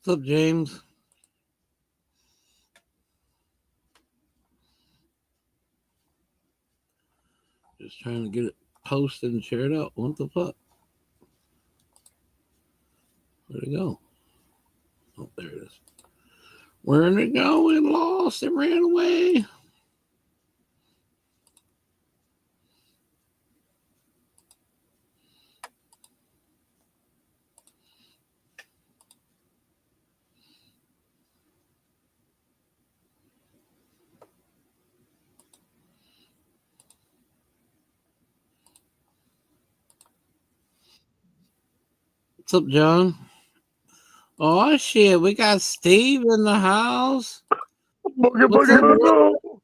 What's up, James? Just trying to get it posted and shared out. What the fuck? Where'd it go? Oh, there it is. Where'd it go? It lost. It ran away. What's up, John? Oh shit, we got Steve in the house. Boogie, What's boogie, up? boogie.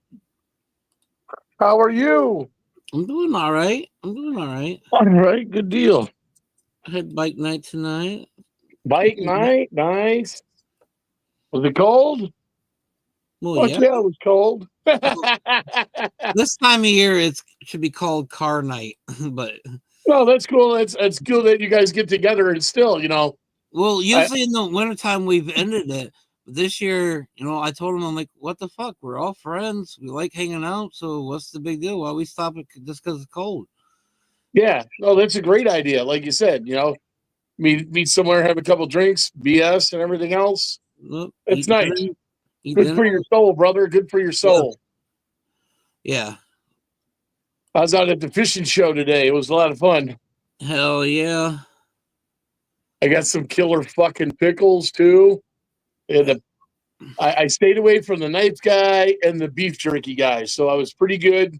How are you? I'm doing all right. All right, good deal. I had bike night tonight. Bike night, nice. Was it cold? Well, Fuck yeah. yeah, it was cold. This time of year, it should be called car night, but No, that's cool. That's cool that you guys get together and still, well, usually in the wintertime we've ended it. But this year, I told him, I'm like, what the fuck? We're all friends. We like hanging out. So what's the big deal? Why we stop it just because it's cold? yeah, no, that's a great idea. Like you said, meet somewhere, have a couple drinks, BS, and everything else. Look, It's eat nice. dinner. Eat Good dinner. for your soul, brother. Good for your soul. Yeah. I was out at the fishing show today. It was a lot of fun. Hell yeah. I got some killer fucking pickles too. And I stayed away from the knife guy and the beef jerky guy, so I was pretty good.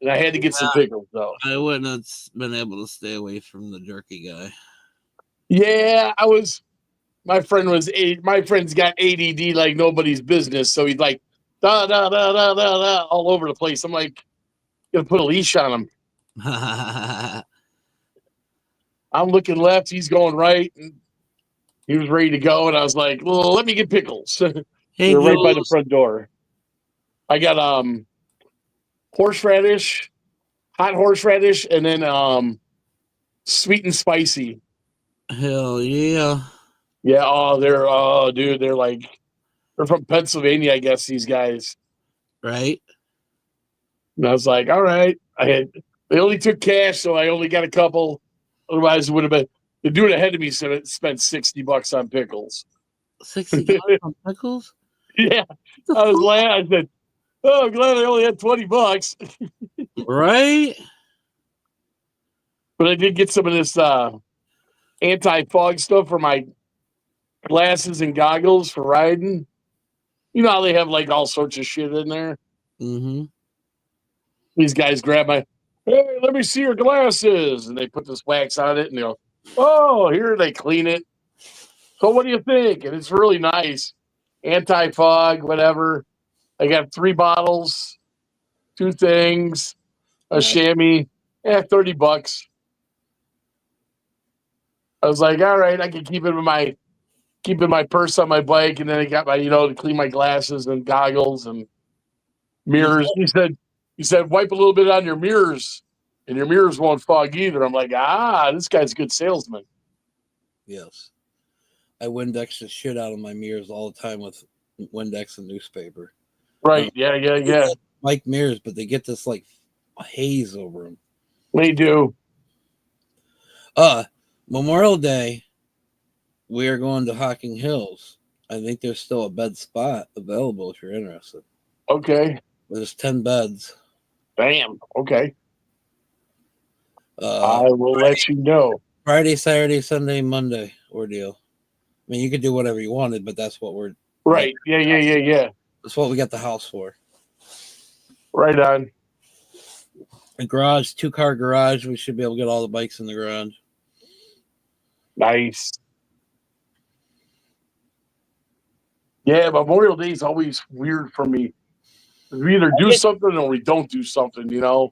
And I had to get some pickles though. I wouldn't have been able to stay away from the jerky guy. Yeah, I was. My friend's got ADD like nobody's business, so he's like da da da da da da all over the place. I'm like, gonna put a leash on him. I'm looking left, he's going right, and he was ready to go, and I was like, well, let me get pickles. Hey, They're right by the Jules. front door. I got horseradish, hot horseradish, and then sweet and spicy. Hell yeah. Yeah, dude, they're from Pennsylvania, I guess, these guys. Right? And I was like, all right. They only took cash, so I only got a couple. Otherwise, it would have been the dude ahead of me said spent $60 on pickles. $60 on pickles? Yeah. I was glad. I said, oh, I'm glad I only had $20. Right? But I did get some of this anti-fog stuff for my glasses and goggles for riding. You know how they have like all sorts of shit in there? Mm-hmm. These guys grab my, hey, let me see your glasses. And they put this wax on it and they go, oh, here they clean it. So what do you think? And it's really nice. Anti-fog, whatever. I got 3 bottles, 2 things, a chamois, $30. I was like, all right, I can keep it in my purse on my bike, and then I got my, to clean my glasses and goggles and mirrors. He said, wipe a little bit on your mirrors, and your mirrors won't fog either. I'm like, this guy's a good salesman. Yes. I Windex the shit out of my mirrors all the time with Windex and newspaper. Right. Yeah. Like mirrors, but they get this like haze over them. They do. Memorial Day, we are going to Hocking Hills. I think there's still a bed spot available if you're interested. Okay. There's 10 beds. Bam. Okay. I will let you know. Friday, Saturday, Sunday, Monday ordeal. I mean, you could do whatever you wanted, but that's what we're... Right. Yeah. That's what we got the house for. Right on. A garage, 2-car garage. We should be able to get all the bikes in the garage. Nice. Yeah, Memorial Day is always weird for me. We either do something or we don't do something, You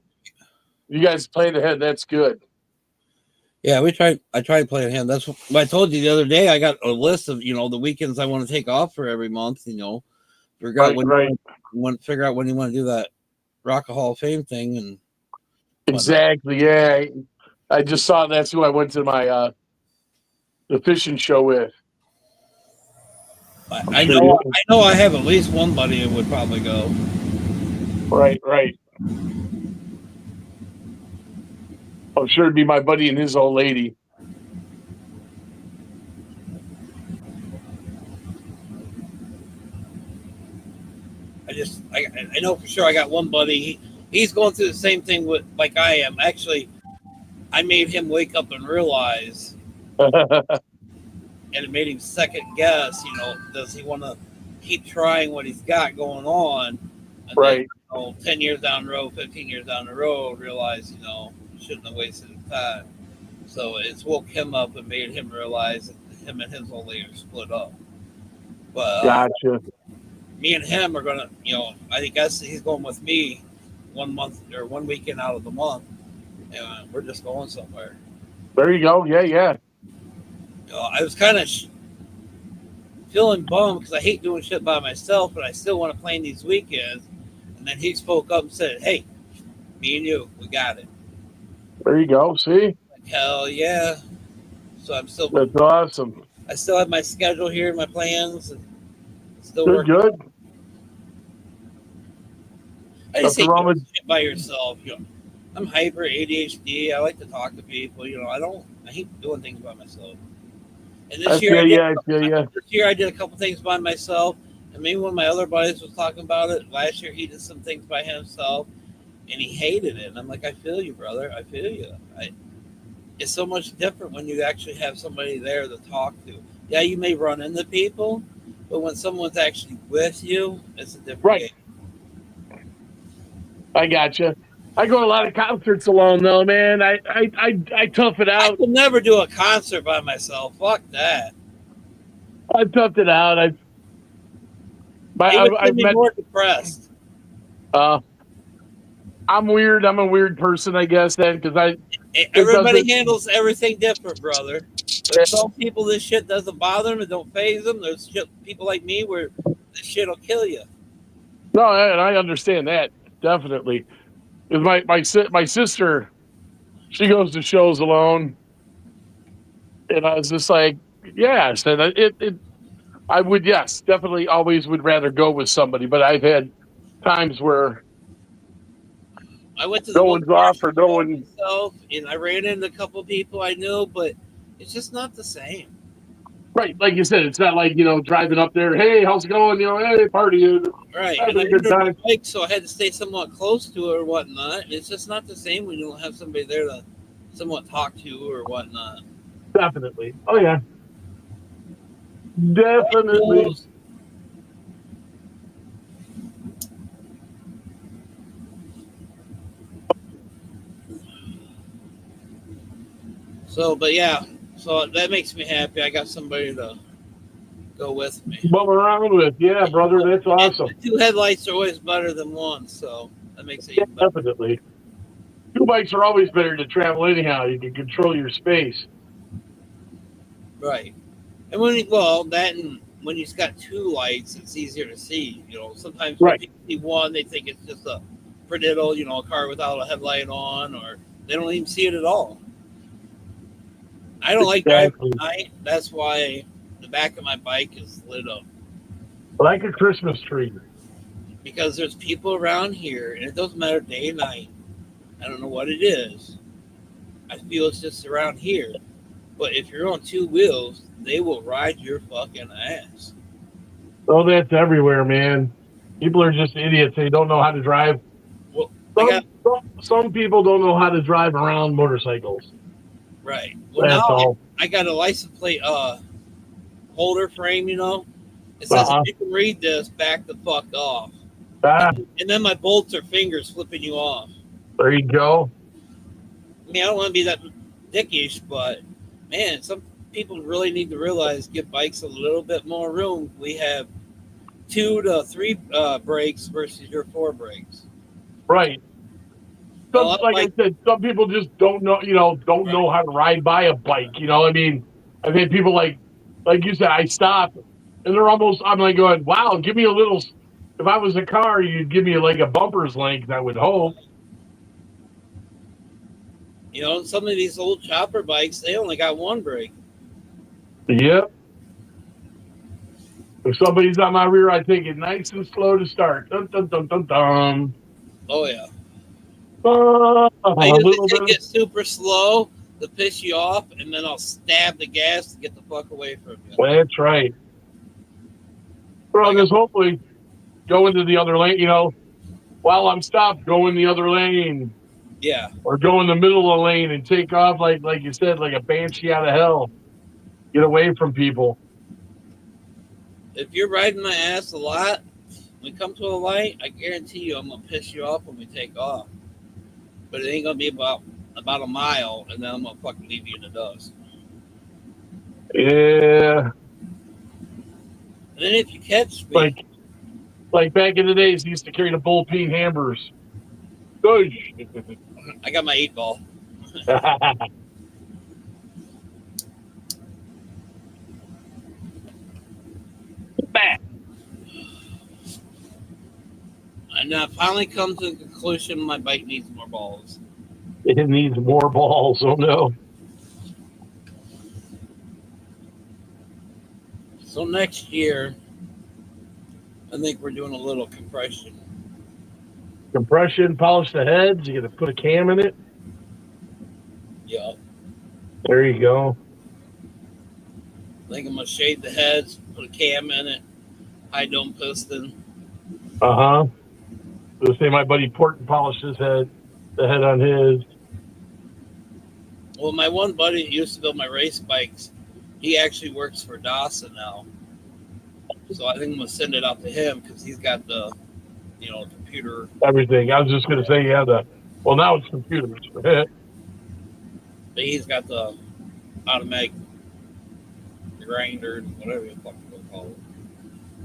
guys playing ahead, that's good. Yeah, I tried playing hand. That's what I told you the other day. I got a list of, the weekends I want to take off for every month, Figure out when you want to do that Rock Hall of Fame thing and exactly, yeah. I just saw that's who I went to my the fishing show with. I know I have at least one buddy who would probably go. Right. I'm sure it'd be my buddy and his old lady. I know for sure I got one buddy. He's going through the same thing with like I am. Actually, I made him wake up and realize, and it made him second guess. Does he want to keep trying what he's got going on? And right. Then, 10 years down the road, 15 years down the road, realize shouldn't have wasted his time. So it's woke him up and made him realize that him and his old lady are split up. But Gotcha. Me and him are gonna, I guess he's going with me 1 month or 1 weekend out of the month, and we're just going somewhere. There you go. Yeah. I was kind of feeling bummed because I hate doing shit by myself, but I still want to plan these weekends. And then he spoke up and said, "Hey, me and you, we got it." There you go. See? Like, hell yeah! So I'm still. That's awesome. I still have my schedule here, my plans, and still working. Good. I just hate doing shit by yourself. I'm hyper ADHD. I like to talk to people. I hate doing things by myself. And this year I did a couple things by myself. And maybe one of my other buddies was talking about it. Last year he did some things by himself, and he hated it. And I'm like, I feel you, brother. I feel you. It's so much different when you actually have somebody there to talk to. Yeah, you may run into people, but when someone's actually with you, it's a different game. I gotcha. I go to a lot of concerts alone, though, man. I tough it out. I could never do a concert by myself. Fuck that. I toughed it out. I've met more depressed. I'm weird. I'm a weird person, I guess, then, because everybody handles everything different, brother. There's some people this shit doesn't bother them, it don't phase them. There's people like me where this shit will kill you. No, and I understand that definitely. Because my sister, she goes to shows alone, and I was just like, yes, and I would, definitely always would rather go with somebody, but I've had times where I went to no one's off or no one myself, and I ran into a couple of people I knew, but it's just not the same. Right, like you said, it's not like driving up there. Hey, how's it going? Hey, party. Right, and I did a bike, so I had to stay somewhat close to it or whatnot. It's just not the same when you don't have somebody there to somewhat talk to or whatnot. Definitely. Oh yeah. Definitely. So, but yeah, so that makes me happy. I got somebody to go with me. Bum around with, yeah, brother. That's awesome. Two headlights are always better than one, so that makes it even better. Definitely. Two bikes are always better to travel anyhow. You can control your space. Right. And when you've got two lights, it's easier to see. Sometimes when people see one, they think it's just a predictable, a car without a headlight on, or they don't even see it at all. I don't like driving at night. That's why the back of my bike is lit up. Like a Christmas tree. Because there's people around here, and it doesn't matter day or night. I don't know what it is. I feel it's just around here. But if you're on two wheels, they will ride your fucking ass. Oh, that's everywhere, man. People are just idiots. They don't know how to drive. Well, some people don't know how to drive around motorcycles. Right. Well, that's all. I got a license plate holder frame, It says if you can read this, back the fuck off. And then my bolts are fingers flipping you off. There you go. I mean, I don't want to be that dickish, but man, some people really need to realize give bikes a little bit more room. We have 2 to 3 brakes versus your 4 brakes. Right. I said, some people just don't know, don't know how to ride by a bike. I mean, I've had people like you said, I stop and they're almost, I'm like going, wow, give me a little, if I was a car, you'd give me like a bumper's length, I would hope. Some of these old chopper bikes, they only got 1 brake. Yep. If somebody's on my rear, I take it nice and slow to start. Dun, dun, dun, dun, dun. Oh yeah. A I usually little take bit. it super slow to piss you off, and then I'll stab the gas to get the fuck away from you. That's right. Well, just hopefully go into the other lane. While I'm stopped, go in the other lane. Yeah. Or go in the middle of the lane and take off like you said, like a banshee out of hell. Get away from people. If you're riding my ass a lot, when we come to a light, I guarantee you I'm gonna piss you off when we take off. But it ain't gonna be about a mile, and then I'm gonna fucking leave you in the dust. Yeah. And then if you catch me, like back in the days, he used to carry the bull peen hammers. I got my 8-ball. And I finally come to the conclusion my bike needs more balls. It needs more balls. Oh no. So next year, I think we're doing a little compression. Compression, polish the heads. You got to put a cam in it. Yeah. There you go. I think I'm gonna shade the heads, put a cam in it, high dome piston. So say my buddy Porton polished the head on his. Well, my one buddy that used to build my race bikes, he actually works for Dawson now. So I think I'm gonna send it out to him because he's got the, computer. Everything. I was just gonna say, well, now it's computers. But he's got the automatic grinder, whatever you fucking call it,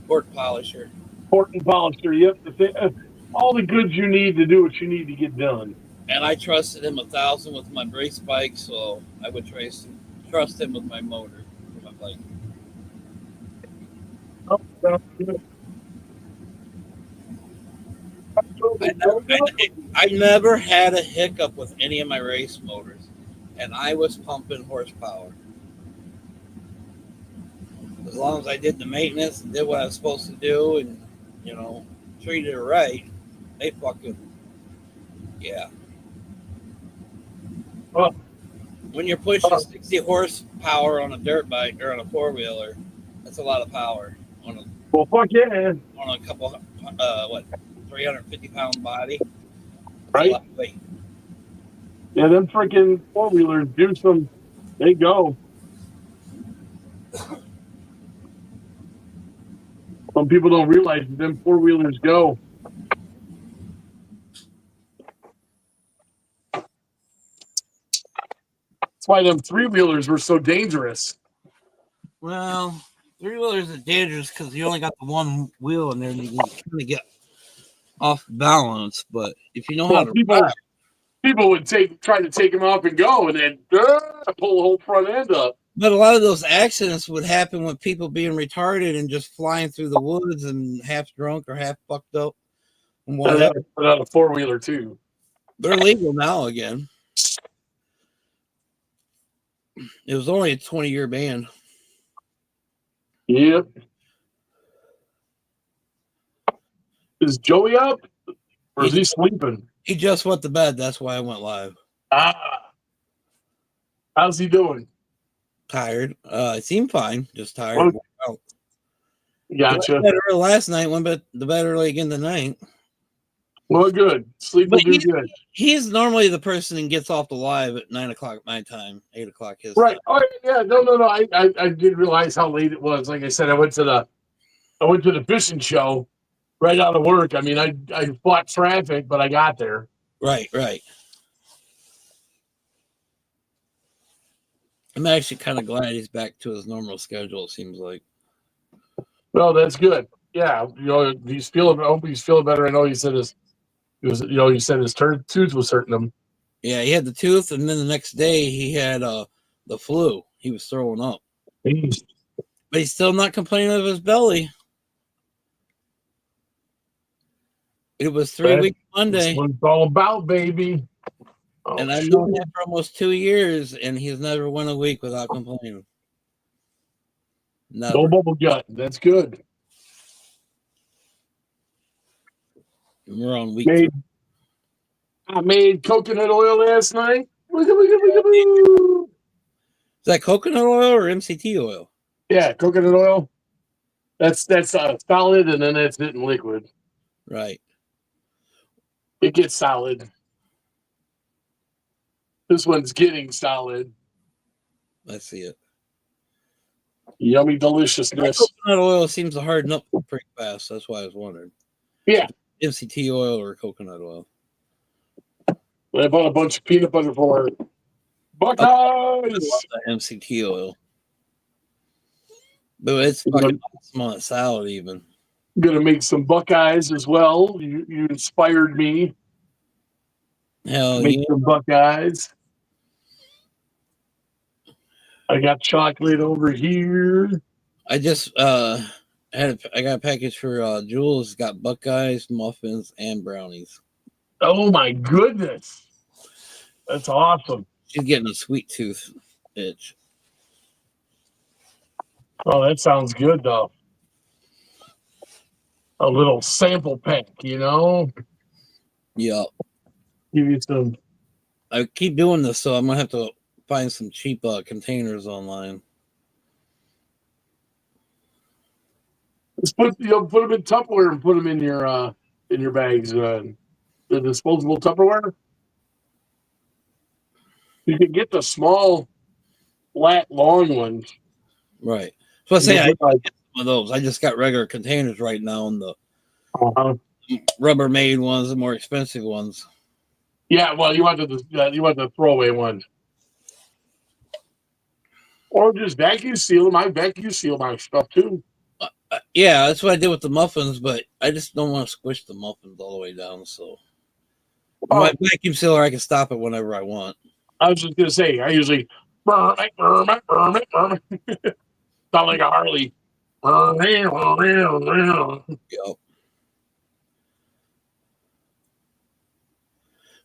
port polisher. Porton polisher. Yep. All the goods you need to do what you need to get done. And I trusted him 1,000 with my race bike, so I would trust him with my motor for my bike. I never had a hiccup with any of my race motors, and I was pumping horsepower. As long as I did the maintenance and did what I was supposed to do and, treated it right, they fucking, yeah. When you're pushing 60 horsepower on a dirt bike or on a four-wheeler, that's a lot of power on a couple, 350-pound body. Right? Yeah, them freaking four-wheelers do they go. Some people don't realize that them four-wheelers go. That's why them three-wheelers were so dangerous. Well, three-wheelers are dangerous because you only got the one wheel in there and you can kind of get off balance. But if you know how to people would try to take them off and go and then pull the whole front end up. But a lot of those accidents would happen with people being retarded and just flying through the woods and half drunk or half fucked up. And whatever. Put out a four-wheeler too. They're legal now again. It was only a 20-year ban. Yep. Is Joey up? Or is he sleeping? He just went to bed. That's why I went live. How's he doing? Tired. It seemed fine. Just tired. Gotcha. Better last night. Went to bed early again tonight. Well, good. Sleep will do good. He's normally the person that gets off the live at 9 o'clock my time, 8 o'clock his right. time. Oh yeah, no. I didn't realize how late it was. Like I said, I went to the fishing show right out of work. I mean, I fought traffic, but I got there. Right. I'm actually kind of glad he's back to his normal schedule. It seems like. Well, that's good. Yeah, he's feeling. I hope he's feeling better. I know he said his tooth was hurting him. Yeah, he had the tooth, and then the next day he had the flu. He was throwing up. Jeez. But he's still not complaining of his belly. It was 3 weeks Monday. That's what it's all about, baby. And I've known him for almost 2 years, and he's never went a week without complaining. Never. No bubble gut. That's good. We're on week 3. I made coconut oil last night. Is that coconut oil or MCT oil? Yeah, coconut oil. That's solid, and then that's it in liquid. Right. It gets solid. This one's getting solid. I see it. Yummy deliciousness. Coconut oil seems to harden up pretty fast. That's why I was wondering. Yeah. MCT oil or coconut oil. I bought a bunch of peanut butter for Buckeyes. I love that MCT oil. But it's fucking awesome on a salad even. I'm gonna make some Buckeyes as well. You inspired me. Hell Make some Buckeyes. I got chocolate over here. I just I got a package for Jules. Got Buckeyes, muffins, and brownies. Oh my goodness. That's awesome. She's getting a sweet tooth itch. Oh, that sounds good though. A little sample pack, you know? Yeah. Give you some. I keep doing this, so I'm gonna have to find some cheap containers online. Just put them in Tupperware and put them in your bags. The disposable Tupperware. You can get the small, flat, long ones. Right. So I say I get some of those. I just got regular containers right now, and the Rubbermaid ones, the more expensive ones. Yeah, well, you want the throwaway ones, or just vacuum seal them. I vacuum seal my stuff too. Yeah, that's what I did with the muffins, but I just don't want to squish the muffins all the way down. So my vacuum sealer, I can stop it whenever I want. I was just gonna say, I usually sound like a Harley. Yep.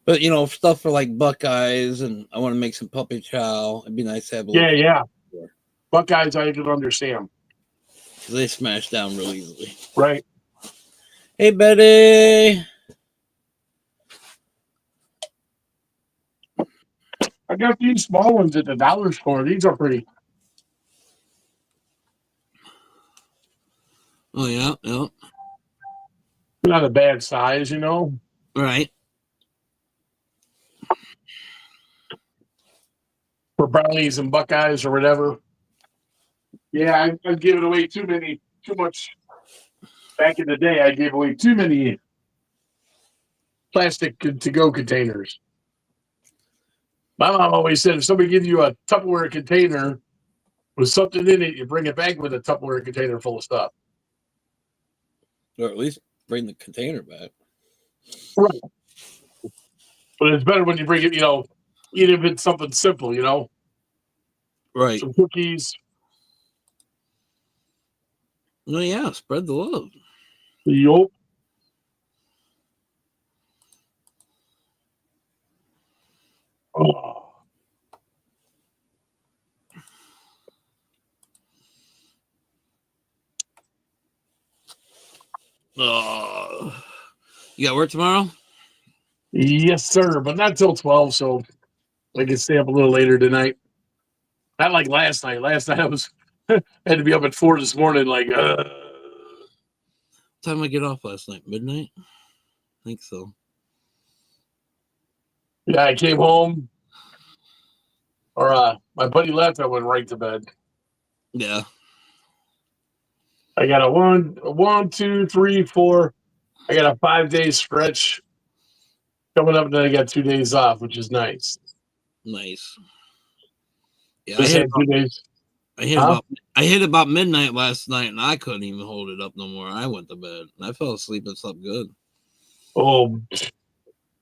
But stuff for like Buckeyes, and I want to make some puppy chow. It'd be nice to have a little. Yeah. Buckeyes, I can understand. They smash down real easily. Right. Hey, Betty. I got these small ones at the dollar store. These are pretty. Oh, yeah. Not a bad size, Right. For brownies and Buckeyes or whatever. Yeah, I gave it away too much. Back in the day, I gave away too many plastic to-go containers. My mom always said, if somebody gives you a Tupperware container with something in it, you bring it back with a Tupperware container full of stuff. Or at least bring the container back. Right. But it's better when you bring it, even if it's something simple, Right. Some cookies. Oh, yeah. Spread the love. Yup. Oh. You got work tomorrow? Yes, sir, but not till 12, so I can stay up a little later tonight. Not like last night. Last night I was had to be up at 4 this morning. Like, What time did I get off last night? Midnight? I think so. Yeah, I came home, or my buddy left. I went right to bed. Yeah. I got a 1, 2, 3, 4. I got a 5-day stretch coming up, and then I got 2 days off, which is nice. Nice. Yeah, Just had 2 days. I hit about midnight last night, and I couldn't even hold it up no more. I went to bed. I fell asleep and slept good. Oh,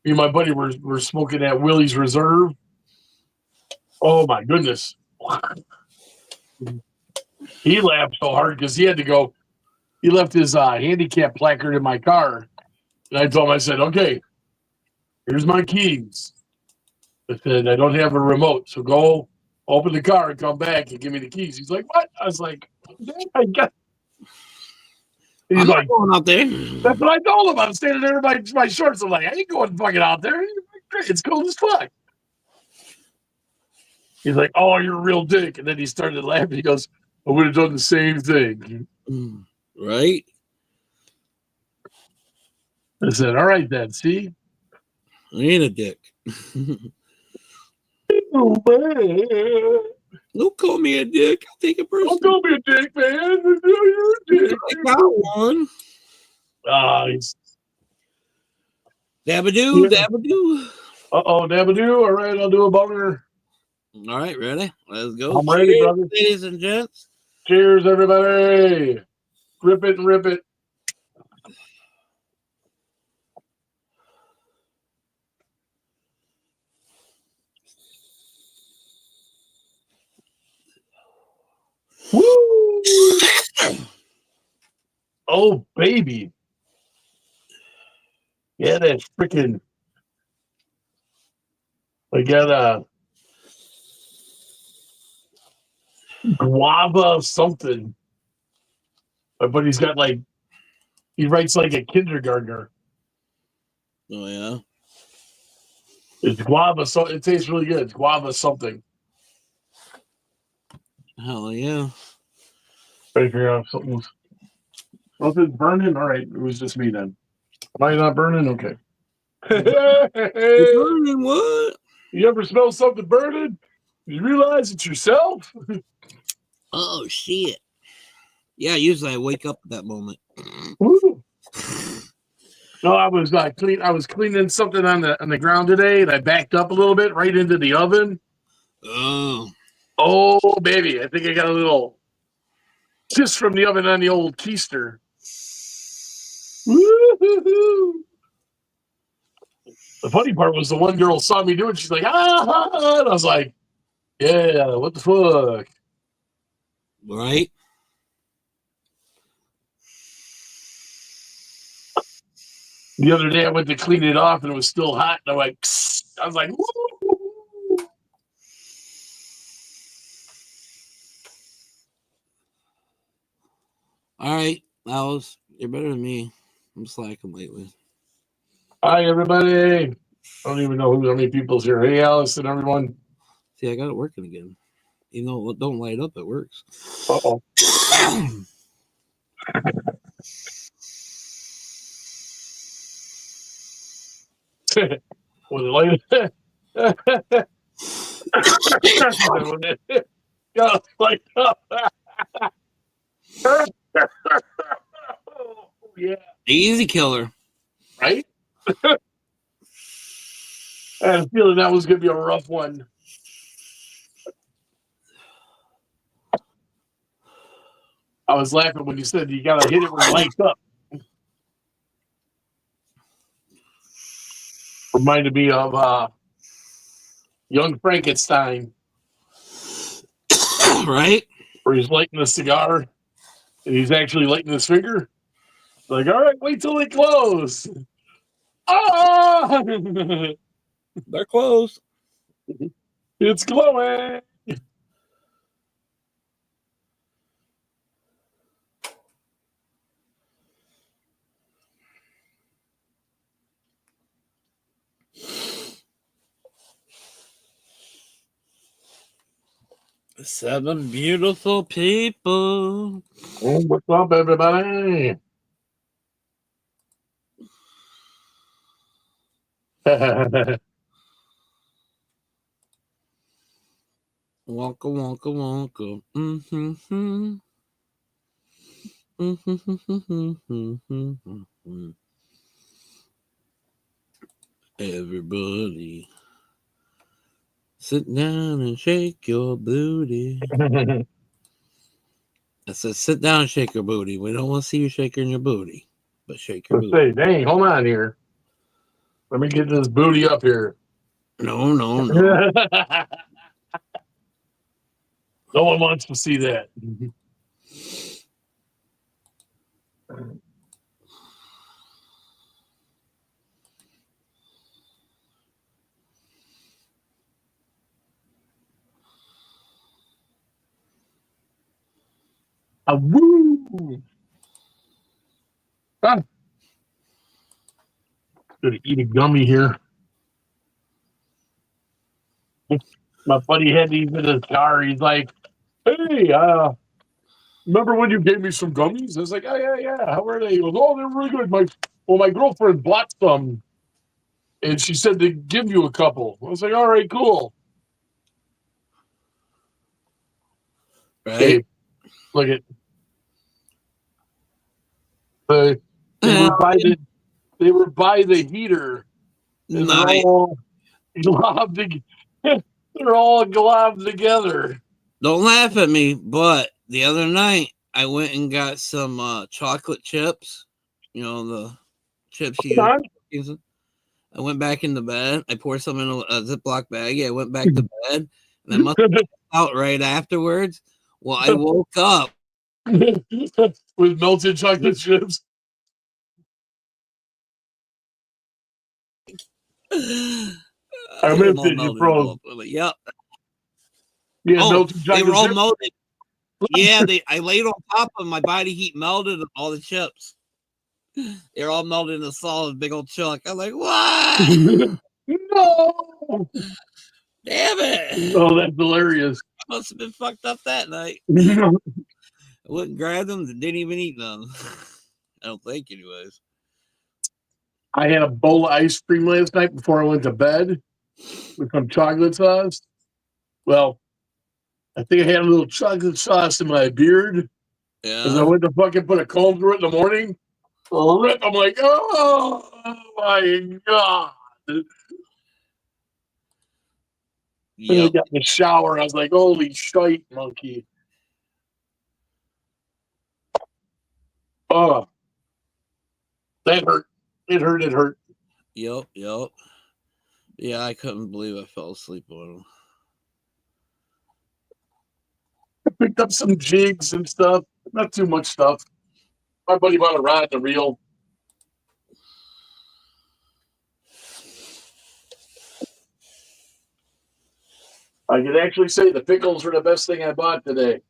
me and my buddy were smoking at Willie's Reserve. Oh my goodness. He laughed so hard because he had to go. He left his handicap placard in my car. And I told him, I said, okay, here's my keys. I said, I don't have a remote. So go open the car and come back and give me the keys. He's like, what? I was like, He's like, going out there. that's what I told him. I'm standing there in my shorts. I'm like, I ain't going fucking out there. It's cold as fuck. He's like, oh, you're a real dick. And then he started laughing. He goes, I would have done the same thing. Right? I said, all right then, see? I ain't a dick. Oh, man. Don't call me a dick. I'll take it personally. Don't be a dick, man. You're a dick. I got one. He's... Dabadoo, dabadoo. Uh-oh, Dabadoo. All right, I'll do a boner. All right, ready? Let's go. I'm ready, brother. Ladies and gents. Cheers, everybody. Rip it and rip it. Woo! Oh, baby. Yeah, that's freaking. I got a guava something. But he's got like, he writes like a kindergartner. Oh, yeah. It's guava. So it tastes really good. It's guava something. Hell yeah. Try to figure out if something's burning. All right, it was just me then. Am I not burning? Okay. Burning what? You ever smell something burning? You realize it's yourself? Oh shit. Yeah, usually I wake up at that moment. Woo. No, I was cleaning something on the ground today, and I backed up a little bit right into the oven. Oh, baby! I think I got a little kiss from the oven on the old keister. Woo-hoo-hoo. The funny part was the one girl saw me do it. She's like, ah, and I was like, yeah, what the fuck? Right? The other day I went to clean it off and it was still hot. And I was like, woo. All right, Alice, you're better than me. I'm slacking lately. Hi, everybody. I don't even know how many people's here. Hey, Alice and everyone. See, I got it working again. Even though it don't light up, it works. Uh-oh. Was it like got like yeah. Easy killer. Right? I had a feeling that was going to be a rough one. I was laughing when you said you got to hit it when it lights up. Reminded me of Young Frankenstein. Right? Where he's lighting a cigar and he's actually lighting his finger. Like, all right, wait till they close. Ah! They're close. It's glowing. Seven beautiful people. Oh, what's up, everybody? Wonka, wonka, wonka. Mm-hmm. Mm-hmm. Everybody, sit down and shake your booty. I said, sit down and shake your booty. We don't want to see you shaking your booty, but shake your booty. Say, dang, hold on here. Let me get this booty up here. No. No one wants to see that. Woo! Gonna eat a gummy here. My buddy had these in his car. He's like, "Hey, remember when you gave me some gummies?" I was like, "Oh yeah. How are they?" He goes, "Oh, they're really good." My girlfriend bought some, and she said to give you a couple. I was like, "All right, cool." Right. Okay, look at they were by the heater. And they're all globbed they're all globbed together. Don't laugh at me, but the other night I went and got some chocolate chips. You know, the chips you use. I went back into bed. I poured some in a Ziploc bag. I went back to bed. And I must have out right afterwards. Well, I woke up with melted chocolate chips. I missed it. You froze. Yep. Yeah, they were all melted. Yeah, I laid on top of my body heat melted all the chips. They're all melted in a solid big old chunk. I'm like, what? No. Damn it. Oh, that's hilarious. I must have been fucked up that night. I wouldn't grab them and didn't even eat them. I don't think, anyways. I had a bowl of ice cream last night before I went to bed with some chocolate sauce. Well, I think I had a little chocolate sauce in my beard. Yeah. As I went to fucking put a comb through it in the morning. Rip, I'm like, oh my God. Yep. I got in the shower. I was like, holy shite, monkey. Oh, that hurt. It hurt. Yep. Yeah, I couldn't believe I fell asleep on them. I picked up some jigs and stuff. Not too much stuff. My buddy bought a rod and a reel. I can actually say the pickles were the best thing I bought today.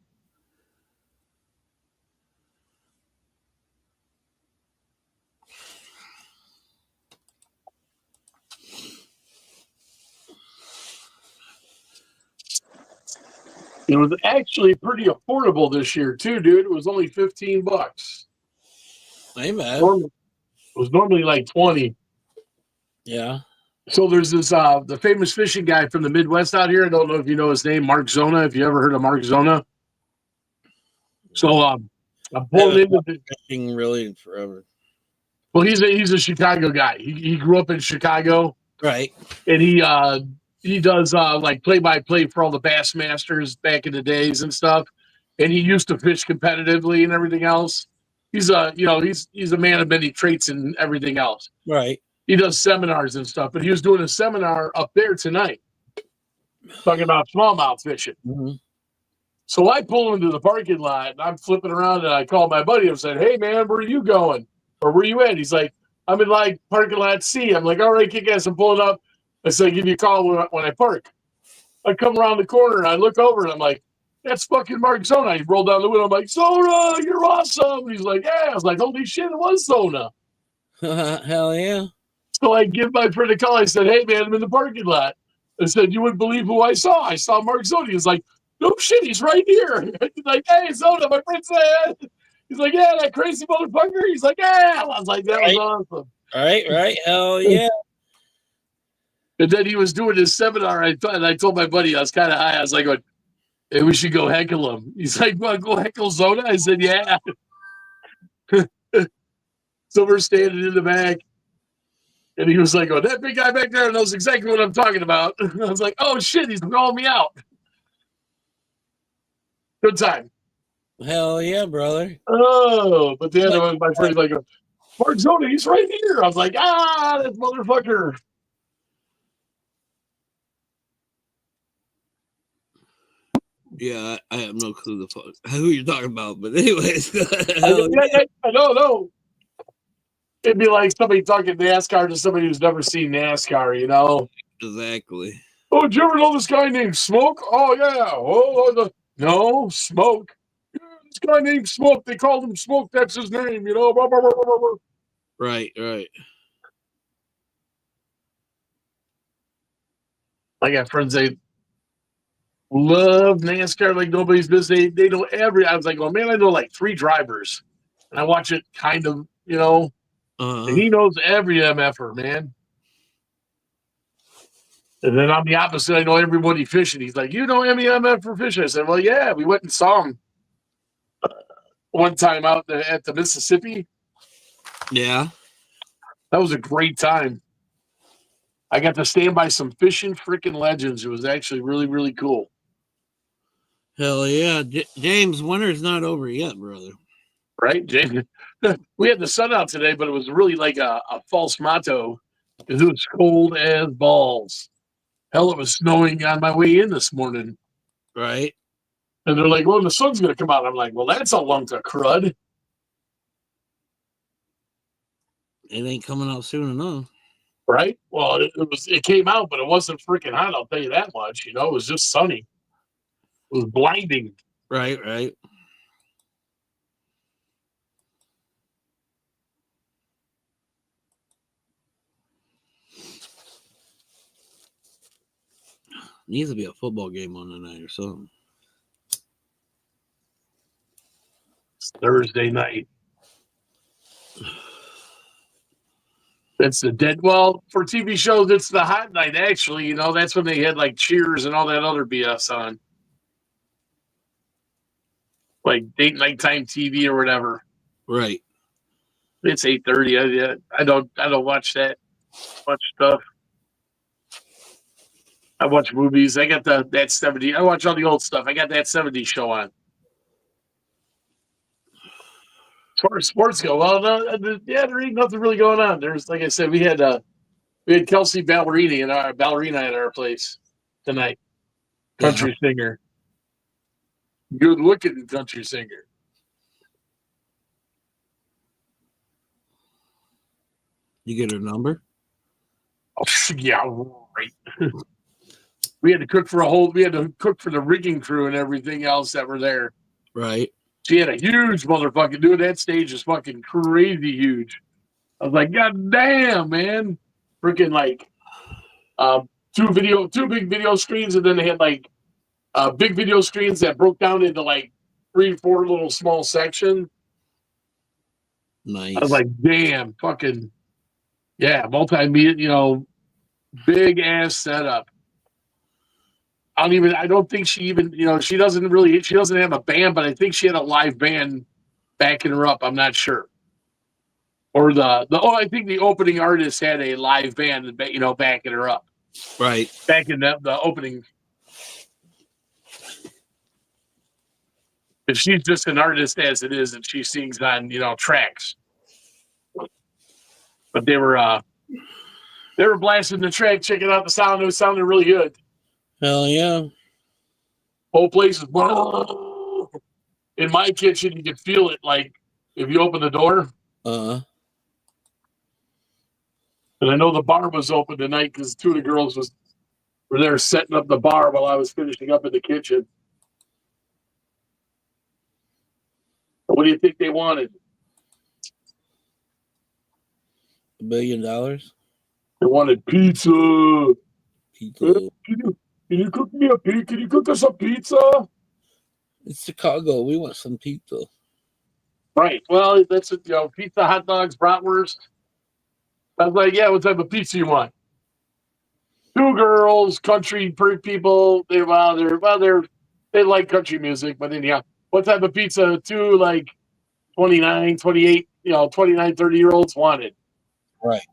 It was actually pretty affordable this year too, dude. It was only $15. Hey, man. It was normally like 20. Yeah. So there's this the famous fishing guy from the Midwest out here. I don't know if you know his name, Mark Zona. If you ever heard of Mark Zona. So I'm pulling into fishing really forever. Well, he's a Chicago guy. He grew up in Chicago, right? And he does like play-by-play for all the Bassmasters back in the days and stuff. And he used to fish competitively and everything else. He's a man of many traits and everything else. Right. He does seminars and stuff, but he was doing a seminar up there tonight, talking about smallmouth fishing. Mm-hmm. So I pull into the parking lot and I'm flipping around and I call my buddy and said, "Hey man, where are you going? Or where you at?" He's like, "I'm in like parking lot C." I'm like, "All right, kick ass, I'm pulling up." I said, "Give you a call when I park." I come around the corner and I look over and I'm like, "That's fucking Mark Zona." He rolled down the window. I'm like, "Zona, you're awesome." And he's like, "Yeah." I was like, "Holy shit, it was Zona." Hell yeah. So I give my friend a call. I said, "Hey man, I'm in the parking lot." I said, "You wouldn't believe who I saw. I saw Mark Zona." He's like, "No shit, he's right here." He's like, "Hey, Zona, my friend said." He's like, "Yeah, that crazy motherfucker." He's like, "Yeah." I was like, "That was awesome." Right. Hell yeah. And then he was doing his seminar. And I told my buddy, I was kind of high. I was like, "Hey, we should go heckle him." He's like, "Well, go heckle Zona?" I said, "Yeah." So we're standing in the back. And he was like, "Oh, that big guy back there knows exactly what I'm talking about." I was like, "Oh, shit, he's calling me out." Good time. Hell yeah, brother. Oh, but then my friend's like, "Mark Zona, he's right here." I was like, "That motherfucker." Yeah, I have no clue the fuck who you're talking about, but anyways. I don't know. It'd be like somebody talking NASCAR to somebody who's never seen NASCAR, you know? Exactly. "Oh, did you ever know this guy named Smoke?" "Oh, yeah." "Oh, no, Smoke." this guy named Smoke. They called him Smoke. That's his name, you know. Blah, blah, blah, blah, blah. Right. I got friends, they love NASCAR like nobody's business. They know I was like, oh, man, I know like 3 drivers. And I watch it kind of, you know. And he knows every MFer, man. And then on the opposite, I know everybody fishing. He's like, you know any MFer fishing? I said, well, yeah, we went and saw him one time out at the Mississippi. Yeah. That was a great time. I got to stand by some fishing freaking legends. It was actually really, really cool. Hell yeah. James, winter's not over yet, brother. Right, James? We had the sun out today, but it was really like a false motto because it was cold as balls. Hell, it was snowing on my way in this morning. Right. And they're like, well, the sun's going to come out. I'm like, well, that's a lump of crud. It ain't coming out soon enough. Right? Well, it came out, but it wasn't freaking hot, I'll tell you that much. You know, it was just sunny. It was blinding. Right. Needs to be a football game on tonight or something. It's Thursday night. It's the dead. Well, for TV shows, it's the hot night, actually. You know, that's when they had like Cheers and all that other BS on. Like date nighttime TV or whatever. Right. It's 8:30. I don't watch that much stuff. I watch movies. I got that 70. I watch all the old stuff. I got that 70s show on. As far as sports go, well, there ain't nothing really going on. There's, like I said, we had Kelsey Ballerina at our place tonight. Country singer, good looking country singer. You get her number? Oh, yeah, right. We had to cook for the rigging crew and everything else that were there. Right. She had a huge motherfucking dude. That stage is fucking crazy huge. I was like, God damn, man. Freaking like two big video screens, and then they had like big video screens that broke down into like 3 or 4 little small sections. Nice. I was like, damn, fucking yeah, multimedia, you know, big ass setup. I don't think she even, you know, she doesn't have a band, but I think she had a live band backing her up. I'm not sure. Or I think the opening artist had a live band, you know, backing her up. Right. Back in the opening. If she's just an artist as it is, and she sings on, you know, tracks. But they were blasting the track, checking out the sound. It was sounding really good. Hell yeah. Whole place is in my kitchen. You can feel it, like if you open the door. And I know the bar was open tonight because 2 of the girls were there setting up the bar while I was finishing up in the kitchen. What do you think they wanted? $1 billion? They wanted pizza. Pizza. Can you cook me a pizza? Can you cook us a pizza? It's Chicago. We want some pizza. Right. Well, that's it. You know, pizza, hot dogs, bratwurst. I was like, yeah, what type of pizza you want? 2 girls, country people. They like country music, but then yeah, what type of pizza 2 like 29, 28, you know, 29, 30-year-olds wanted? Right.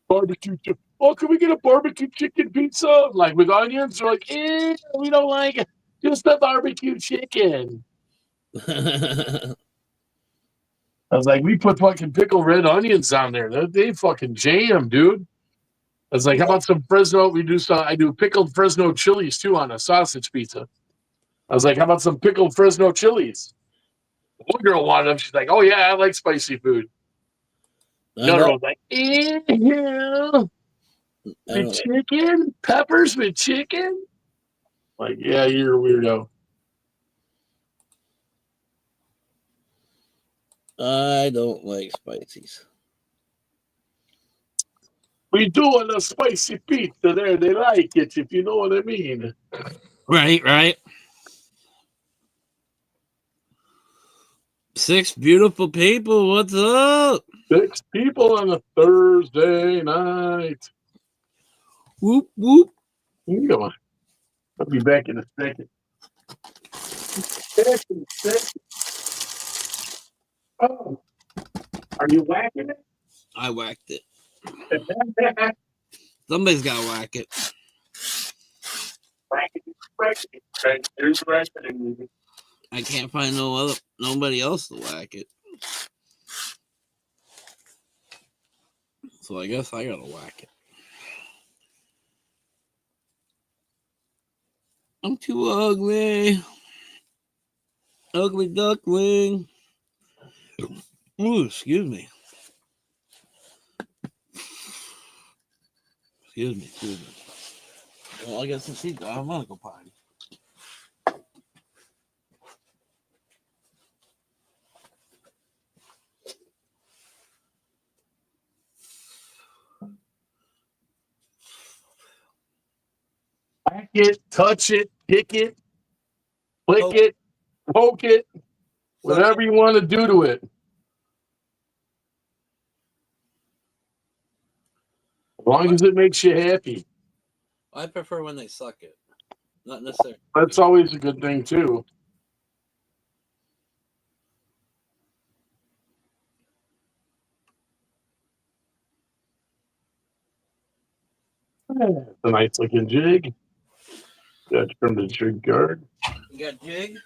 Barbecue. Oh, can we get a barbecue chicken pizza? Like with onions? They're like, we don't like it. Just the barbecue chicken. I was like, we put fucking pickled red onions on there. They fucking jam, dude. I was like, how about some Fresno? I do pickled Fresno chilies too on a sausage pizza. I was like, how about some pickled Fresno chilies? One girl wanted them. She's like, oh yeah, I like spicy food. Another one was like, ew. With chicken? Peppers with chicken? Like, yeah, you're a weirdo. I don't like spices. We doing a spicy pizza there. They like it, if you know what I mean. Right, right. 6 beautiful people. What's up? 6 people on a Thursday night. Whoop, whoop. Come on. I'll be back in a second. Oh, are you whacking it? I whacked it. Somebody's got to whack it. I can't find nobody else to whack it. So I guess I got to whack it. I'm too ugly. Ugly duckling. Ooh, excuse me. Excuse me. Well, I guess I'm gonna go potty. Whack it, touch it, kick it, flick it, poke it, whatever you want to do to it. As long as it makes you happy. I prefer when they suck it. Not necessarily. That's always a good thing, too. It's a nice looking jig. Got from the jig guard. You got jig?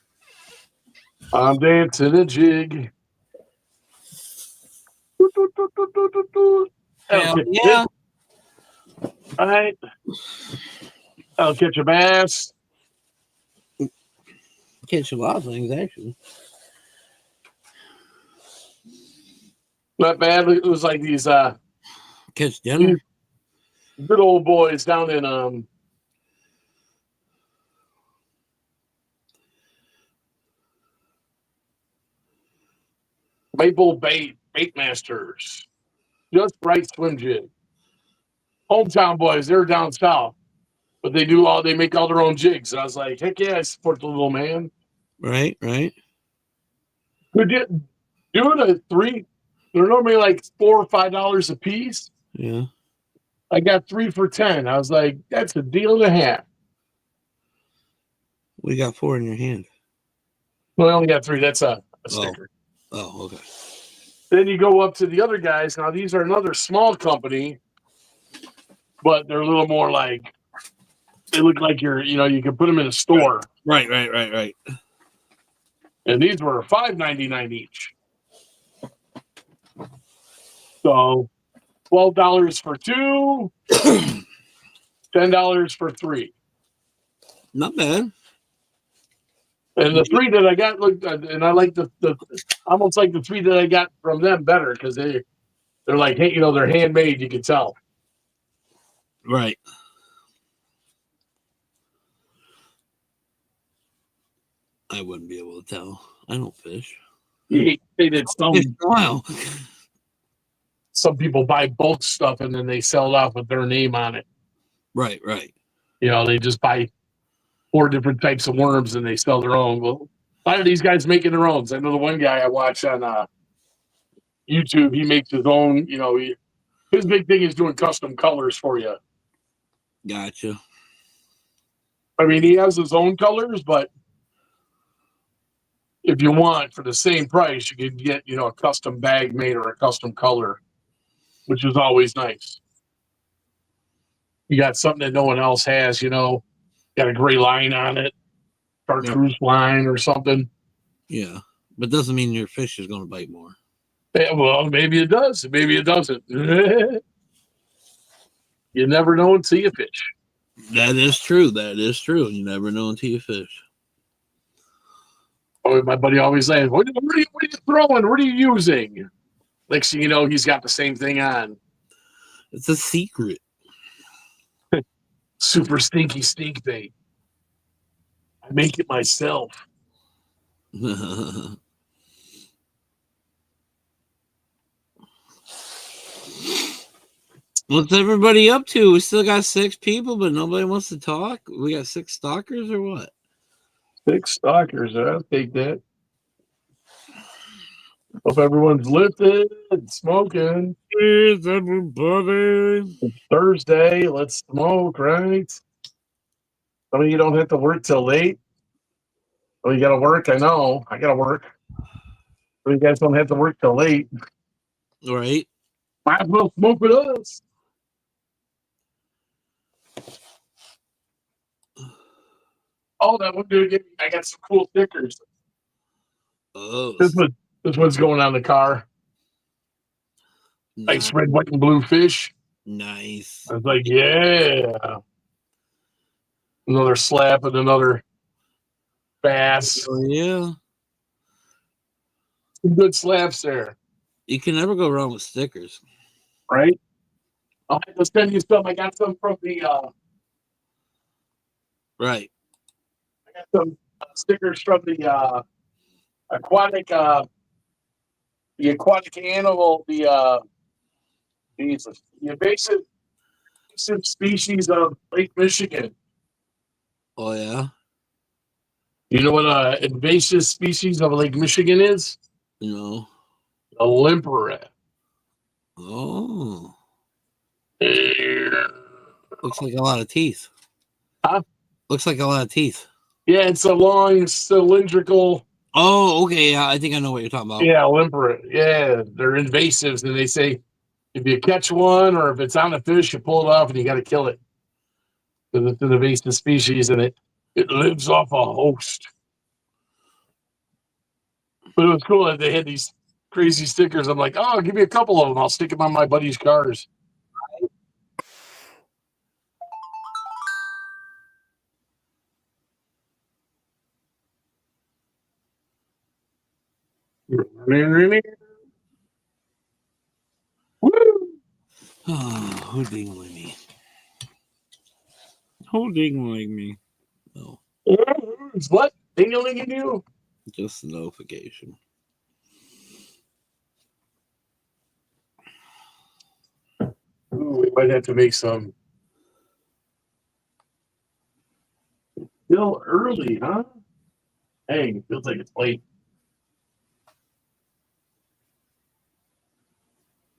I'm dancing a jig. Hell yeah. All right. I'll catch a bass. Catch a lot of things, actually. Not bad. It was like these catch dinner. Good old boys down in Maple Bait Masters. Just right swim jig. Hometown boys, they're down south. But they make all their own jigs. And I was like, heck yeah, I support the little man. Right. Could you doing a 3? They're normally like $4 or $5 a piece. Yeah. I got 3 for $10. I was like, that's a deal and a half. We got 4 in your hand. Well, I only got 3. That's a sticker. Oh, okay. Then you go up to the other guys. Now, these are another small company, but they're a little more like, they look like you can put them in a store. Right. And these were $5.99 each. So $12 for 2, $10 for 3. Not bad. And the 3 that I got looked, and I like the almost like the 3 that I got from them better because they're like, hey, they're handmade. You can tell. Right. I wouldn't be able to tell. I don't fish. They did Wow. Some people buy bulk stuff and then they sell it off with their name on it. Right. They just buy 4 different types of worms and they sell their own. Well, a lot of these guys making their own. I know the one guy I watch on YouTube, he makes his own, his big thing is doing custom colors for you. Gotcha. I mean, he has his own colors, but if you want for the same price, you can get, a custom bag made or a custom color, which is always nice. You got something that no one else has, got a gray line on it, chartreuse line or something. Yeah, but doesn't mean your fish is going to bite more. Yeah, well, maybe it does. Maybe it doesn't. You never know until you fish. That is true. You never know until you fish. Oh, my buddy always says, what are you throwing? What are you using? Next thing you know, he's got the same thing on. It's a secret. Super stinky stink bait. I make it myself. What's everybody up to? We still got 6 people, but nobody wants to talk. We got 6 stalkers or what? 6 stalkers. I'll take that. Hope everyone's lifted and smoking. Cheers, everybody. It's Thursday. Let's smoke, right? Some of you don't have to work till late. Oh, you got to work? I know. I got to work. But you guys don't have to work till late. Right. Might as well smoke with us. Oh, that one dude, I got some cool stickers. Oh, This one's going on the car. Nice red, white, and blue fish. Nice. I was like, yeah. Another slap and another bass. Oh, yeah. Some good slaps there. You can never go wrong with stickers. Right? I'll have to send you some. I got some from the Right. I got some stickers from the aquatic animal, the invasive species of Lake Michigan. Oh, yeah? You know what invasive species of Lake Michigan is? No. A limper rat. Oh. Looks like a lot of teeth. Huh? Looks like a lot of teeth. Yeah, it's a long cylindrical. Oh, okay. Yeah, I think I know what you're talking about. Yeah, limper. Yeah, they're invasives, and they say if you catch one or if it's on a fish, you pull it off and you got to kill it because it's an invasive species and it lives off a host. But it was cool that they had these crazy stickers. I'm like, oh, give me a couple of them. I'll stick them on my buddy's cars. Woo! Oh, who didn't like me? Who didn't like me? No. What? Ding-a-ling in you? Just a notification. Ooh, we might have to make some. Still early, huh? Hey, it feels like it's late.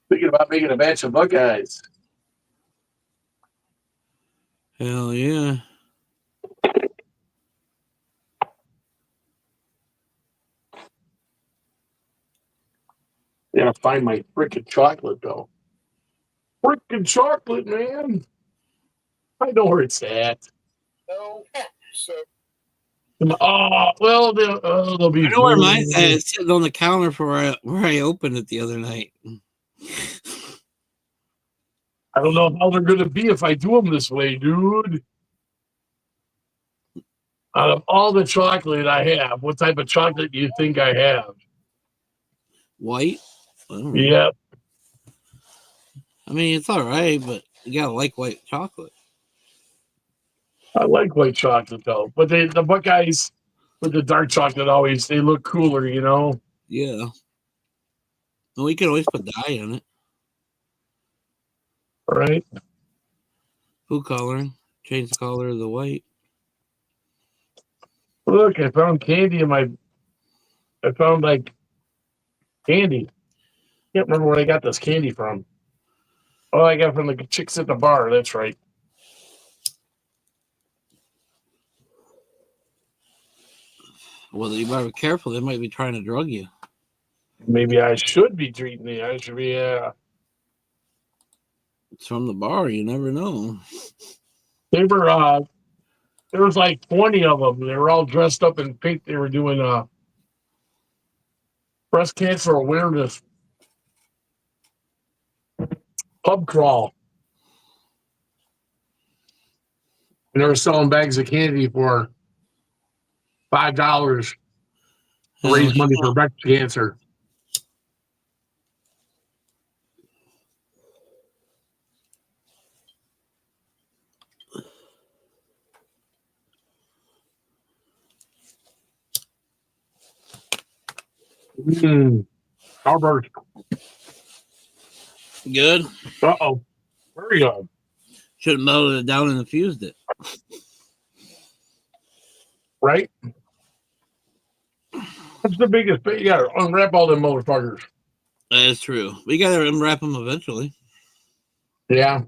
Thinking about making a batch of Buckeyes. Hell yeah. Gotta find my freaking chocolate, though. Freaking chocolate, man. I know where it's at. No, so Oh, well, they'll be. I know where mine's at. It's sitting on the counter for where I opened it the other night. I don't know how they're going to be if I do them this way, dude. Out of all the chocolate I have, what type of chocolate do you think I have? White? Yep. I mean, it's all right, but you gotta like white chocolate. I like white chocolate, though. But the Buckeyes with the dark chocolate always, they look cooler, you know? Yeah. Well, we could always put dye in it. All right. Food coloring. Change the color of the white. Look, I found candy I found like candy. Can't remember where I got this candy from. Oh, I got it from the chicks at the bar. That's right. Well, you better be careful. They might be trying to drug you. Maybe I should be treating it. I should be. It's from the bar. You never know. They were. There was like 20 of them. They were all dressed up in pink. They were doing breast cancer awareness pub crawl. And they were selling bags of candy for $5 to raise money for breast cancer. Starburst. Good. Uh-oh. Very good. Should have melted it down and infused it. Right? What's the biggest thing? You got to unwrap all them motherfuckers. That is true. We got to unwrap them eventually. Yeah.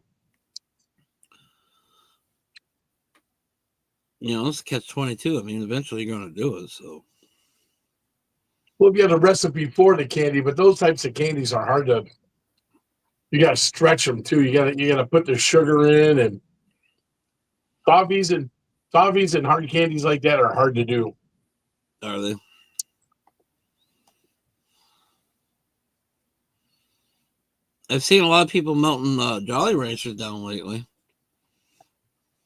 You know, it's catch-22. I mean, eventually you're going to do it. So, Well, you have a recipe for the candy, but those types of candies are hard to. You got to stretch them too. You got to put the sugar in, and toffees and hard candies like that are hard to do. are they? I've seen a lot of people melting Jolly Ranchers down lately.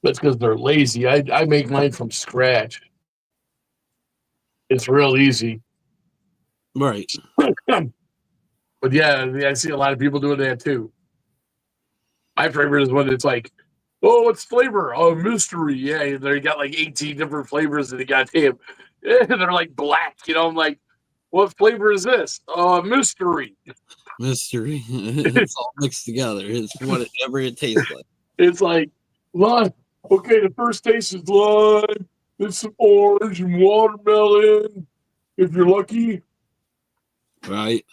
That's because they're lazy. I make mine from scratch. It's real easy. Right. But yeah, I see a lot of people doing that too. My favorite is when it's like, oh, what's flavor? Oh, mystery. Yeah, they got like 18 different flavors and they got damn, they're like black. You know, I'm like, what flavor is this? Mystery. Mystery. It's all mixed together. It's whatever it tastes like. It's like lime. Okay, the first taste is lime. Then some orange and watermelon. If you're lucky. Right.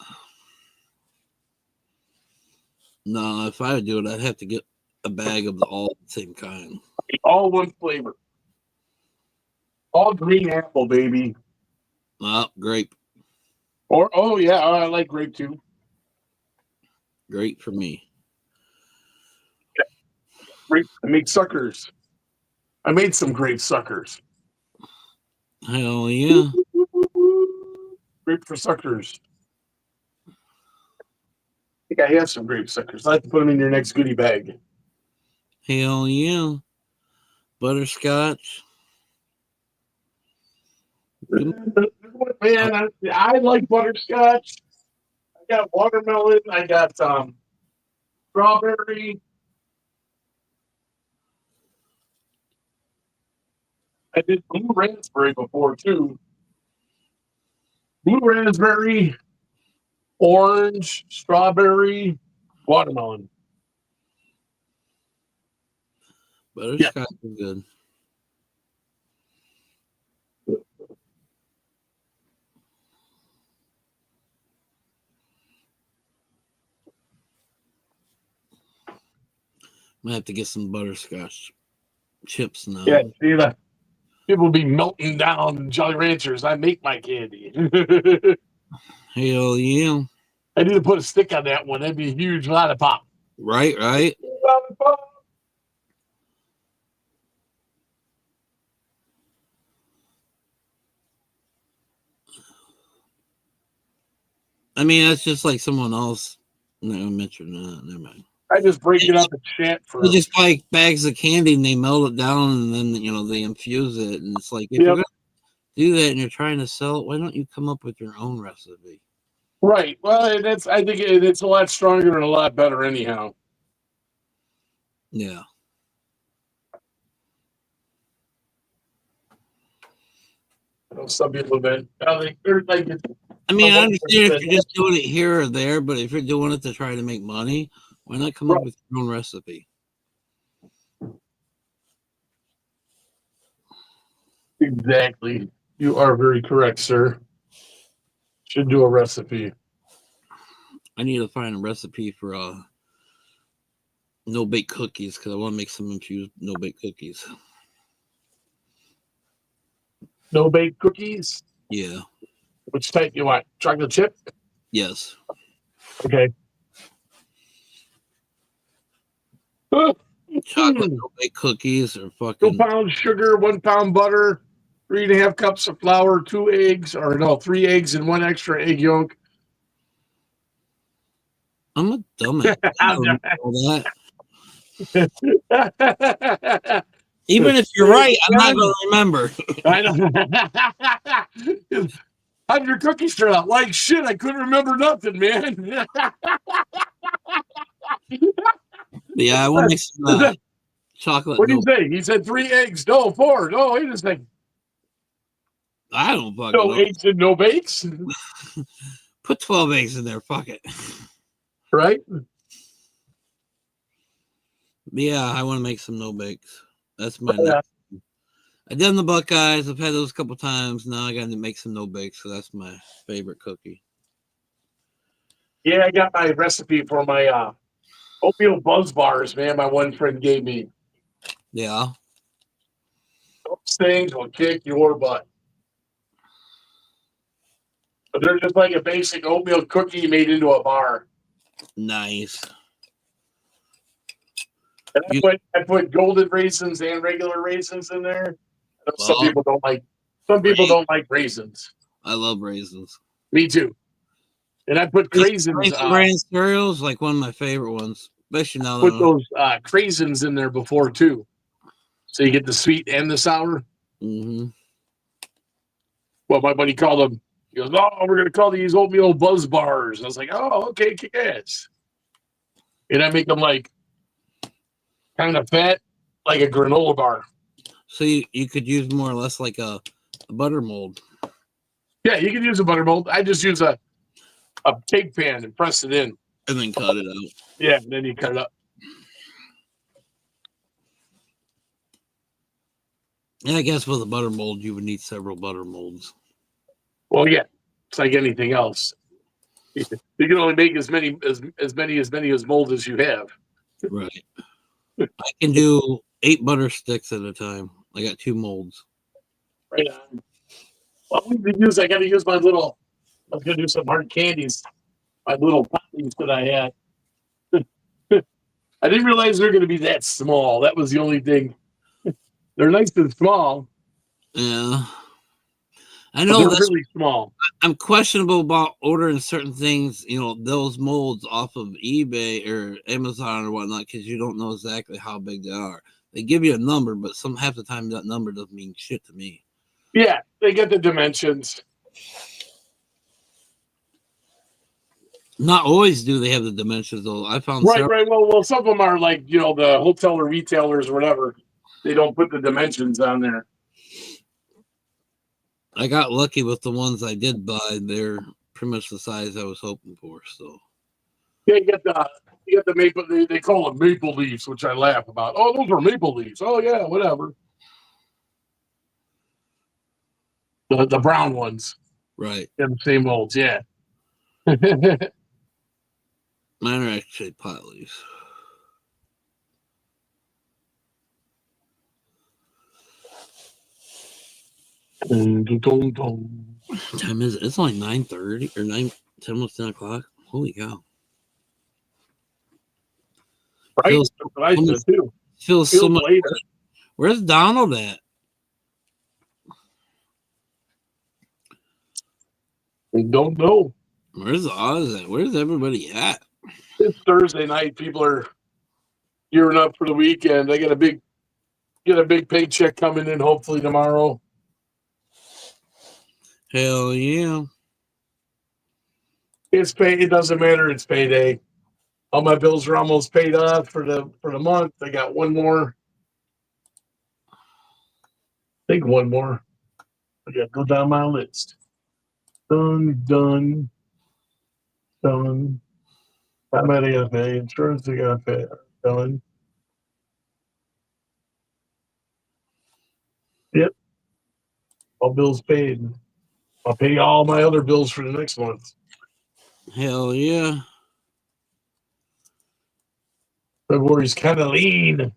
No, if I would do it, I'd have to get a bag of all the same kind. All one flavor. All green apple, baby. Grape. Or oh yeah, I like grape too. Great for me. Grape. I made suckers. I made some grape suckers. Hell yeah. Grape for suckers. I think I have some grape suckers. I have to put them in your next goodie bag. Hell yeah. Butterscotch. Man, I like butterscotch. I got watermelon. I got strawberry. I did blue raspberry before too. Blue raspberry, orange, strawberry, watermelon. Butterscotch is good. Might have to get some butterscotch chips now. Yeah, see that? People be melting down Jolly Ranchers. I make my candy. Hell yeah. I need to put a stick on that one. That'd be a huge lollipop. Right. Lollipop. I mean, that's just like someone else. No, mentioned that. Never mind. I just break it up and chant for. They just buy bags of candy and they melt it down and then they infuse it. And it's like, if you're gonna do that and you're trying to sell it, why don't you come up with your own recipe? Right. Well, I think it's a lot stronger and a lot better anyhow. Yeah. Some people that they're like. I mean, I understand if you're just doing it here or there, but if you're doing it to try to make money, why not come up with your own recipe? Exactly. You are very correct, sir. Should do a recipe. I need to find a recipe for no-bake cookies because I want to make some infused no-bake cookies. No-bake cookies? Yeah. Which type you want? Chocolate chip? Yes. Okay. Chocolate no-bake cookies or fucking 2 pounds sugar, 1 pound butter, 3.5 cups of flour, 2 eggs, or no, 3 eggs and 1 extra egg yolk. I'm a dumbass. I don't know all that. Even if you're right, I'm not going to remember. I know. How'd your cookies turn out? Like shit, I couldn't remember nothing, man. Yeah, I want to make some chocolate. What do you say? He said 3 eggs. No, 4. No, wait a second. I don't fucking No know. eggs and no bakes. Put 12 eggs in there. Fuck it. Right? Yeah, I want to make some no bakes. That's my Yeah. next. I done the Buckeyes. I've had those a couple times. Now I got to make some no bakes. So that's my favorite cookie. Yeah, I got my recipe for my oatmeal buzz bars, man. My one friend gave me. Yeah, Those things will kick your butt. But they're just like a basic oatmeal cookie made into a bar. nice. And You, I put golden raisins and regular raisins in there. I know some well, people don't like some people don't like raisins. I love raisins. Me too. And I put craisins Raisin Bran cereals, like one of my favorite ones, especially now put that. those craisins in there before too. So you get the sweet and the sour. Mm-hmm. Well, my buddy called them. He goes, "Oh, we're gonna call these oatmeal buzz bars." I was like, "Oh, okay, kick ass." And I make them like kind of fat, like a granola bar. So you could use more or less like a butter mold. Yeah, you can use a butter mold. I just use a cake pan and press it in. And then cut it out. Yeah, and then you cut it up. Yeah, I guess with a butter mold, you would need several butter molds. Well, yeah, it's like anything else. You can only make as many as mold as you have. Right. I can do 8 butter sticks at a time. I got 2 molds. Right on. Well, I got to use my little. I was gonna do some hard candies. My little puppies that I had. I didn't realize they're going to be that small. That was the only thing. They're nice and small. Yeah. I But know they're that's really small. I'm questionable about ordering certain things, those molds off of eBay or Amazon or whatnot, because you don't know exactly how big they are. They give you a number, but half the time that number doesn't mean shit to me. Yeah, they get the dimensions. Not always do they have the dimensions though. I found Right, several. right. Well, some of them are like the hotel or retailers or whatever. They don't put the dimensions on there. I got lucky with the ones I did buy. They're pretty much the size I was hoping for. So Yeah, you get the maple. They call them maple leaves, which I laugh about. Oh, those are maple leaves. Oh yeah, whatever. The brown ones. right, Yeah, the same molds. Yeah. mine are actually pot leaves. What time is it? It's only 9:30 or 9:10, almost 10 o'clock. Holy cow! Right. That's what I said too. Feels so much later. Where's Donald at? We don't know. Where's Oz at? Where's everybody at? It's Thursday night. People are gearing up for the weekend. I get a big paycheck coming in hopefully tomorrow. Hell yeah. It's pay. It doesn't matter. It's payday. All my bills are almost paid off for the month. I got one more. I think one more. I got to go down my list. Done. Time I gotta pay. Insurance I gotta pay. Done. Yep. All bills paid. I'll pay all my other bills for the next month. Hell yeah. February's kind of lean.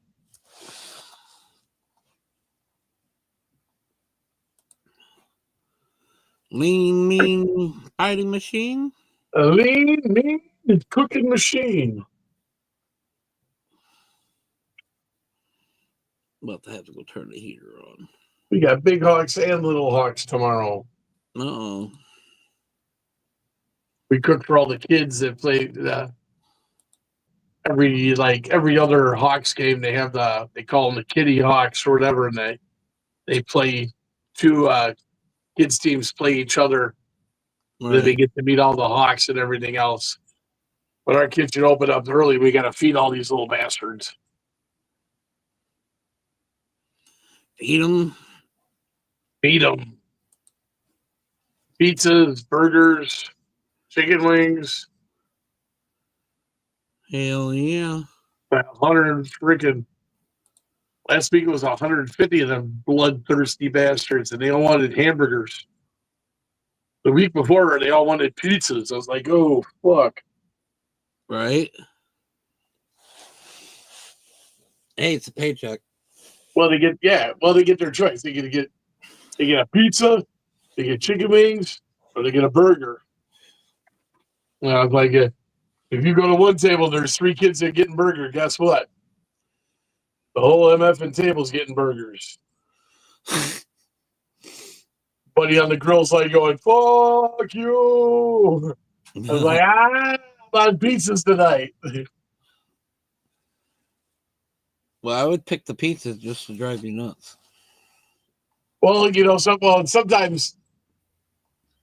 Lean, mean fighting machine. A lean, mean cooking machine. About to have to go turn the heater on. We got big hawks and little hawks tomorrow. Uh-oh. We cook for all the kids that play every other Hawks game. They have they call them the Kitty Hawks or whatever, and they play two kids teams play each other. Right. Then they get to meet all the Hawks and everything else. But our kitchen opened up early. We got to feed all these little bastards. Feed them. Feed them. Pizzas, burgers, chicken wings. Hell yeah. 100 freaking. Last week it was 150 of them bloodthirsty bastards, and they all wanted hamburgers. The week before, they all wanted pizzas. I was like, oh, fuck. Right? Hey, it's a paycheck. Well, they get their choice. They get a pizza, they get chicken wings, or they get a burger. And I was like, if you go to one table, there's 3 kids that are getting burger. Guess what? The whole MF table's getting burgers. Buddy on the grill's like going, fuck you. I was like, I'm on pizzas tonight. Well, I would pick the pizza just to drive you nuts. Well, sometimes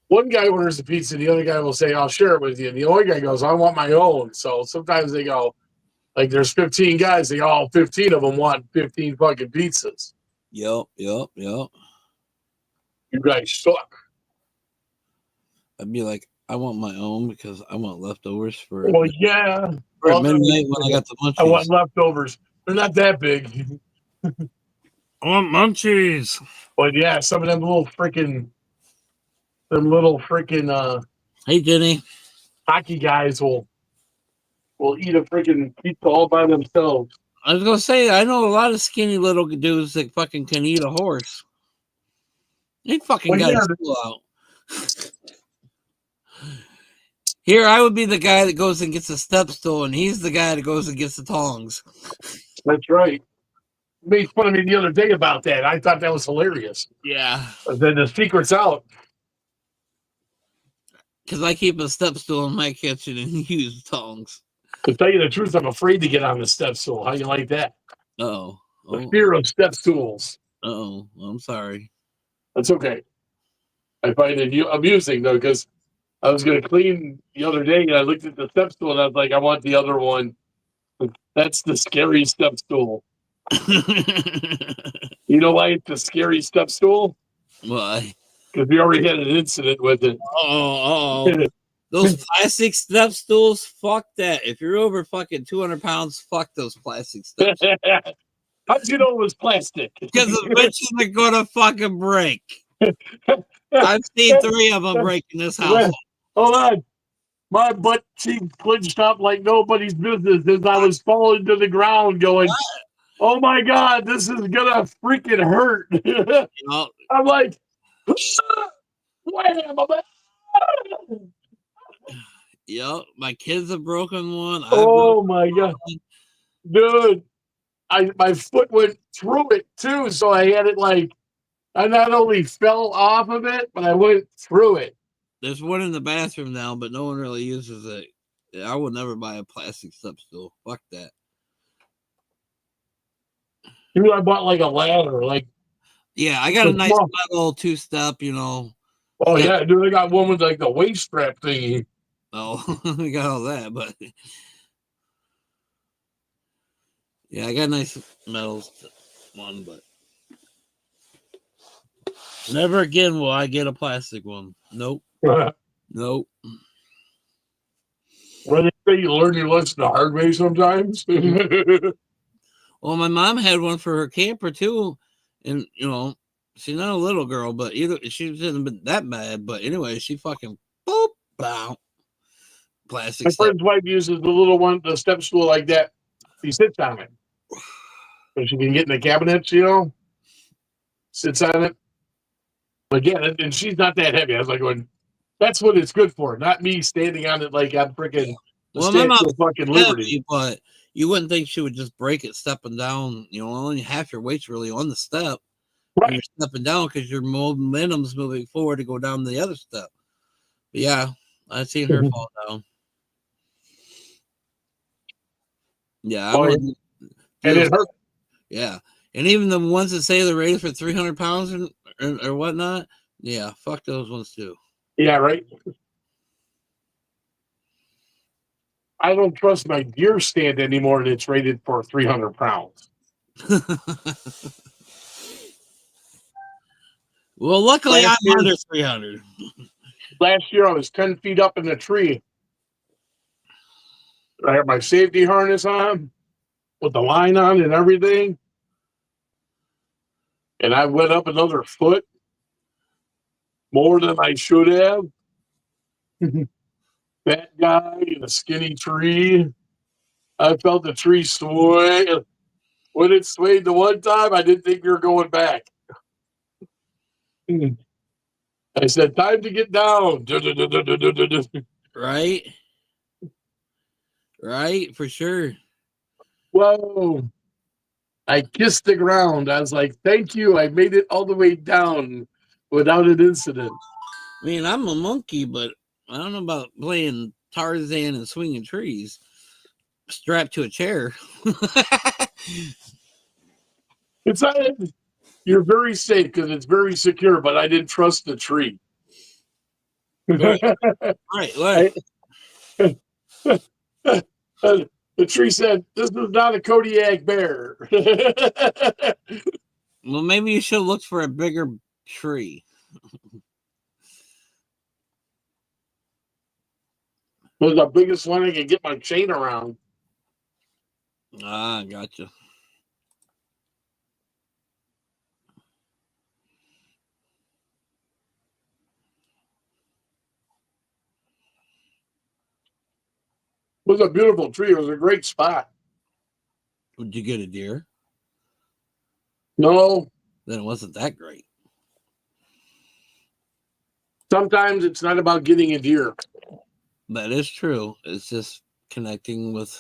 one guy orders a pizza, the other guy will say, I'll share it with you. And the other guy goes, I want my own. So sometimes they go, like there's 15 guys, they all 15 of them want 15 fucking pizzas. Yep. You guys suck. I'd be like, I want my own because I want leftovers for Well, yeah. for midnight when I got the munchies. I want leftovers. They're not that big. I want munchies. But yeah, some of them little freaking Hey, Jenny. hockey guys will eat a freaking pizza all by themselves. I was gonna say I know a lot of skinny little dudes that fucking can eat a horse. They fucking got his school out. Here, I would be the guy that goes and gets a step stool, and he's the guy that goes and gets the tongs. That's right. You made fun of me the other day about that. I thought that was hilarious. Yeah. But then the secret's out. Because I keep a step stool in my kitchen and use tongs. To tell you the truth, I'm afraid to get on the step stool. How you like that? Uh-oh. The fear of step stools. Uh-oh. I'm sorry. That's okay. I find it amusing, though, because I was going to clean the other day, and I looked at the step stool, and I was like, I want the other one. That's the scary step stool. You know why it's a scary step stool? Why? Because we already had an incident with it. Oh. Those plastic step stools, fuck that. If you're over fucking 200 pounds, fuck those plastic steps. How'd you know it was plastic? Because eventually they're going to fucking break. I've seen 3 of them break in this house. Hold on. My butt cheeks clenched up like nobody's business as I was falling to the ground going, oh my God, this is going to freaking hurt. I'm like, wham! Yep, my kids have broken one. Oh my God. Dude, my foot went through it too. So I had it like, I not only fell off of it, but I went through it. There's one in the bathroom now, but no one really uses it. I would never buy a plastic step stool. Fuck that. Dude, I bought like a ladder. Yeah, I got a nice metal 2-step, Oh, yeah, dude, I got one with like the waist strap thingy. Oh, we got all that, but yeah, I got a nice metal one, but never again will I get a plastic one. Nope. Nope. Well, they say you learn your lesson the hard way sometimes. Well, my mom had one for her camper too, and she's not a little girl, but she hasn't been that bad. But anyway, she fucking boop, bow, plastic. My friend's wife uses the little one, the step stool like that. She sits on it, so she can get in the cabinets. Sits on it. But yeah, and she's not that heavy. I was like, that's what it's good for, not me standing on it like I'm freaking. Well, my mom's fucking Liberty, but you wouldn't think she would just break it stepping down. Only half your weight's really on the step. Right. When you're stepping down because your momentum's moving forward to go down the other step. But yeah, I've seen her fall down. Yeah. And it hurt. Yeah. And even the ones that say they're rated for 300 pounds or whatnot, yeah, fuck those ones too. Yeah, right. I don't trust my gear stand anymore, and it's rated for 300 pounds. Well, luckily I'm under 300. Last year I was 10 feet up in the tree. I had my safety harness on. with the line on and everything. And I went up another foot more than I should have. Fat guy in a skinny tree. I felt the tree sway. When it swayed the one time, I didn't think we were going back. I said, time to get down. Right? Right, for sure. Whoa. I kissed the ground. I was like, thank you. I made it all the way down without an incident. I mean, I'm a monkey, but I don't know about playing Tarzan and swinging trees strapped to a chair. It's not, you're very safe because it's very secure, but I didn't trust the tree. Right, right. The tree said, this is not a Kodiak bear. Well, maybe you should look for a bigger tree. It was the biggest one I could get my chain around. Ah, gotcha. It was a beautiful tree. It was a great spot. Would you get a deer? No, Then it wasn't that great. sometimes it's not about getting a deer. That is true. It's just connecting with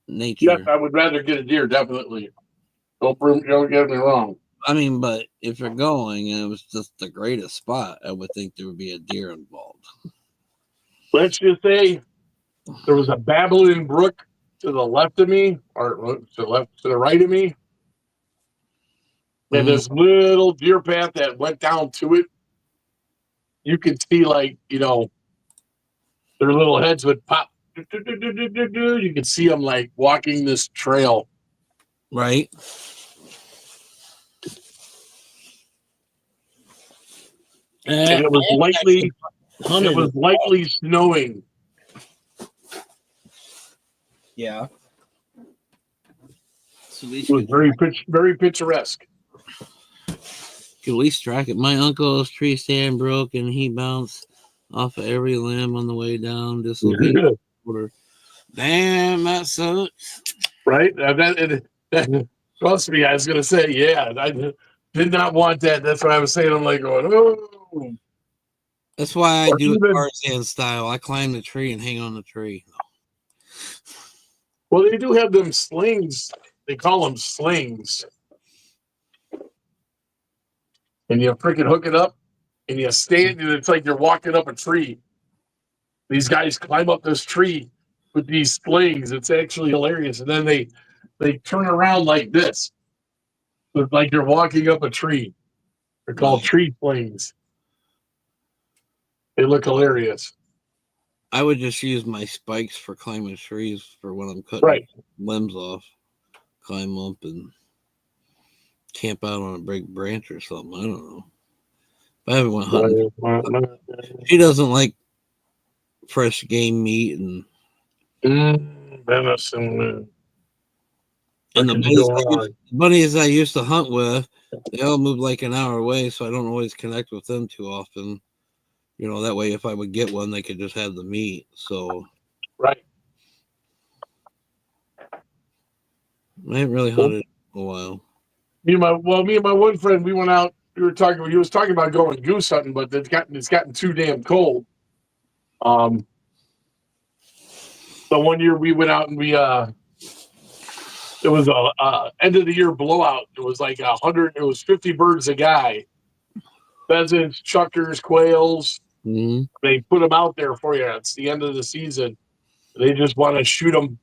nature. Yes, I would rather get a deer, definitely. Don't get me wrong. I mean, but if you're going and it was just the greatest spot, I would think there would be a deer involved. Let's just say there was a babbling brook to the left of me, or to the right of me, and this little deer path that went down to it. You could see, like, their little heads would pop. You could see them like walking this trail. Right. And it was lightly snowing. Yeah. So It was very picturesque. Could at least track it. My uncle's tree stand broke and he bounced off of every limb on the way down. Dislocated. Damn, that sucks. Right? Trust me, I was going to say, yeah, I did not want that. That's what I was saying. I'm like going, oh. That's why I do it Tarzan style. I climb the tree and hang on the tree. Well, they do have them slings. They call them slings. And you freaking hook it up and you stand, and it's like you're walking up a tree. These guys climb up this tree with these slings. It's actually hilarious. And then they turn around like this. It's like you're walking up a tree. They're called tree slings. They look hilarious. I would just use my spikes for climbing trees for when I'm cutting limbs off. Climb up and camp out on a big branch or something. I don't know. If I haven't went hunting. She doesn't like fresh game meat and venison. And the bunnies I used to hunt with, they all moved like an hour away, so I don't always connect with them too often. That way if I would get one, they could just have the meat. So right. I haven't really hunted in a while. Me and my one friend, we went out. He was talking about going goose hunting, but it's gotten too damn cold. The one year we went out and it was a end of the year blowout. It was like 100. It was 50 birds a guy, pheasants, chuckers, quails. Mm-hmm. They put them out there for you. It's the end of the season. They just want to shoot them.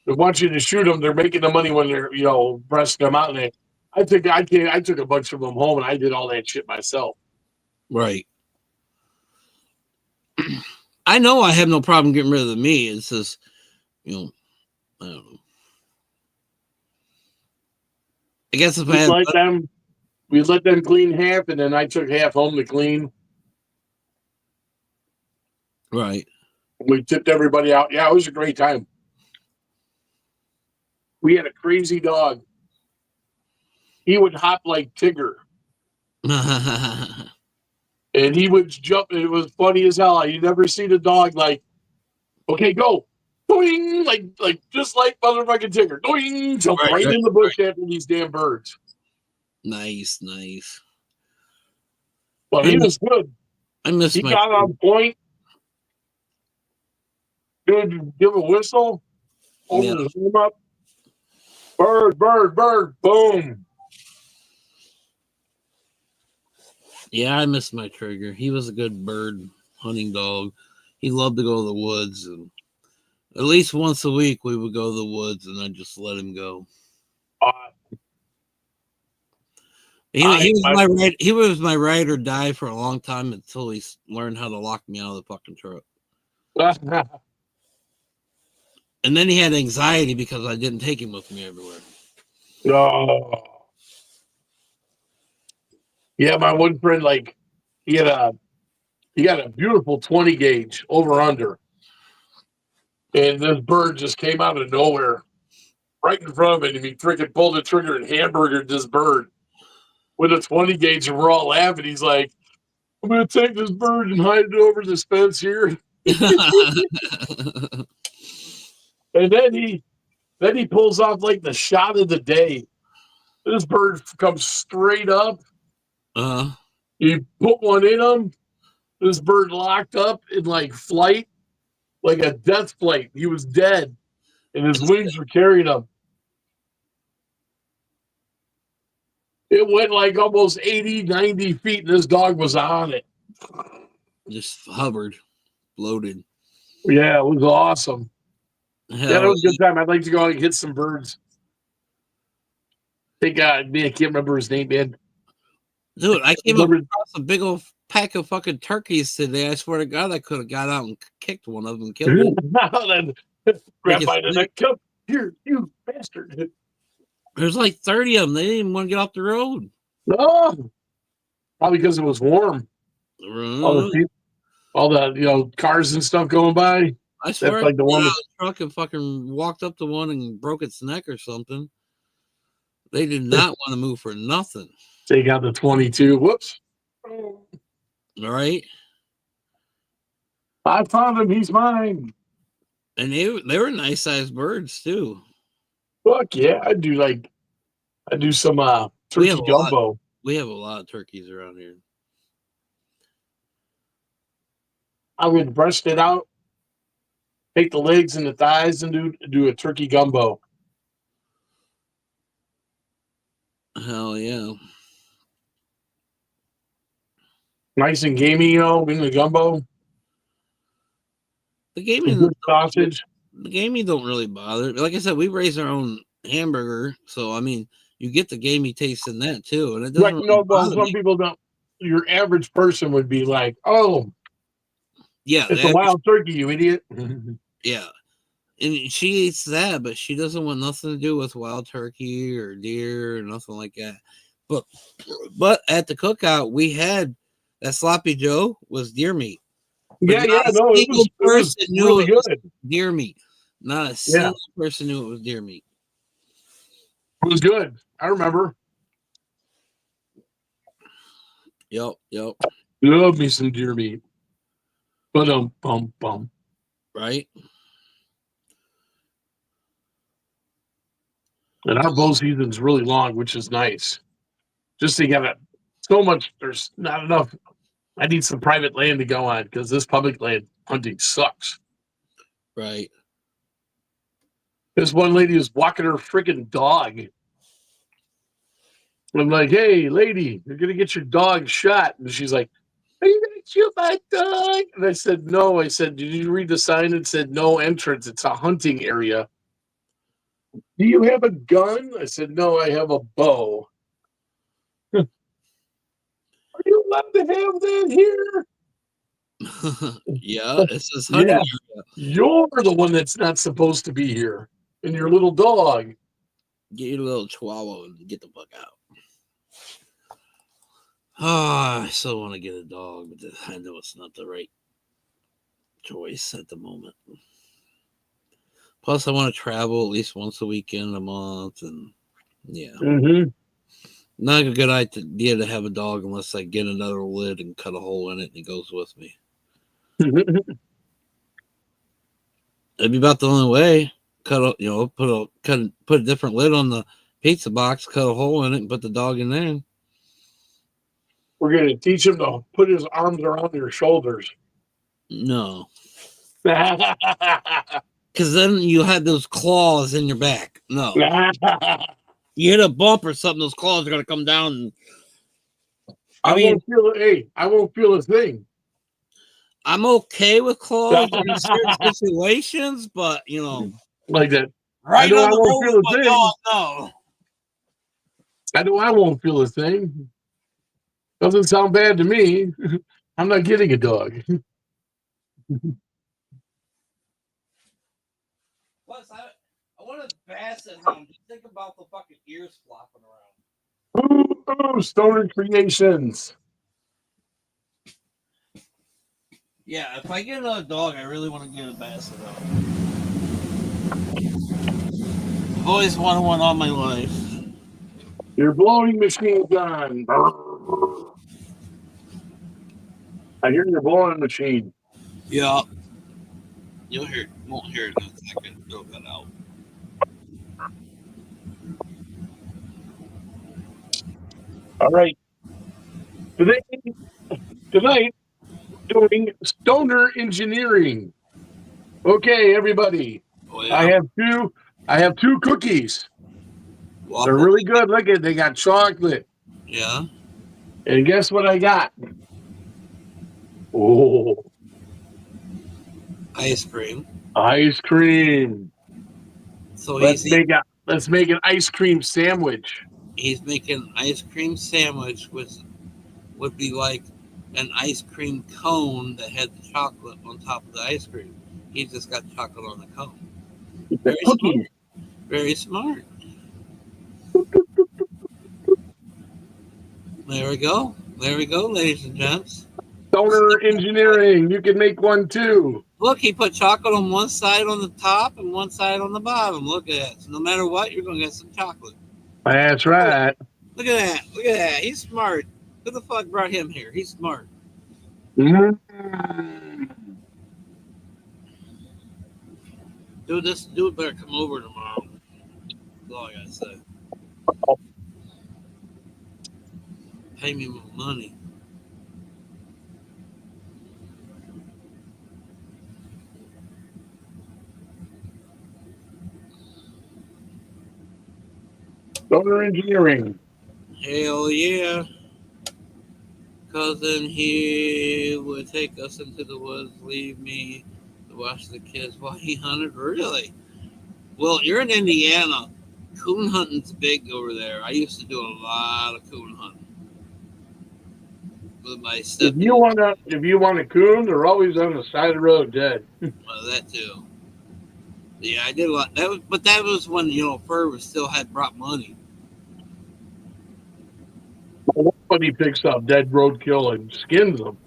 They want you to shoot them. They're making the money when they're breasting them out. And I took a bunch of them home and I did all that shit myself. Right. I know I have no problem getting rid of the meat. It's just, I don't know. I guess if we let them clean half, and then I took half home to clean. Right. We tipped everybody out. Yeah, it was a great time. We had a crazy dog. He would hop like Tigger. And he would jump. It was funny as hell. You never seen a dog like, okay, go. Doing like just like motherfucking Tigger. Doing, jump right in the bush after these damn birds. Nice, nice. Well, he was good. I miss He my got on point. Dude, give a whistle. Open his arm up. Bird, bird, bird. Boom. Yeah, I miss my Trigger. He was a good bird hunting dog. He loved to go to the woods, and at least once a week we would go to the woods, and I'd just let him go. He was my ride or die for a long time until he learned how to lock me out of the fucking truck. And then he had anxiety because I didn't take him with me everywhere. Oh. Yeah, my one friend, like, he got a beautiful 20 gauge over under. And this bird just came out of nowhere right in front of it. And he freaking pulled the trigger and hamburgered this bird with a 20 gauge. And we're all laughing. He's like, I'm going to take this bird and hide it over this fence here. And then he pulls off like the shot of the day. This bird comes straight up. He put one in him. This bird locked up in like flight, like a death flight. He was dead, and his wings were carrying him. It went like almost 80, 90 feet, and this dog was on it. Just hovered, floated. Yeah, it was awesome. Yeah, it was a good time. I'd like to go out and hit some birds. Thank God, man, I can't remember his name, man. Dude, I came across a big old pack of fucking turkeys today. I swear to God, I could have got out and kicked one of them, killed one. Grab by the neck, come here, you bastard. There's like 30 of them. They didn't even want to get off the road. No, probably because it was warm. All the cars and stuff going by. I swear, that's like the one truck and fucking walked up to one and broke its neck or something. They did not want to move for nothing. Take out the 22. Whoops. All right. I found him. He's mine. And they were nice sized birds too. Fuck yeah. I do some turkey gumbo. We have a lot of turkeys around here. I would brush it out, take the legs and the thighs, and do a turkey gumbo. Hell yeah. Nice and gamey, in the gumbo. The gamey sausage. The gamey don't really bother. Like I said, we raise our own hamburger, so I mean, you get the gamey taste in that too, and it doesn't. Right, some people don't. Your average person would be like, "Oh, yeah, it's a wild turkey, you idiot." Yeah, and she eats that, but she doesn't want nothing to do with wild turkey or deer or nothing like that. But at the cookout, we had that sloppy Joe was deer meat. It was really good. Deer meat. Not a single person knew it was deer meat. It was good. I remember. Yep. Love me some deer meat. Bum. Right. And our bow season's really long, which is nice. Just to get it so much, there's not enough. I need some private land to go on because this public land hunting sucks. Right. This one lady is walking her freaking dog. I'm like, hey, lady, you're going to get your dog shot. And she's like, are you going to shoot my dog? And I said, no. I said, did you read the sign? It said no entrance. It's a hunting area. Do you have a gun? I said, no, I have a bow. Are you allowed to have that here? Yeah, it's this hunting area. You're the one that's not supposed to be here. And your little dog. Get your little chihuahua and get the fuck out. I still want to get a dog, but I know it's not the right choice at the moment. Plus, I want to travel at least once a weekend a month, and yeah, Mm-hmm. not a good idea to have a dog unless I get another lid and cut a hole in it and he goes with me. It'd be about the only way. Put a different lid on the pizza box, cut a hole in it, and put the dog in there. We're going to teach him to put his arms around your shoulders. No, Right. because then you had those claws in your back. No, you hit a bump or something, those claws are gonna come down. And, I mean, I won't feel a thing. I'm okay with claws in certain situations, but Like that. right I know on I the won't feel a moment, thing. no. I know I won't feel a thing. Doesn't sound bad to me. I'm not getting a dog. Plus, I want a basset hound. Just think about the fucking ears flopping around. Ooh, Stoner Creations. Yeah, if I get another dog, I really want to get a basset hound. I've always wanted one all my life. Your blowing machine's on. I hear your blowing machine. Yeah. Won't hear it in a second. Throw that out. All right. Tonight, doing stoner engineering. Okay, everybody. Oh, yeah. I have two cookies. Waffle. They're really good. Look at, they got chocolate. Yeah. And guess what I got? Oh, Ice cream. ice cream. So let's make an ice cream sandwich. He's making an ice cream sandwich, which would be like an ice cream cone that had the chocolate on top of the ice cream. He just got chocolate on the cone. Very smart. Very smart. There we go. There we go, ladies and gents. Stoner engineering. You can make one too. Look, he put chocolate on one side on the top and one side on the bottom. Look at that. So no matter what, you're going to get some chocolate. That's right. Look at that. Look at that. He's smart. Who the fuck brought him here? He's smart. Mm-hmm. Dude better come over tomorrow. That's all I gotta say. Pay me more money. Stoner engineering. Hell yeah. Cousin he would take us into the woods, leave me to watch the kids while he hunted. Really? Well, you're in Indiana. Coon hunting's big over there. I used to do a lot of coon hunting with my step. If you want a coon, they're always on the side of the road dead. Well, that too. Yeah, I did a lot. That was when fur still had brought money. Nobody picks up dead roadkill and skins them.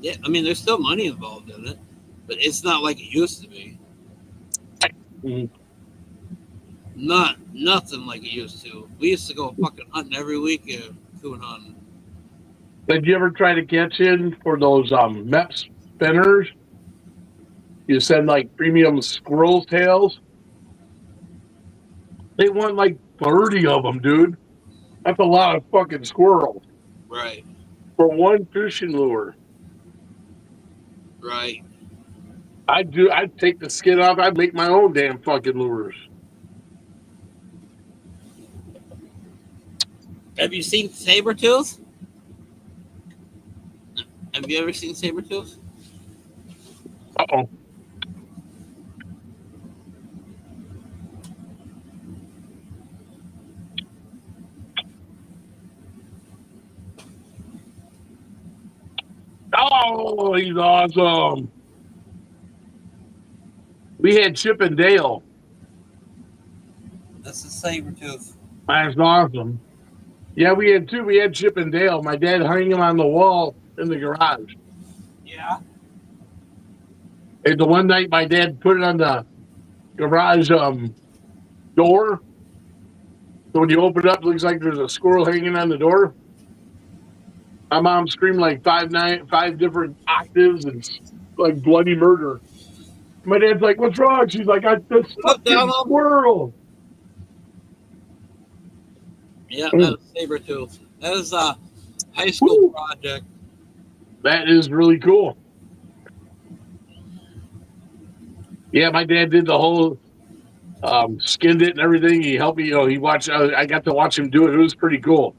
Yeah, I mean, there's still money involved in it, but it's not like it used to be. Mm-hmm. Nothing like it used to. We used to go fucking hunting every weekend, coon hunting. Did you ever try to catch in for those MEP spinners? You send like premium squirrel tails. They want like 30 of them, dude. That's a lot of fucking squirrels. Right. For one fishing lure. Right. I'd take the skin off. I'd make my own damn fucking lures. Have you seen saber-tooth? Have you ever seen saber-tooth? Uh-oh. Oh, he's awesome. We had Chip and Dale. That's a saber-tooth. That's awesome. Yeah, we had two. We had Chip and Dale. My dad hung him on the wall in the garage. Yeah. And the one night my dad put it on the garage door. So when you open it up, it looks like there's a squirrel hanging on the door. My mom screamed like five different octaves and like bloody murder. My dad's like, "What's wrong?" She's like, "This Up, down, fucking up. squirrel." Yeah, that is saber tooth. That is a high school Woo. project. That is really cool. Yeah, my dad did the whole skinned it and everything. He helped me. He watched. I got to watch him do it. It was pretty cool.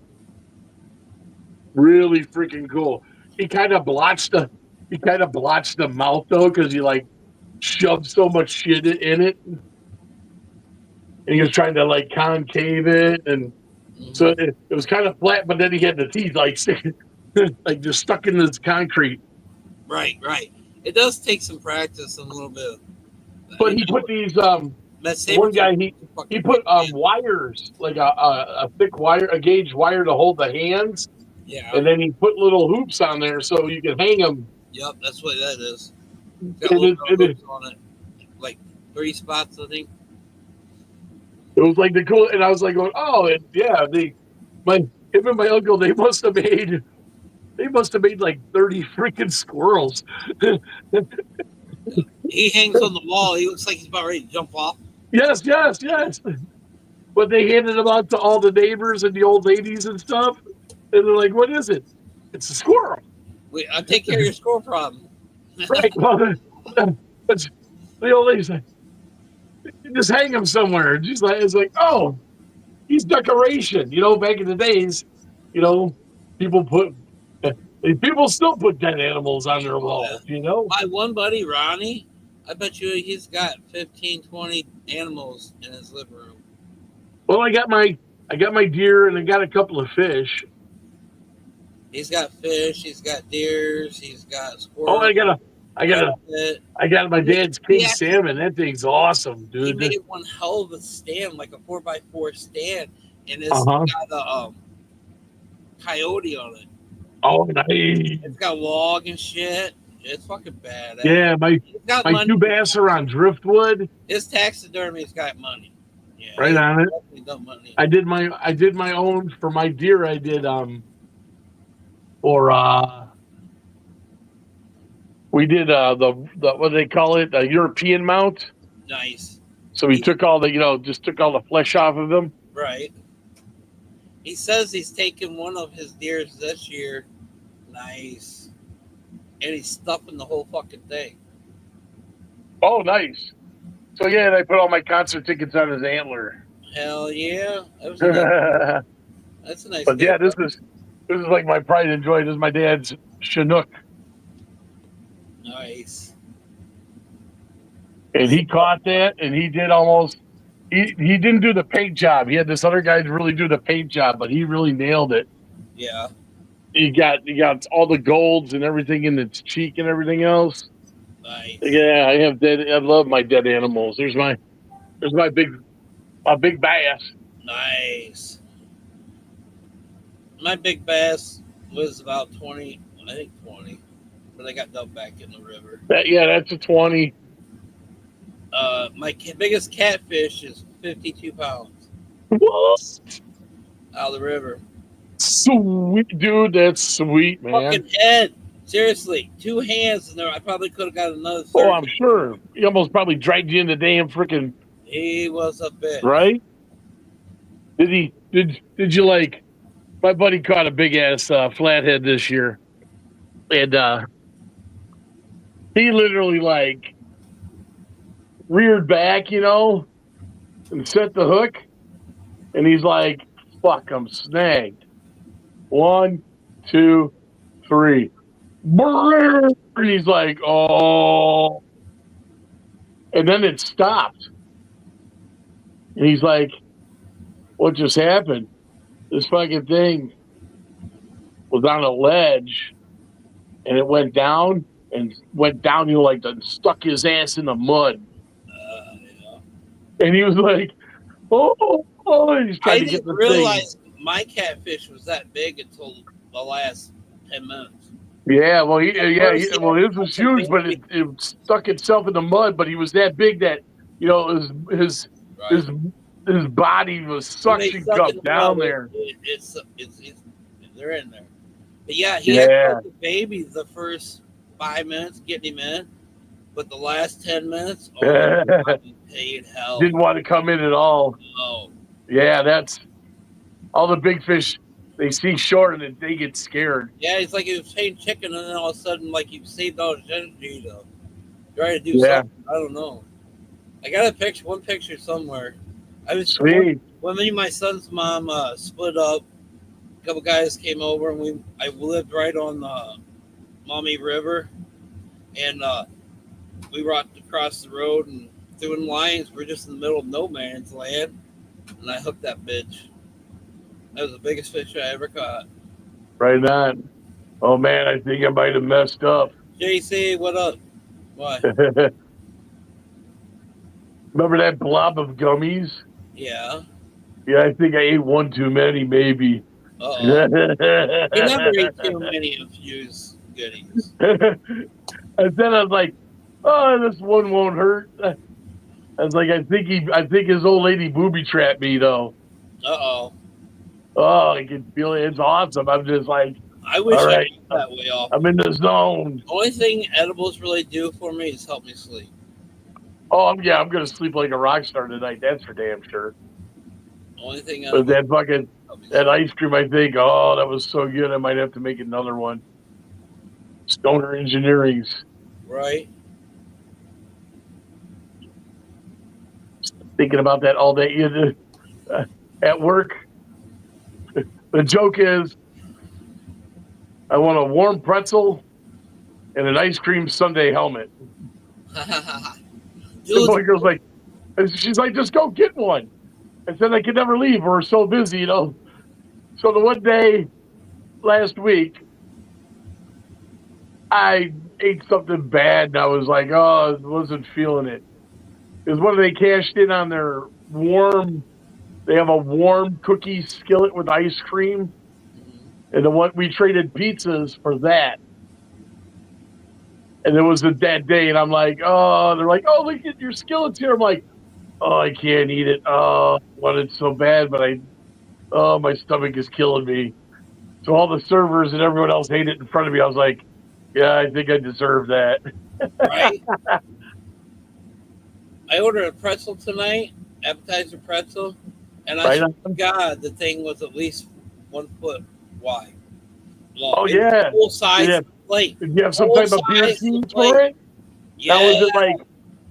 Really freaking cool. He kind of blotched the mouth though, because he like shoved so much shit in it, and he was trying to like concave it, and so it was kind of flat. But then he had the teeth like like just stuck in this concrete. Right. It does take some practice and a little bit. But he put these saber one guy tooth he put wires, like a thick wire, a gauge wire to hold the hands. Yeah. And then he put little hoops on there so you can hang them. Yep, that's what that is. Got little hoops on it, like 3 spots, I think. It was like the cool, and I was like, going, "Oh, yeah." Him and my uncle, they must have made like 30 freaking squirrels. He hangs on the wall. He looks like he's about ready to jump off. Yes. But they handed them out to all the neighbors and the old ladies and stuff, and they're like, "What is it?" "It's a squirrel." I'll take care of your squirrel problem. Right. Well, but the old lady's like, "You just hang him somewhere." And it's like, "Oh, he's decoration." Back in the days, people still put dead animals on their walls. My one buddy, Ronnie, I bet you he's got 15, 20 animals in his living room. Well, I got my deer and I got a couple of fish. He's got fish. He's got deers. He's got squirrels. Oh, I got my dad's king salmon. That thing's awesome, dude. He made one hell of a stand, like a 4x4 stand, and it's got a coyote on it. Oh, nice. It's got log and shit. It's fucking bad. Yeah, my 2 bass are on driftwood. His taxidermy's got money. Yeah, right on it. Money. I did my own for my deer. I did we did the what do they call it? A European mount. Nice. So we took all the flesh off of them. Right. He says he's taken one of his deers this year. Nice. And he's stuffing the whole fucking thing. Oh, nice. So yeah, and I put all my concert tickets on his antler. Hell yeah. That's a nice. But yeah, this is like my pride and joy. This is my dad's Chinook. Nice. And he caught that, and he did almost. He didn't do the paint job. He had this other guy to really do the paint job, but he really nailed it. Yeah. He got all the golds and everything in its cheek and everything else. Nice. Yeah, I love my dead animals. There's my big bass. Nice. My big bass was about 20, I think 20, but I got dumped back in the river. That's a 20. My biggest catfish is 52 pounds. What? Out of the river. Sweet, dude. That's sweet, man. Fucking head. Seriously, 2 hands in there. I probably could have got another 30. Oh, I'm sure. He almost probably dragged you in the damn freaking. He was a bitch. Right? Did you like? My buddy caught a big ass flathead this year, and he literally like reared back, and set the hook, and he's like, "Fuck, I'm snagged." 1, 2, 3. And he's like, "Oh," and then it stopped, and he's like, "What just happened?" This fucking thing was on a ledge, and it went down and stuck his ass in the mud. Yeah. And he was like, "Oh!" He's trying to get the realize my catfish was that big until the last 10 minutes. Yeah, his was huge, but it stuck itself in the mud. But he was that big that you know, Right. his body was When they suction suck cupped it down up, there. it's they're in there. But yeah, he acted Yeah. like a baby the first 5 minutes getting him in, but the last 10 minutes, oh my god, he paid hell. Didn't want to come in at all. Oh, Yeah, that's all the big fish. They see shore and they get scared. yeah, it's like he was paying chicken, and then all of a sudden, like he saved all his energy to try to do Yeah. something. I don't know. I got one picture somewhere. I was Sweet. when me and my son's mom split up. A couple guys came over, and I lived right on the Maumee River, and we walked across the road and threw in lines. We're just in the middle of no man's land, and I hooked that bitch. That was the biggest fish I ever caught. Right on. Oh man, I think I might have messed up. JC, what up? Why? Remember that blob of gummies? Yeah. Yeah, I think I ate one too many, maybe. Uh-oh. You never ate too many of Fuse goodies. And then I was like, oh, this one won't hurt. I was like, I think his old lady booby trapped me though. Uh-oh. Oh, I can feel it. It's awesome. I'm just like, I wish all I right, could that way off. I'm in the zone. The only thing edibles really do for me is help me sleep. Oh, yeah, I'm gonna sleep like a rock star tonight. That's for damn sure. The only thing But that fucking help me that sleep. ice cream, I think, oh, that was so good. I might have to make another one. Stoner Engineering's. Right? Thinking about that all day. At work, the joke is, I want a warm pretzel and an ice cream sundae helmet. The boy girl's like, she's like, just go get one. I said I could never leave. We're so busy, you know. So the one day last week, I ate something bad and I was like, oh, I wasn't feeling it. Because when they cashed in on their they have a warm cookie skillet with ice cream. And the one we traded pizzas for that. And it was a dead day. And I'm like, oh, they're like, oh, look at your skillets here. I'm like, oh, I can't eat it. Oh, I want it so bad, but my stomach is killing me. So all the servers and everyone else ate it in front of me. I was like, yeah, I think I deserve that. Right? I ordered a pretzel tonight, appetizer pretzel, and I swear to God, the thing was at least 1 foot wide. Long. Oh, yeah. Full size plate. Did you have some type of beer cheese for it? Yeah. Now,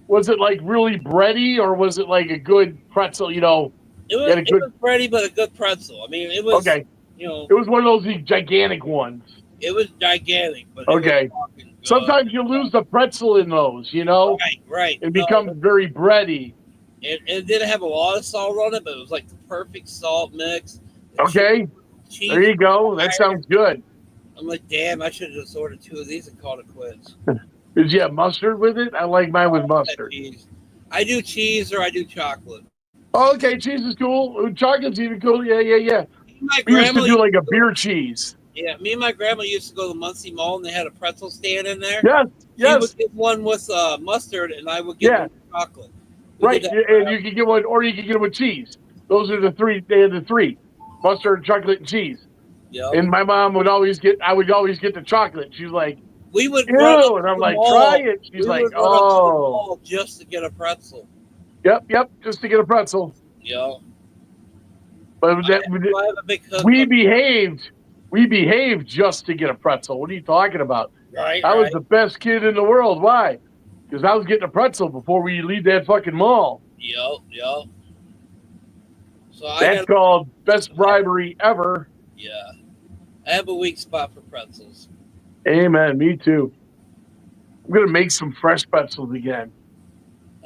was it like really bready, or was it like a good pretzel, you know? It was bready, but a good pretzel. I mean, it was, okay. You know. It was one of those gigantic ones. It was gigantic, but okay. Sometimes you lose the pretzel in those, you know? Right. It becomes very bready. It didn't have a lot of salt on it, but it was like the perfect salt mix. Okay. Cheese, there you go. That sounds good. I'm like, damn, I should have just ordered 2 of these and called it quits. Did you have mustard with it? I like mine with mustard. I do cheese or I do chocolate. Oh, okay, cheese is cool. Chocolate's even cool. Yeah. We used to do like a beer cheese. Yeah, me and my grandma used to go to Muncie Mall, and they had a pretzel stand in there. Yes. She would get one with mustard, and I would get one with chocolate. Right, and you could get one, or you could get it with cheese. Those are the three. They had the three: mustard, chocolate, and cheese. Yep. And my mom would always get. I would always get the chocolate. She's like, "We would." Ew, and I'm like, "Try it." She's like, "Oh, just to get a pretzel." Yep, just to get a pretzel. Yep. But we behaved just to get a pretzel. What are you talking about? Right. I was the best kid in the world. Why? Because I was getting a pretzel before we leave that fucking mall. Yep. So that's called best bribery ever. Yeah. I have a weak spot for pretzels. Amen. Me too. I'm going to make some fresh pretzels again.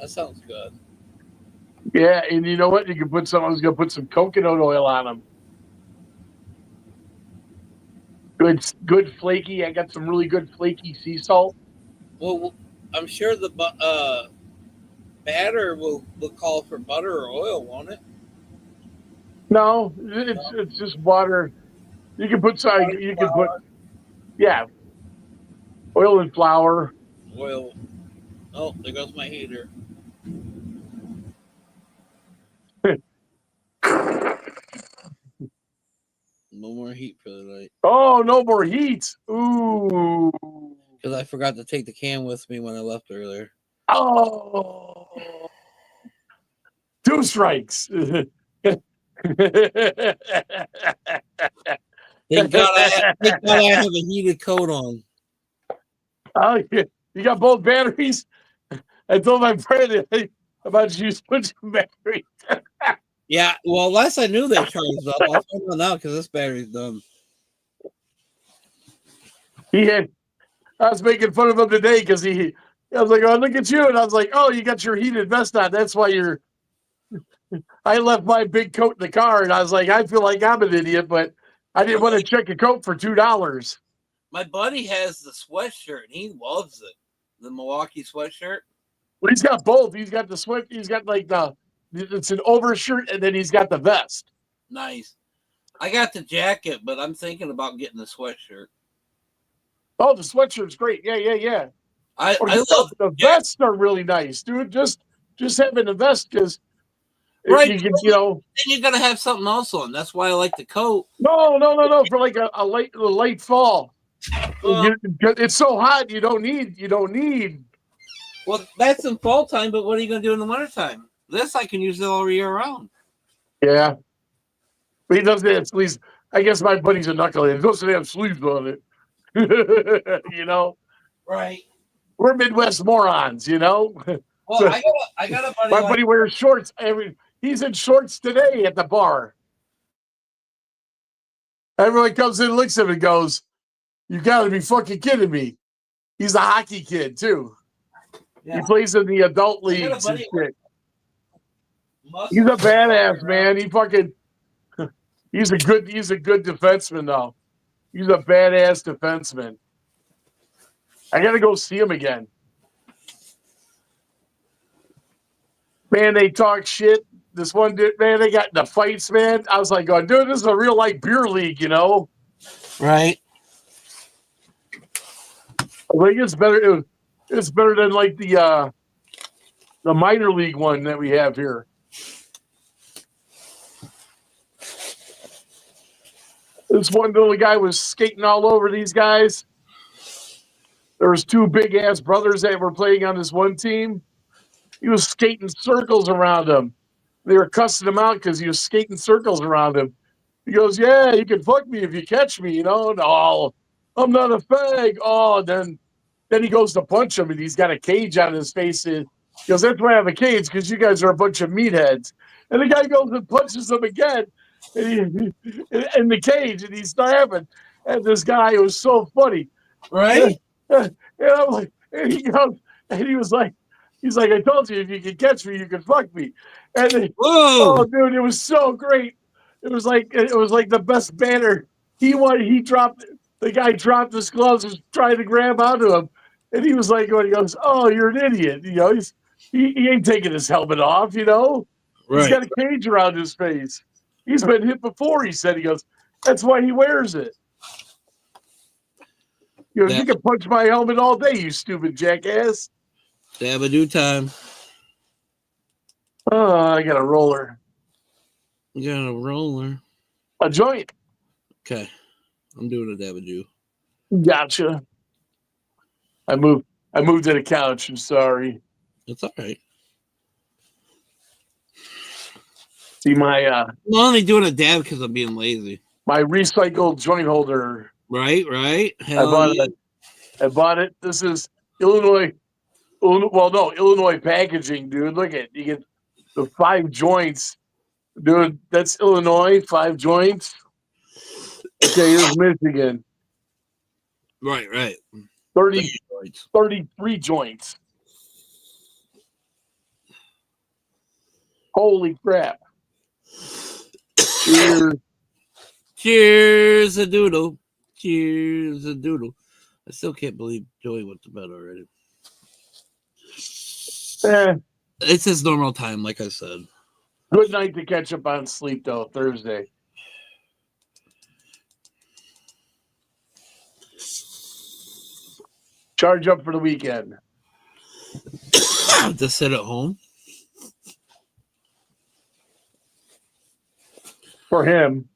That sounds good. Yeah, and you know what? I was going to put some coconut oil on them. Good flaky. I got some really good flaky sea salt. Well, I'm sure the batter will call for butter or oil, won't it? No, it's just water. You can put oil and flour. Oil. Oh, there goes my heater. no more heat. Ooh. Because I forgot to take the can with me when I left earlier. Oh. 2 strikes. Thank God I have a heated coat on. Oh, you got both batteries? I told my friend about you switching batteries. Yeah, well, last I knew they charged up. I'll find out now because this battery's done. I was making fun of him today because I was like, oh, look at you. And I was like, oh, you got your heated vest on. That's why I left my big coat in the car. And I was like, I feel like I'm an idiot, but I didn't want to check a coat for $2. My buddy has the sweatshirt and he loves it. The Milwaukee sweatshirt. Well, he's got both. He's got the sweat. He's got it's an overshirt and then he's got the vest. Nice. I got the jacket, but I'm thinking about getting the sweatshirt. Oh, the sweatshirt's great. Yeah. I love the vests are really nice, dude. Just having the vest because right. You can, then you gotta have something else on. That's why I like the coat. No. For like a late fall. It's so hot. You don't need. Well, that's in fall time, but what are you gonna do in the wintertime? This I can use it all year round. Yeah, but he doesn't have sleeves. I guess my buddy's a knucklehead. He doesn't have sleeves on it. Right. We're Midwest morons, Well, so, I got a buddy. My buddy wears shorts. He's in shorts today at the bar. Everyone comes in and looks at him and goes, "You got to be fucking kidding me." He's a hockey kid too. Yeah. He plays in the adult leagues and shit. He's a badass, man. He's a good defenseman though. He's a badass defenseman. I gotta go see him again. Man, they talk shit. This one dude, man, they got in the fights, man. I was like, oh, dude, this is a real beer league, Right. I think it's better. It's better than the minor league one that we have here. This one little guy was skating all over these guys. There was 2 big ass brothers that were playing on this one team. He was skating circles around them. They were cussing him out because he was skating circles around him. He goes, "Yeah, you can fuck me if you catch me, No, I'm not a fag." Oh, then he goes to punch him, and he's got a cage on his face. And he goes, "That's why I have a cage, because you guys are a bunch of meatheads." And the guy goes and punches him again, in the cage, and he's laughing at this guy. It was so funny, right? And I'm like, and he goes, and he was like, he's like, "I told you, if you can catch me, you can fuck me." And then, oh, dude, it was so great. It was like the best banner. The guy dropped his gloves, was trying to grab onto him, and he was like, he goes, "Oh, you're an idiot." He ain't taking his helmet off, Right. He's got a cage around his face. He's been hit before, he said. He goes, "That's why he wears it." You can punch my helmet all day, you stupid jackass. Dabadoo time. Oh, I got a roller. You got a roller. A joint. Okay. I'm doing a dabadoo. Gotcha. I moved to the couch. I'm sorry. It's all right. See my I'm only doing a dab because I'm being lazy. My recycled joint holder. Right. I bought it. This is Illinois packaging, dude. Look at you get the 5 joints, dude. That's Illinois, 5 joints. Okay, here's Michigan. Right. 33 joints. Holy crap. Cheers a doodle. Cheers a doodle. I still can't believe Joey went to bed already. It's his normal time, like I said. Good night to catch up on sleep, though, Thursday. Charge up for the weekend. To sit at home? For him.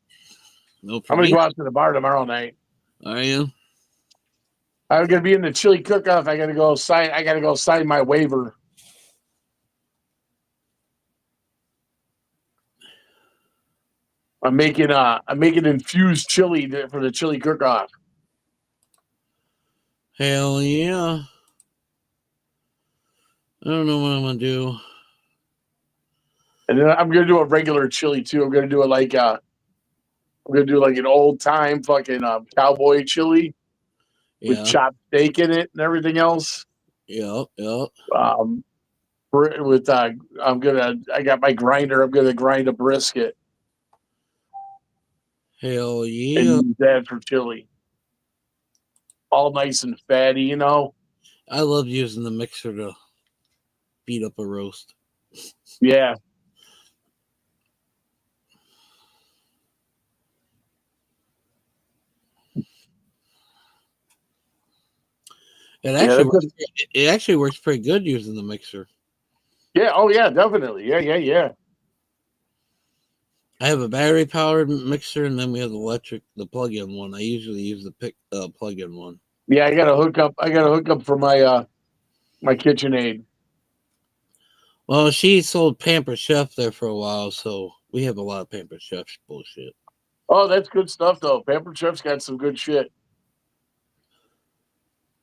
No, I'm going to go out to the bar tomorrow night. Are you? I'm gonna be in the chili cook-off. I gotta go sign my waiver. I'm making infused chili for the chili cook-off. Hell yeah. I don't know what I'm gonna do. And then I'm gonna do a regular chili too. I'm gonna do like an old time fucking cowboy chili with Yeah. chopped steak in it and everything else. Yep. Yep. With I got my grinder. I'm gonna grind a brisket Hell and yeah. use that for chili. All nice and fatty, you know. I love using the mixer to beat up a roast. Yeah. It actually works pretty good using the mixer. Yeah. Oh yeah, definitely. Yeah. I have a battery powered mixer, and then we have the plug-in one. I usually use the plug-in one. Yeah, I got to hook up for my KitchenAid. Well, she sold Pamper Chef there for a while, so we have a lot of Pamper Chef bullshit. Oh, that's good stuff though. Pampered Chef's got some good shit.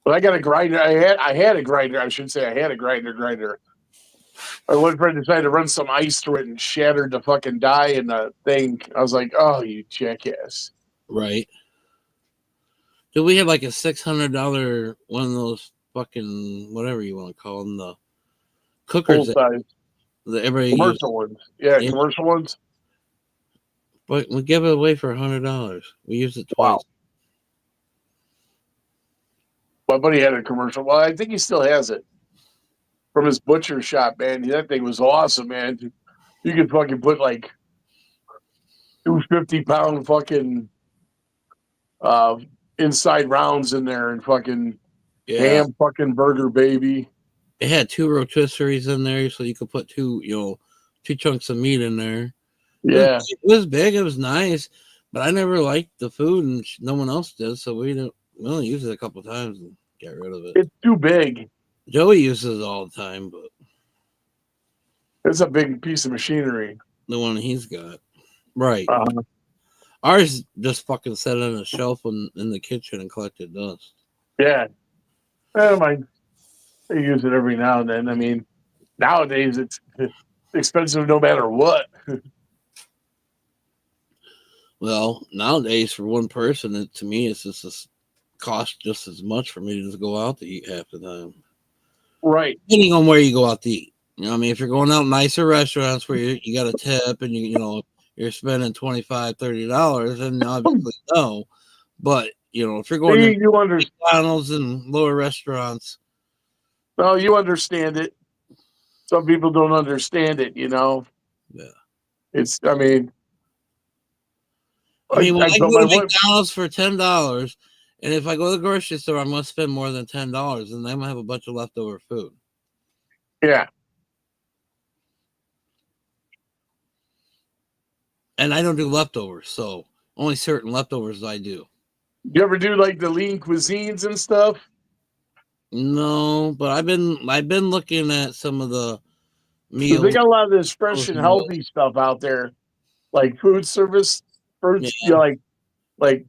But I got a grinder. I had a grinder. I should say I had a grinder. My one friend decided to run some ice through it and shattered the fucking die in the thing. I was like, "Oh, you jackass!" Right. Do we have like a $600 one of those fucking whatever you want to call them, the cookers Full size that everybody uses? commercial ones. Yeah, Yeah. commercial ones. But we give it away for $100. We used it twice. Wow. My buddy had a commercial. Well, I think he still has it from his butcher shop. Man, that thing was awesome, man. You could fucking put like 250-pound fucking inside rounds in there and fucking Yeah. ham fucking burger, baby. It had 2 rotisseries in there, so you could put 2 chunks of meat in there. Yeah. It was big. It was nice, but I never liked the food, and no one else did, so we only used it a couple times and got rid of it. It's too big. Joey uses it all the time, but It's a big piece of machinery. the one he's got, right? Uh-huh. Ours just fucking sat on a shelf in the kitchen and collected dust. Yeah. I don't mind. I use it every now and then. I mean, nowadays it's expensive no matter what. Well, nowadays for one person, to me, it's just cost just as much for me to just go out to eat half the time. Right. Depending on where you go out to eat. You know what I mean? If you're going out nicer restaurants where you got a tip and you're spending $25, $30, then obviously no. But if you're going to you understand. McDonald's and lower restaurants. No, you understand it. Some people don't understand it, Yeah. I mean, when I go to McDonald's for $10, and if I go to the grocery store, I'm going to spend more than $10, and then I'm going to have a bunch of leftover food. Yeah. And I don't do leftovers, so only certain leftovers I do. You ever do like the lean cuisines and stuff? No, but I've been looking at some of the meals. They got a lot of this fresh and healthy stuff out there, like food service, like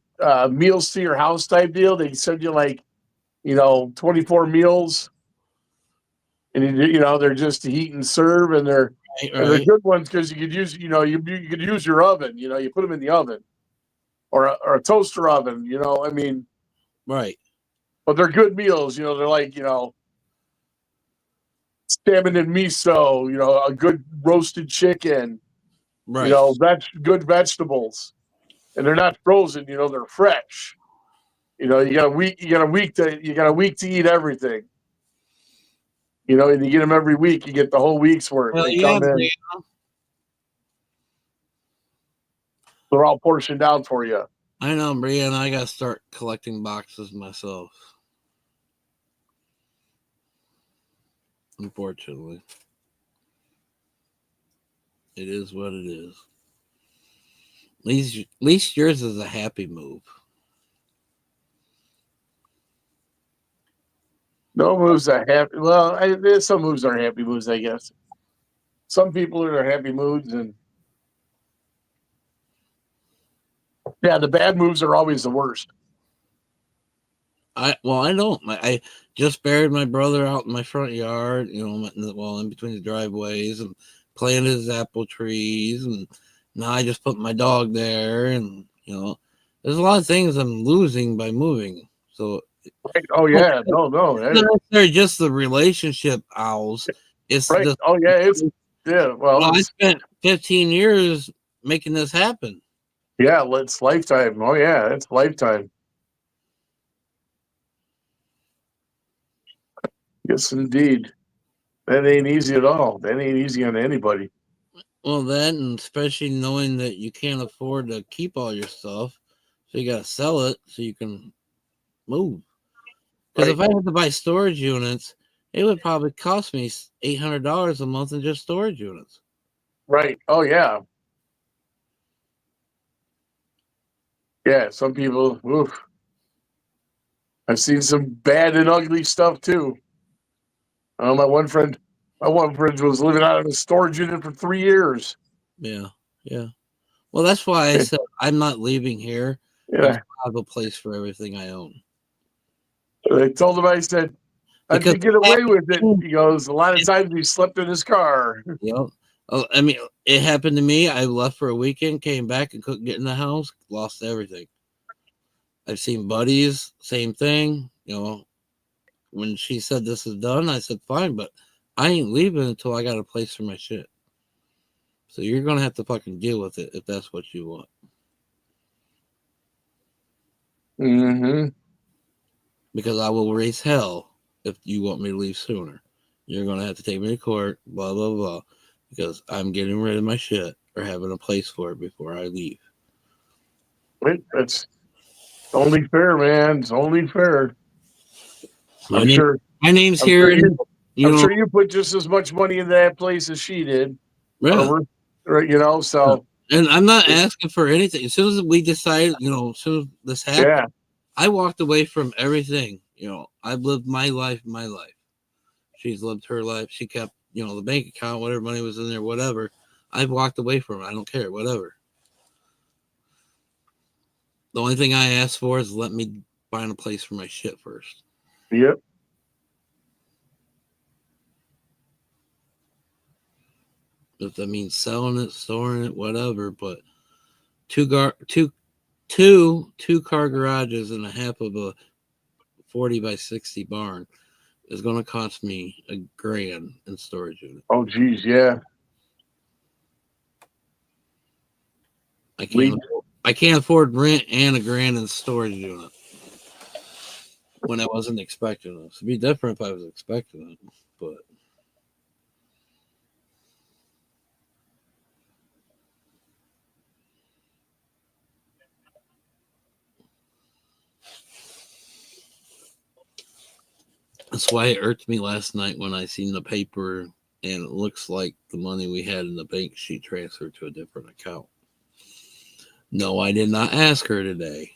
meals to your house type deal. They send you 24 meals, and they're just to heat and serve, and they're good ones because you could use you could use your oven. You put them in the oven or a toaster oven. Right. But they're good meals. They're like salmon and miso. A good roasted chicken. Right. Good vegetables, and they're not frozen. They're fresh. You got a week. You got a week to eat everything. And you get them every week. You get the whole week's worth. Well, They come in. They're all portioned out for you. I know, Brianna. I got to start collecting boxes myself. Unfortunately, it is what it is. At least yours is a happy move. No moves are happy. Well, there's some moves are happy moves, I guess. Some people are happy moods, and yeah, the bad moves are always the worst. I don't. I just buried my brother out in my front yard. In between the driveways and planted his apple trees, and now I just put my dog there, and there's a lot of things I'm losing by moving. So Right? Oh yeah, no, it's not necessarily just the relationship owls. It's right. the Oh yeah, Well, I spent 15 years making this happen. yeah, it's lifetime. Oh yeah, it's lifetime. Yes, indeed. That ain't easy at all. That ain't easy on anybody. Well, that, and especially knowing that you can't afford to keep all your stuff, so you got to sell it so you can move. Because if I had to buy storage units, it would probably cost me $800 a month in just storage units. Right. Oh yeah. Yeah. Some people. Oof. I've seen some bad and ugly stuff too. My one friend was living out of a storage unit for 3 years. Yeah, yeah. Well, that's why I said I'm not leaving here until Yeah. I have a place for everything I own. I told him, I said, how'd you get away with it? He goes, a lot of times he slept in his car. I mean, it happened to me. I left for a weekend, came back and couldn't get in the house, lost everything. I've seen buddies, same thing. When she said this is done, I said fine, but I ain't leaving until I got a place for my shit. So you're gonna have to fucking deal with it if that's what you want. Mm-hmm. Because I will raise hell if you want me to leave sooner. You're gonna have to take me to court, blah blah blah, because I'm getting rid of my shit or having a place for it before I leave. That's only fair, man. It's only fair. My name's I'm here. sure you put just as much money into that place as she did. Yeah. So. And I'm not asking for anything. As soon as we decided, as soon as this happened, I walked away from everything. I've lived my life. She's lived her life. She kept, the bank account, whatever money was in there, whatever. I've walked away from it. I don't care, whatever. The only thing I asked for is let me find a place for my shit first. Yep. If that means selling it, storing it, whatever. But two car garages and a half of a 40 by 60 barn is going to cost me $1,000 in storage unit. Oh, geez, yeah. I can't afford rent and $1,000 in storage unit when I wasn't expecting this. It'd be different if I was expecting it, but. That's why it irked me last night when I seen the paper and it looks like the money we had in the bank she transferred to a different account. No, I did not ask her today.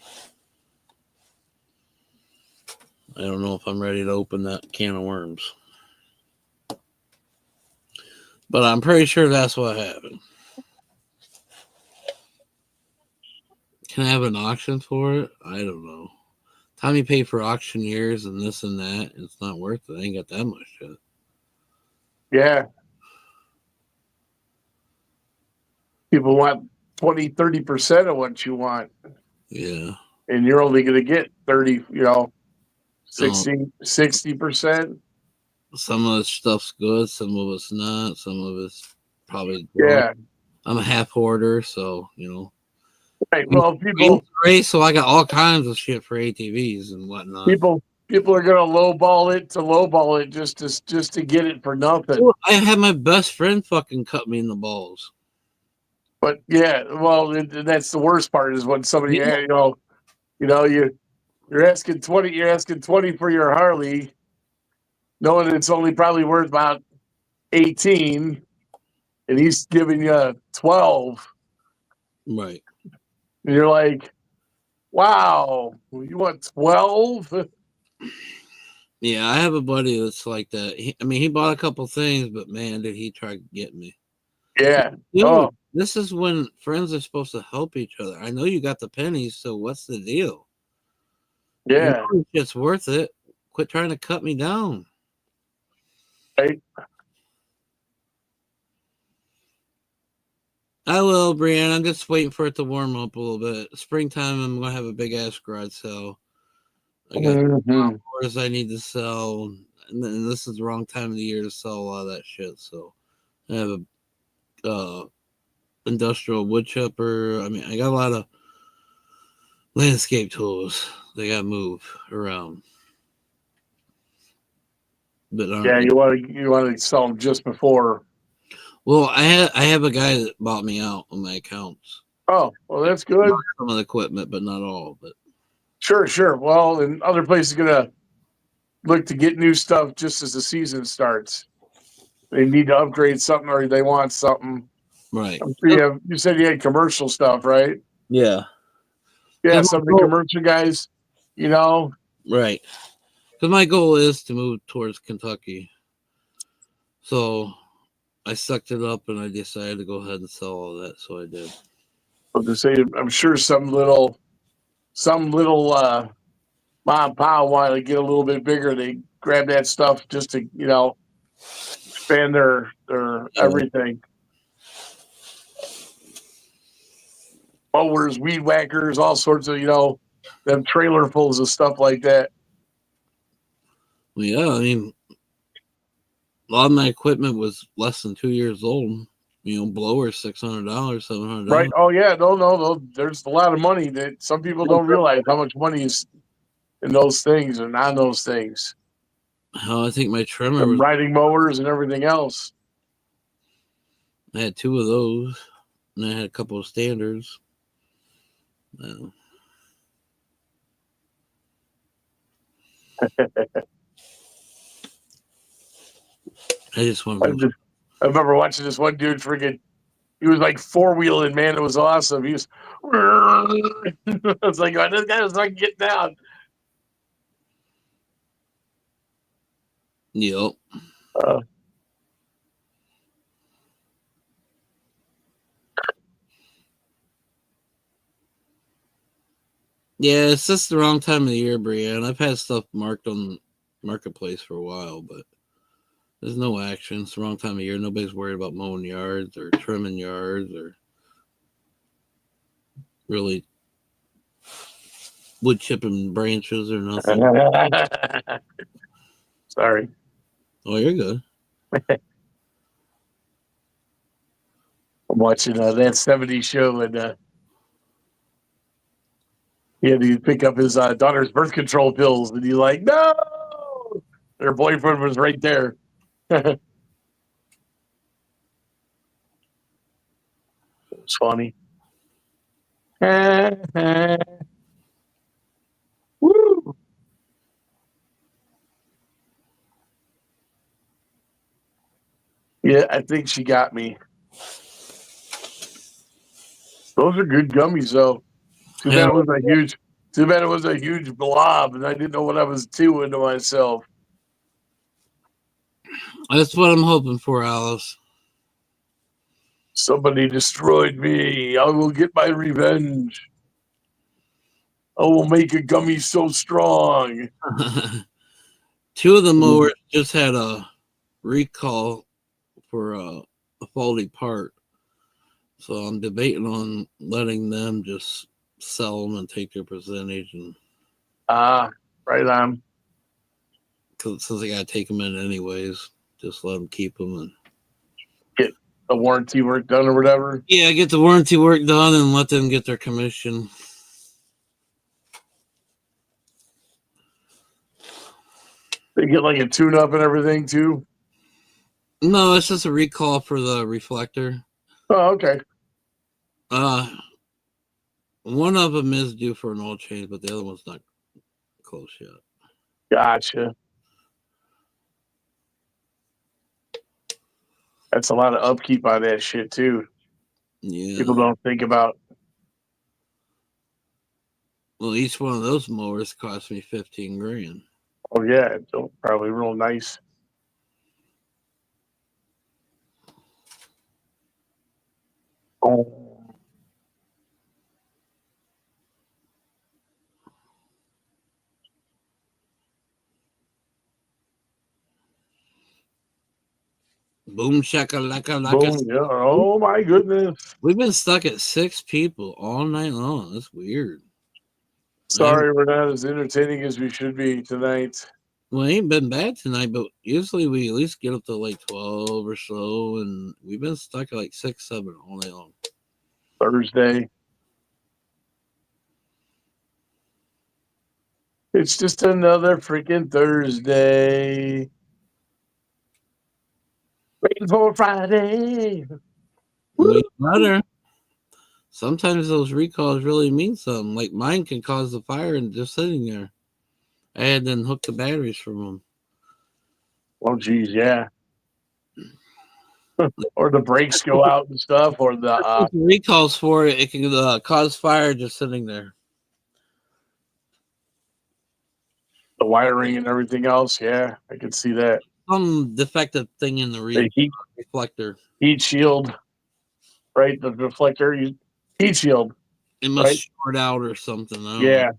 I don't know if I'm ready to open that can of worms. But I'm pretty sure that's what happened. Can I have an auction for it? I don't know. Time you pay for auctioneers and this and that, it's not worth it. I ain't got that much shit. Yeah. People want 20, 30% of what you want. Yeah. And you're only going to get 30, 60%. Some of the stuff's good, some of it's not, some of it's probably wrong. Yeah. I'm a half hoarder, so Right. Well, people so I got all kinds of shit for ATVs and whatnot. People are gonna lowball it just to get it for nothing. Well, I had my best friend fucking cut me in the balls. But yeah, well, that's the worst part is when somebody you're asking 20, for your Harley, knowing it's only probably worth about 18, and he's giving you 12. Right. And you're like, wow, you want 12? Yeah, I have a buddy that's like that. He bought a couple things, but man, did he try to get me. Yeah. Dude, Oh, this is when friends are supposed to help each other. I know you got the pennies, so what's the deal? You yeah. know it's worth it. Quit trying to cut me down. Right. I will, Brianna. I'm just waiting for it to warm up a little bit. Springtime, I'm gonna have a big ass garage sale. I got Mhm. cores I need to sell, and then this is the wrong time of the year to sell a lot of that shit. So I have a industrial wood chipper. I got a lot of landscape tools. They got to move around, but Yeah, you want to sell them just before. well, I have a guy that bought me out on my accounts. Oh, well, that's good. Some of the equipment, but not all. But Sure. Well, and other places gonna look to get new stuff just as the season starts. They need to upgrade something or they want something. right, I'm sure you said you had commercial stuff, right? yeah, Yeah, 'Cause some my of the goal- commercial guys, you know. right. Because my goal is to move towards Kentucky, so I sucked it up and I decided to go ahead and sell all that. So I did. But to say, I'm sure some little mom and pop want to get a little bit bigger. They grab that stuff just to expand their Yeah. everything. Mowers, weed whackers, all sorts of them trailer fulls of stuff like that. Well, yeah, a lot of my equipment was less than 2 years old. Blower $600, Right. $700. Oh yeah, no. There's a lot of money that some people don't realize how much money is in those things and on those things. Hell, I think my trimmer Them was. riding mowers and everything else. I had two of those, and I had a couple of standards. Uh, I just went I, from. just, I remember watching this one dude freaking. He was like four wheeling, man. It was awesome. He was. It's like this guy was like get down. Yep. Uh, Yeah, it's just the wrong time of the year, Brienne. I've had stuff marked on Marketplace for a while, but there's no action. It's the wrong time of year. Nobody's worried about mowing yards or trimming yards or really wood chipping branches or nothing. Sorry. Oh, you're good. I'm watching that 70s show and he had to pick up his daughter's birth control pills and he's like, no. Her boyfriend was right there. It's funny. Woo. Yeah, I think she got me. Those are good gummies, though. Too bad it was a huge. Too bad it was a huge blob, and I didn't know what I was doing to myself. That's what I'm hoping for, Alice. Somebody destroyed me. I will get my revenge. I will make a gummy so strong. Two of the mowers just had a recall for a faulty part. So I'm debating on letting them just sell them and take their percentage, and Right on. since I gotta take them in anyways, just let them keep them and Get the warranty work done or whatever. yeah, get the warranty work done and let them get their commission. They get like a tune up and everything too. No, it's just a recall for the reflector. Oh, okay. One of them is due for an oil change, but the other one's not close yet. Gotcha. That's a lot of upkeep on that shit too. Yeah. People don't think about. Well, each one of those mowers cost me $15,000. Oh yeah, it's probably real nice. Oh, Boom shakalaka laka. boom! Yeah. Oh my goodness. We've been stuck at 6 people all night long. That's weird. Sorry, we're not as entertaining as we should be tonight. Well, it ain't been bad tonight, but usually we at least get up to like 12 or so, and we've been stuck at like 6, 7 all night long. Thursday. It's just another freaking Thursday. Waiting for Friday. We better. Sometimes those recalls really mean something. Like mine can cause the fire and just sitting there. I had to unhook the batteries from them. Oh, geez, yeah. Or the brakes go out and stuff, or the Recalls for it, it can cause fire just sitting there. wiring and everything else. Yeah, I can see that. Some defective thing in the The reflector. heat shield, right? The reflector, heat shield. It must Right? short out or something. I don't Yeah. know.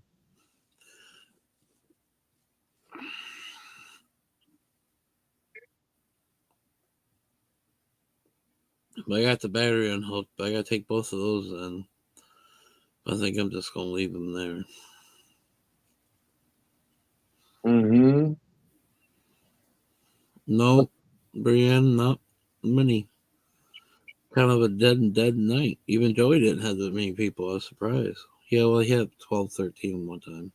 But I got the battery unhooked. But I got to take both of those in. I think I'm just going to leave them there. Mm-hmm. No, Brienne, not many. Kind of a dead night. Even Joey didn't have that many people. I was surprised. Yeah, well, he had 12, 13 one time.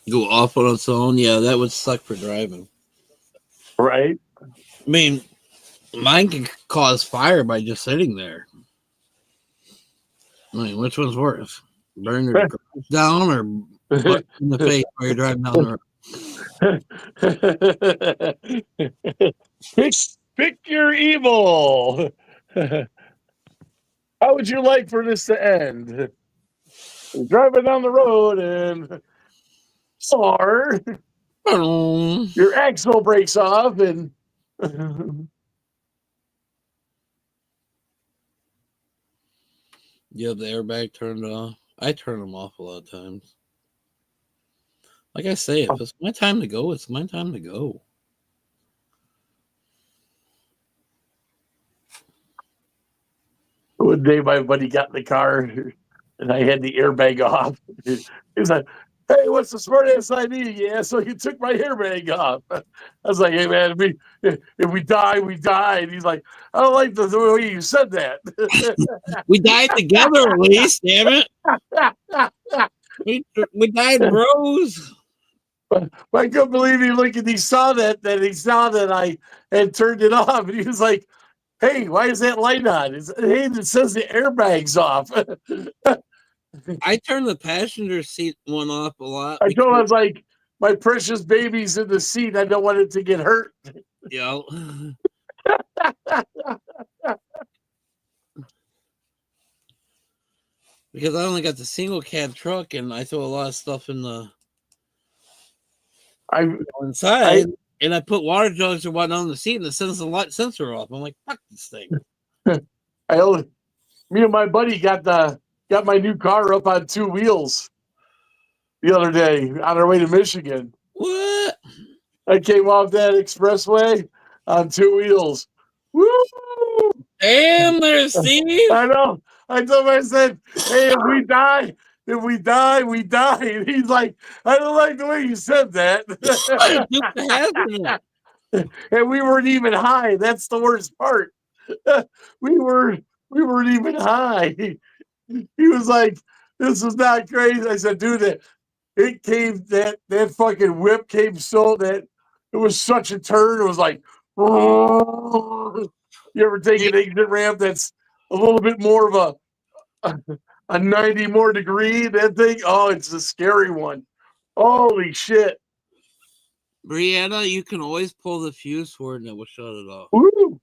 Go off on its own. Yeah, that would suck for driving. Right? I mean, mine can cause fire by just sitting there. I mean, which one's worse? Burn your garage down or butt in the face while you're driving down the road? Pick your evil. How would you like for this to end? You're driving down the road and or your axle breaks off and you have the airbag turned off. I turn them off a lot of times. Like I say, if it's my time to go, it's my time to go. one day my buddy got in the car and I had the airbag off. He's like, "Hey, what's the smart ass idea?" Yeah, so you took my airbag off. I was like, "Hey man, if we die, we die." And he's like, "I don't like the way you said that." We died together at least, damn it. We died bros. But I couldn't believe he saw that I had turned it off, and he was like, "Hey, why is that light on?" Hey, it says the airbag's off. I turn the passenger seat one off a lot. I told him, I was like, "My precious baby's in the seat. I don't want it to get hurt." Yeah. Because I only got the single cab truck and I throw a lot of stuff in the inside. And I put water jugs or whatnot on the seat and it sends the light sensor off. I'm like, fuck this thing. Me and my buddy got my new car up on 2 wheels the other day on our way to Michigan. What? I came off that expressway on 2 wheels. Woo! Damn there, Steve. I know. I told him, I said, "Hey, if we die, we die." And he's like, "I don't like the way you said that." And we weren't even high. That's the worst part. we weren't even high. He was like, "This is not crazy." I said, "Dude, it came that fucking whip came so that it was such a turn. It was like, you ever take an exit ramp that's a little bit more of a 90 more degree? That thing, oh, it's a scary one. Holy shit. Brianna, you can always pull the fuse for it and it will shut it off. Woo.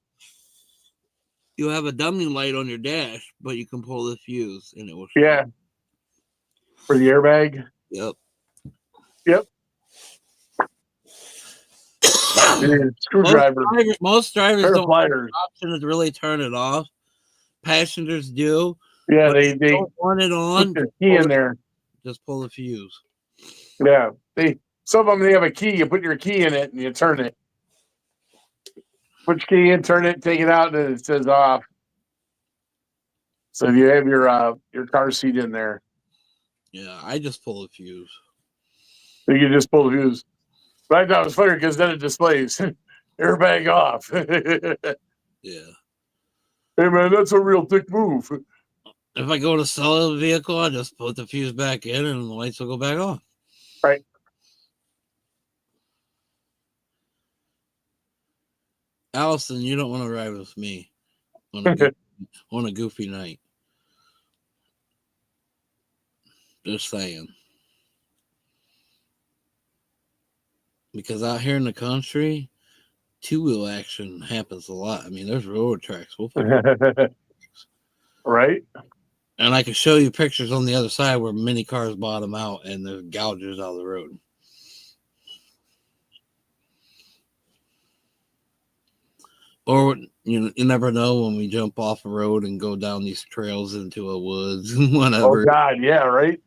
you have a dummy light on your dash, but you can pull the fuse and it will. Yeah. For the airbag. Yep. Yep. Screwdriver. Most drivers don't have pliers. the option to really turn it off. Passengers do. Yeah, they don't want it on. Put their key in there. Just pull the fuse. Yeah, some of them they have a key. You put your key in it and you turn it. Put your key in, turn it, take it out, and it says off. So you have your car seat in there. Yeah, I just pull the fuse. So you can just pull the fuse. But I thought it was funny because then it displays airbag off. Yeah. Hey man, that's a real dick move. If I go to sell a vehicle, I just put the fuse back in and the lights will go back on. Right. Allison, you don't want to ride with me on a goofy night. Just saying. Because out here in the country, two-wheel action happens a lot. I mean, there's railroad tracks. Right. And I can show you pictures on the other side where many cars bottom out and the gouges out of the road. Or you never know when we jump off a road and go down these trails into a woods, whatever. Oh God, yeah, right.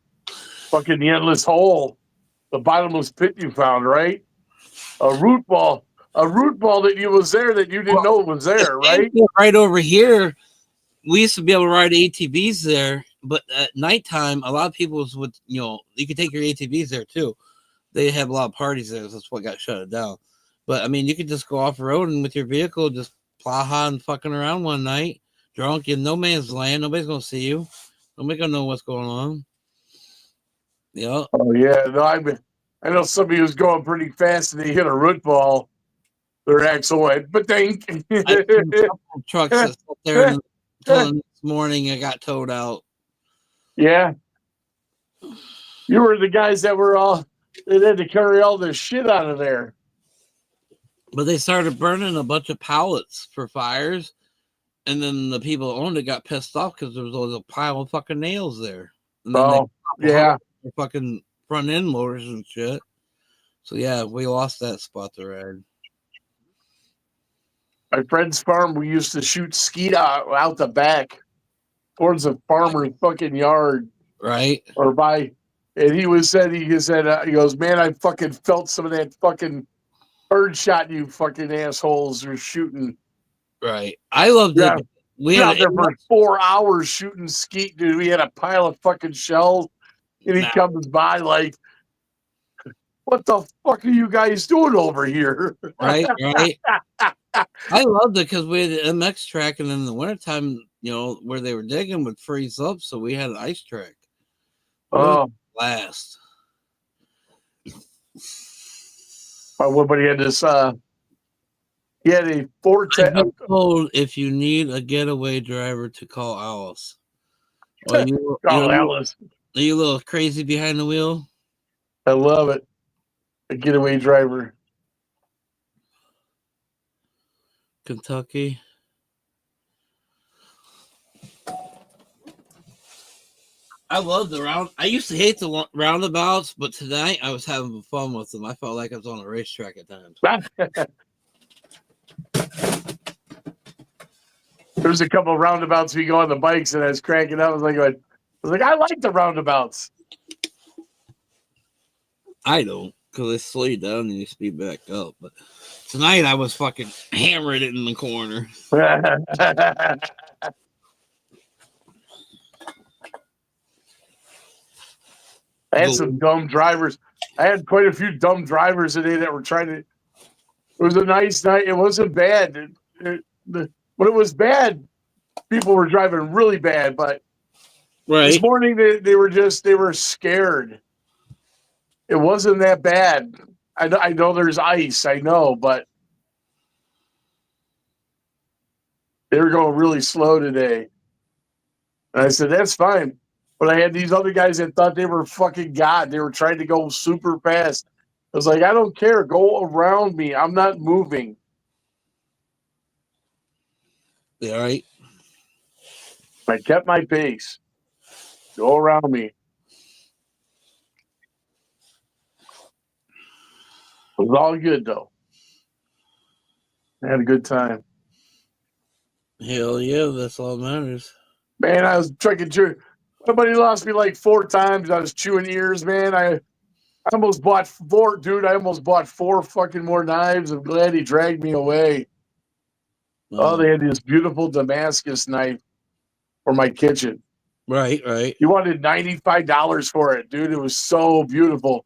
Fucking the endless hole, the bottomless pit you found, right? A root ball that you was there that you didn't know was there, right? Right over here, we used to be able to ride ATVs there, but at nighttime, a lot of people would, you could take your ATVs there too. They have a lot of parties there. So that's what got shut down. But I mean, you could just go off road and with your vehicle, just plow and fucking around one night, drunk in no man's land. Nobody's gonna see you. Nobody's gonna know what's going on. Yeah. Oh yeah. No, I know somebody who's going pretty fast and they hit a root ball. Their axle went, but think trucks that sat there until the next morning and got towed out. Yeah. You were the guys that had to carry all this shit out of there. But they started burning a bunch of pallets for fires, and then the people who owned it got pissed off because there was a pile of fucking nails there. And then yeah, fucking front end loaders and shit. So yeah, we lost that spot to ride. My friend's farm, we used to shoot skeet out the back towards the farmer's fucking yard, right? Or by, and he said, he goes, man, I fucking felt some of that fucking bird shot you fucking assholes are shooting. Right. I loved it. We had out there for 4 hours shooting skeet, dude. We had a pile of fucking shells, and he comes by like, what the fuck are you guys doing over here? Right. I loved it because we had an MX track, and in the wintertime, where they were digging would freeze up, so we had an ice track. Blast. Everybody had this. He had a Vortex. Told if you need a getaway driver to call Alice. Call Alice. Are you a little crazy behind the wheel? I love it. A getaway driver. Kentucky. I love the round. I used to hate the roundabouts, but tonight I was having fun with them. I felt like I was on a racetrack at times. There's a couple of roundabouts we go on the bikes, and I was cranking up. I was like, I like the roundabouts. I don't, because they slow you down and you speed back up. But tonight I was fucking hammering it in the corner. I had some dumb drivers. I had quite a few dumb drivers today that were trying to. It was a nice night. It wasn't bad. When it was bad, people were driving really bad. But this morning they were scared. It wasn't that bad. I know there's ice. I know, but they were going really slow today. And I said, that's fine. But I had these other guys that thought they were fucking God. They were trying to go super fast. I was like, I don't care. Go around me. I'm not moving. Yeah, right. I kept my pace. Go around me. It was all good though. I had a good time. Hell yeah, that's all that matters. Man, I was drinking. Somebody lost me like 4 times. I was chewing ears, man. I almost bought 4, dude. I almost bought 4 fucking more knives. I'm glad he dragged me away. Oh, they had this beautiful Damascus knife for my kitchen. Right. He wanted $95 for it, dude. It was so beautiful.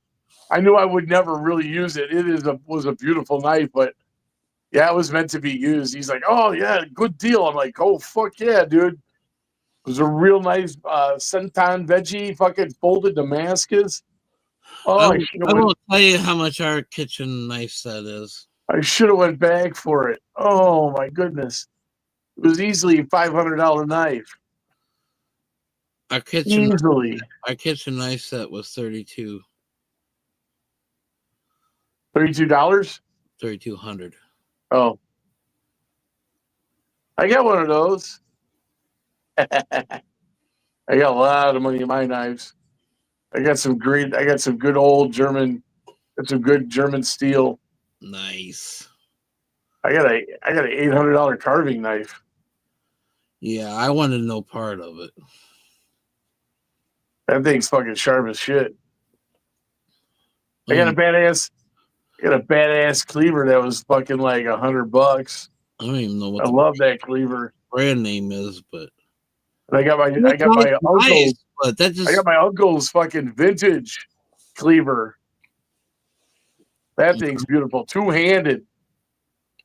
I knew I would never really use it. Was a beautiful knife, but yeah, it was meant to be used. He's like, oh yeah, good deal. I'm like, oh fuck yeah, dude. It was a real nice senton veggie fucking folded Damascus. Oh, I won't tell you how much our kitchen knife set is. I should have went back for it. Oh my goodness. It was easily a $500 knife. Our kitchen Easily. Our kitchen knife set was $32. $32? $3,200. Oh. I got one of those. I got a lot of money in my knives. I got some good old German, some good German steel. Nice. I got an $800 carving knife. Yeah, I wanted no part of it. That thing's fucking sharp as shit. I got a badass cleaver that was fucking like $100. I don't even know what I love that cleaver. Brand name is, but and I got my uncle's, but that just I got my uncle's fucking vintage cleaver. That thing's beautiful, 2-handed.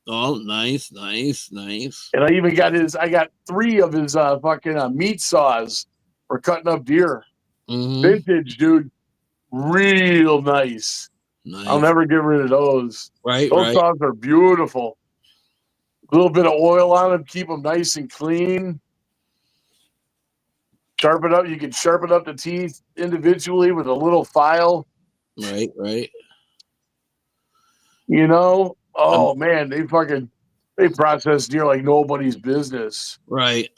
Oh, nice. And I even got I got 3 of his fucking meat saws for cutting up deer. Mm-hmm. Vintage, dude. Real nice. I'll never get rid of those. Right. Those saws are beautiful. A little bit of oil on them, keep them nice and clean. Sharpen up. You can sharpen up the teeth individually with a little file. Right. You know? Oh man, they process deer like nobody's business. Right.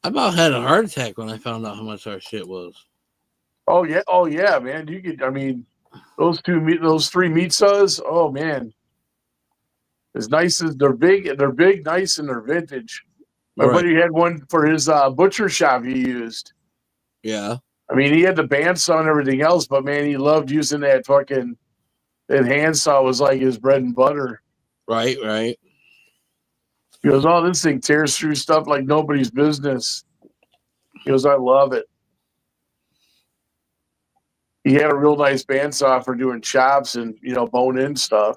I about had a heart attack when I found out how much our shit was. Oh yeah, man. Those 3 meat saws, oh man. As nice as they're big, nice, and they're vintage. My buddy had one for his butcher shop he used. Yeah. He had the bandsaw and everything else, but man, he loved using that hand saw was like his bread and butter. Right. He goes, oh, this thing tears through stuff like nobody's business. He goes, I love it. He had a real nice bandsaw for doing chops and, bone-in stuff.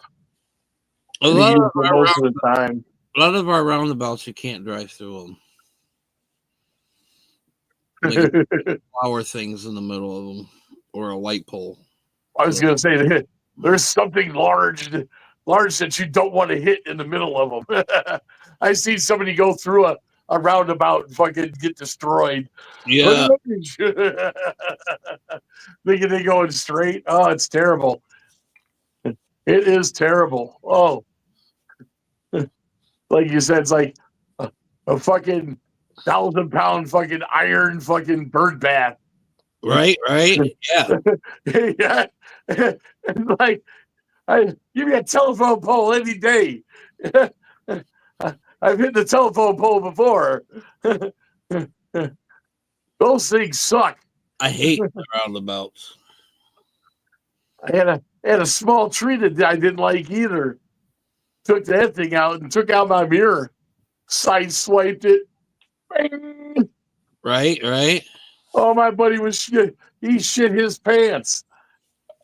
A lot most of the time. A lot of our roundabouts, you can't drive through them. Like flower things in the middle of them, or a light pole. I was going to say, there's something large that you don't want to hit in the middle of them. I see somebody go through a roundabout and fucking get destroyed. Yeah. Thinking they going straight. Oh, it's terrible. It is terrible. Oh. Like you said, it's like a fucking 1,000-pound fucking iron fucking bird bath. Right. Yeah. Yeah. Like, give me a telephone pole any day. I've hit the telephone pole before. Those things suck. I hate the roundabouts. I had a small tree that I didn't like either. Took that thing out and took out my mirror. Side swiped it. Bang! Right. Oh, my buddy he shit his pants.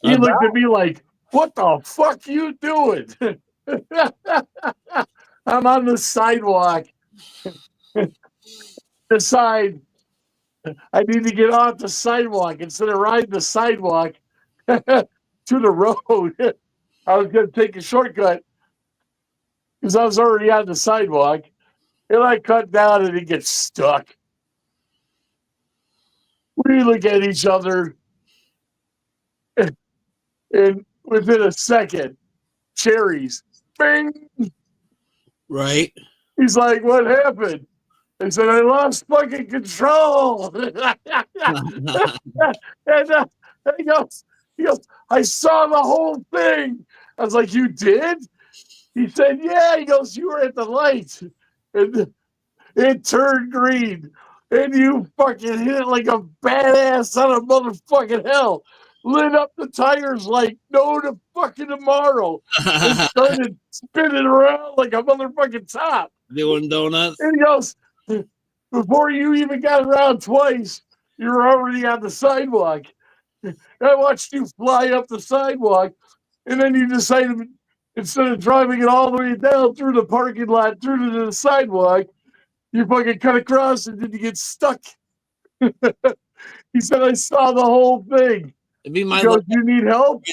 He looked at me like, what the fuck you doing? I'm on the sidewalk. Decide I need to get off the sidewalk instead of riding the sidewalk to the road. I was going to take a shortcut because I was already on the sidewalk. And I cut down and it gets stuck. We look at each other, and within a second, cherries, bing. Right. He's like, what happened? and said, I lost fucking control. And he goes, I saw the whole thing. I was like, you did? He said, yeah. He goes, you were at the light. And it turned green. And you fucking hit it like a badass son of motherfucking hell. Lit up the tires like no to fucking tomorrow. And started spinning around like a motherfucking top. Doing donuts. And he goes, before you even got around twice, you were already on the sidewalk. I watched you fly up the sidewalk, and then you decided instead of driving it all the way down through the parking lot, through to the sidewalk, you fucking cut across and then you get stuck. He said, I saw the whole thing. It'd be my Because you need help?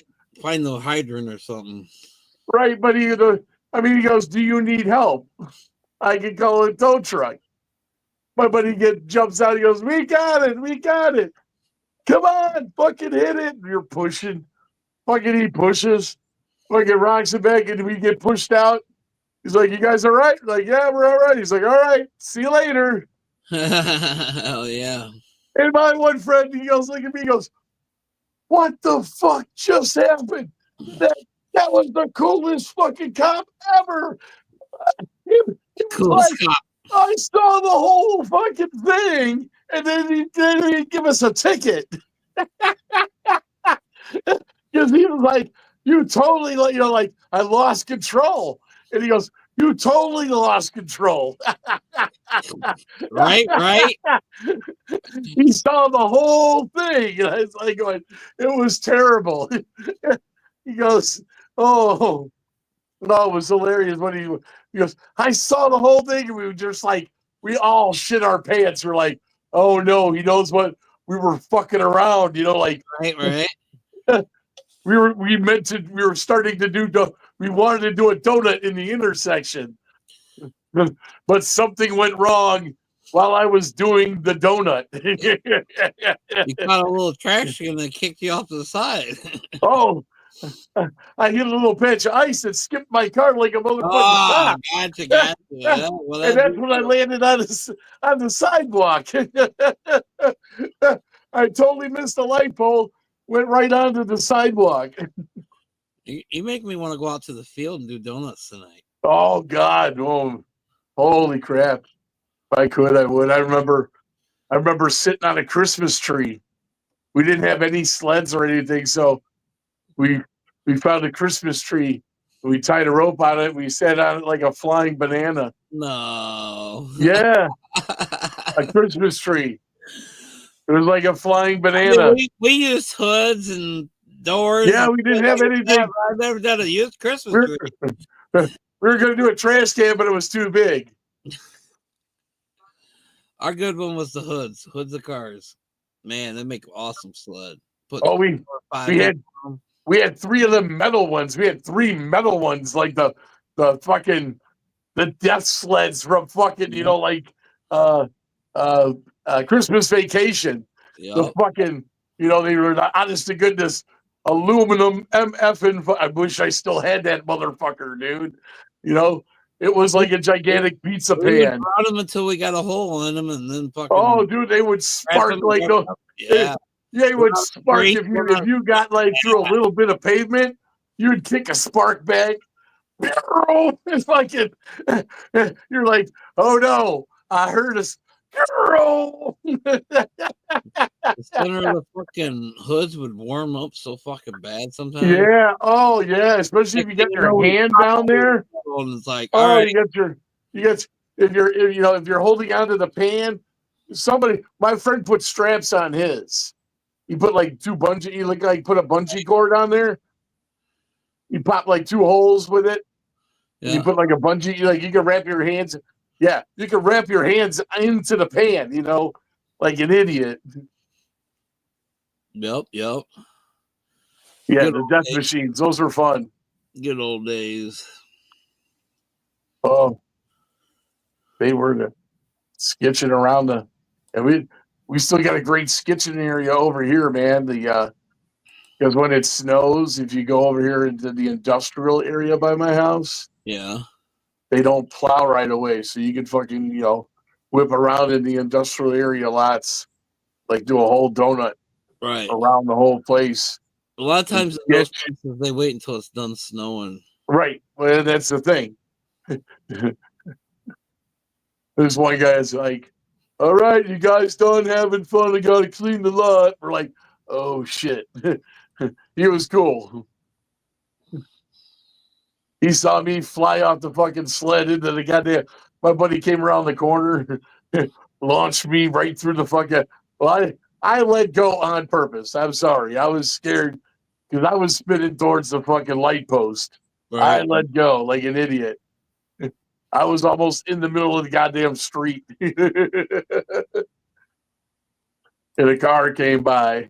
Find the hydrant or something. Right, but he goes, do you need help? I can call a tow truck. My buddy jumps out. He goes, we got it. Come on, fucking hit it. And you're pushing. Fucking he pushes. Fucking rocks it back, and we get pushed out. He's like, you guys all right? We're like, yeah, we're all right. He's like, all right, see you later. Hell yeah. And my one friend, he goes, look at me, he goes, what the fuck just happened? That was the coolest fucking cop ever. He Coolest like, cop. I saw the whole fucking thing, and then he didn't give us a ticket. Because he was like, you totally, like, I lost control. And he goes, you totally lost control. Right. He saw the whole thing. And I was like, it was terrible. He goes, oh, no, it was hilarious when he goes, I saw the whole thing. And we were just like, we all shit our pants. We're like, oh no, he knows what we were fucking around, like. Right. We were starting to do, we wanted to do a donut in the intersection, but something went wrong while I was doing the donut. You caught a little trash can that kicked you off to the side. Oh, I hit a little patch of ice and skipped my car like a motherfucking Oh, cop. gotcha. Yeah, well, And that's when I landed on the sidewalk. I totally missed the light pole, went right onto the sidewalk. You make me want to go out to the field and do donuts tonight. Oh God! Oh, holy crap! If I could, I would. I remember sitting on a Christmas tree. We didn't have any sleds or anything, so we found a Christmas tree. We tied a rope on it. We sat on it like a flying banana. No. Yeah, a Christmas tree. It was like a flying banana. I mean, we used hoods and doors. Yeah, we didn't have anything. I've never done a used Christmas tree. We were going to do a trash can, but it was too big. Our good one was the hoods of cars. Man, they make awesome sled. We had three of the metal ones. We had three metal ones, like the fucking the death sleds from fucking Christmas Vacation. Yep. The fucking they were the honest to goodness aluminum MF and I wish I still had that motherfucker, dude. It was like a gigantic pizza pan. We brought them until we got a hole in them, and then fucking. Oh, dude, they would spark like no. Yeah. They would spark if you got like through a little bit of pavement, you'd kick a spark back. It's like you're like, oh no, I heard us. The center of the fucking hoods would warm up so fucking bad sometimes. Yeah. Oh yeah. Especially if you got your hand down there. And it's like, oh, right. you got if you're holding onto the pan. My friend put straps on his. He put like two bungee. He like put a bungee cord on there. You pop like two holes with it. Yeah. You put like a bungee. Like you can wrap your hands. Yeah, you can wrap your hands into the pan, like an idiot. Yep. Yeah, Good the death machines. Those were fun. Good old days. Oh, they were the sketching around and we still got a great sketching area over here, man. Because when it snows, if you go over here into the industrial area by my house, yeah. They don't plow right away, so you can fucking, whip around in the industrial area lots, like do a whole donut Right. around the whole place. A lot of times in Yeah. those places, they wait until it's done snowing. Right. Well, that's the thing. This one guy's like, all right, you guys done having fun? I got to clean the lot. We're like, oh, shit. He was cool. He saw me fly off the fucking sled into the goddamn. My buddy came around the corner, launched me right through the fucking. Well, I let go on purpose. I'm sorry. I was scared because I was spinning towards the fucking light post. Right. I let go like an idiot. I was almost in the middle of the goddamn street. And a car came by.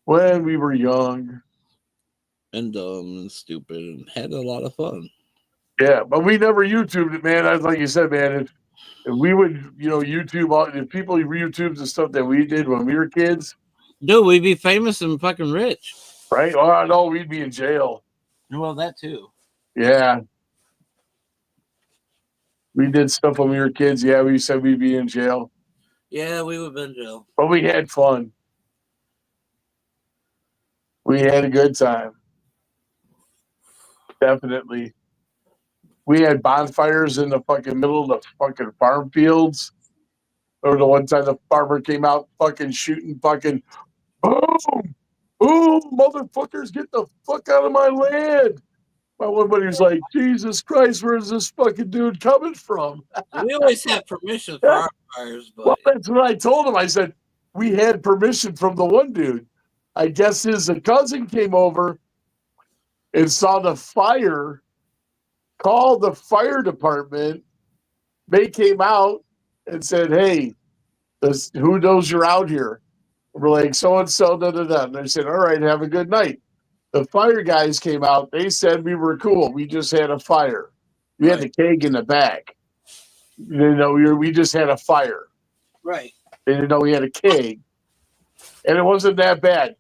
When we were young. And dumb and stupid and had a lot of fun. Yeah, but we never YouTubed it, man. Like you said, man, if we would, YouTube, if people YouTube the stuff that we did when we were kids. Dude, we'd be famous and fucking rich. Right? Oh, I know, we'd be in jail. Well, that too. Yeah. We did stuff when we were kids. Yeah, we said we'd be in jail. Yeah, we would be in jail. But we had fun. We had a good time. Definitely. We had bonfires in the fucking middle of the fucking farm fields. Or the one time the farmer came out fucking shooting fucking boom! Boom! Motherfuckers, get the fuck out of my land! My one buddy was like, Jesus Christ, where's this fucking dude coming from? We always had permission for our fires, but well, that's what I told him. I said, we had permission from the one dude. I guess his cousin came over and saw the fire, called the fire department. They came out and said, hey, who knows you're out here? We're like, so-and-so, da-da-da. And they said, all right, have a good night. The fire guys came out. They said we were cool. We just had a fire. We had the keg in the back. They didn't know we just had a fire. Right. They didn't know we had a keg. And it wasn't that bad.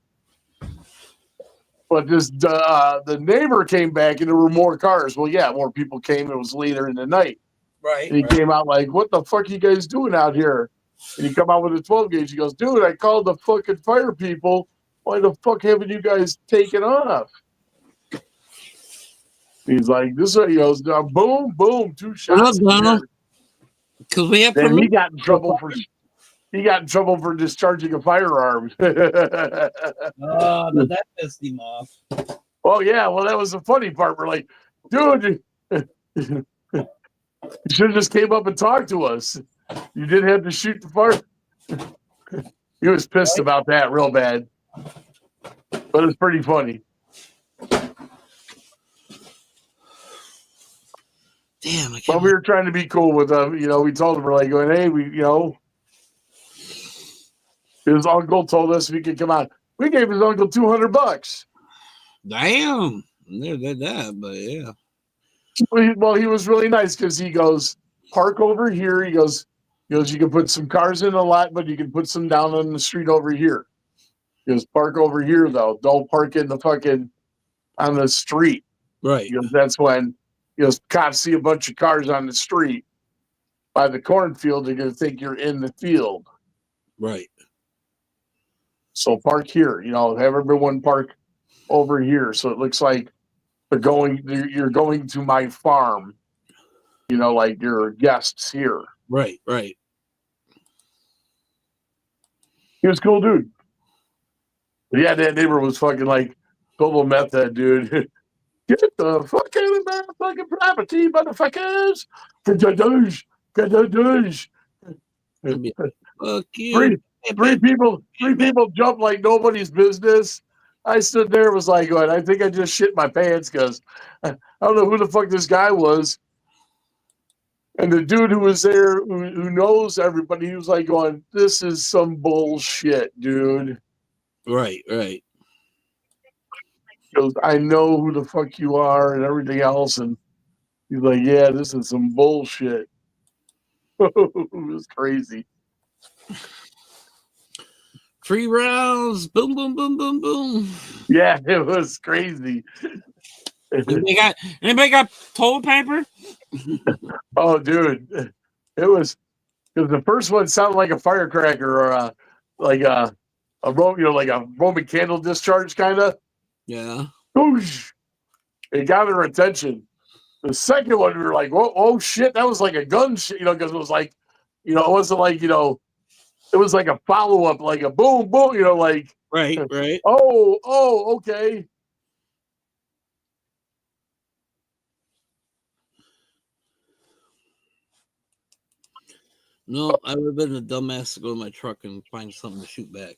But the neighbor came back and there were more cars. Well, yeah, more people came. It was later in the night. Right. And he came out like, what the fuck are you guys doing out here? And he come out with a 12 gauge. He goes, dude, I called the fucking fire people. Why the fuck haven't you guys taken off? He's like, this is, he goes, boom, boom, 2 shots. Because we have permission. He got in trouble for discharging a firearm. That pissed him off. Oh yeah, well that was the funny part. We're like, dude, you should have just came up and talked to us. You didn't have to shoot the fire. He was pissed about that real bad. But it's pretty funny. Damn, but we were trying to be cool with him. We told him, we're like going, hey, his uncle told us we could come out. We gave his uncle $200. Damn. Never did that, but yeah. Well, he was really nice because he goes, park over here. He goes, you can put some cars in the lot, but you can put some down on the street over here. He goes, park over here, though. Don't park in the fucking on the street. Right. He goes, that's when cops see a bunch of cars on the street by the cornfield. They're going to think you're in the field. Right. So park here. Have everyone park over here. So it looks like you're going to my farm. Like your guests here. Right. Right. He was a cool dude. But yeah, that neighbor was fucking like total meth head, dude. Get the fuck out of my fucking property, motherfuckers! Get the douche. Fuck you. Three people jumped like nobody's business. I stood there, was like, going, I think I just shit my pants because I don't know who the fuck this guy was. And the dude who was there, who knows everybody, he was like going, this is some bullshit, dude. Right, right. He goes, I know who the fuck you are and everything else. And he's like, yeah, this is some bullshit. It was crazy. 3 rounds. Boom, boom, boom, boom, boom. Yeah, it was crazy. Anybody got toilet paper? Oh, dude, it was because the first one sounded like a firecracker or like a like a Roman candle discharge kind of. Yeah. Whoosh. It got their attention. The second one, we were like, "Whoa, oh shit!" That was like a gun, because it was like, it wasn't like, it was like a follow up, like a boom, boom, like, Right. oh, okay. No, I would have been a dumbass to go to my truck and find something to shoot back.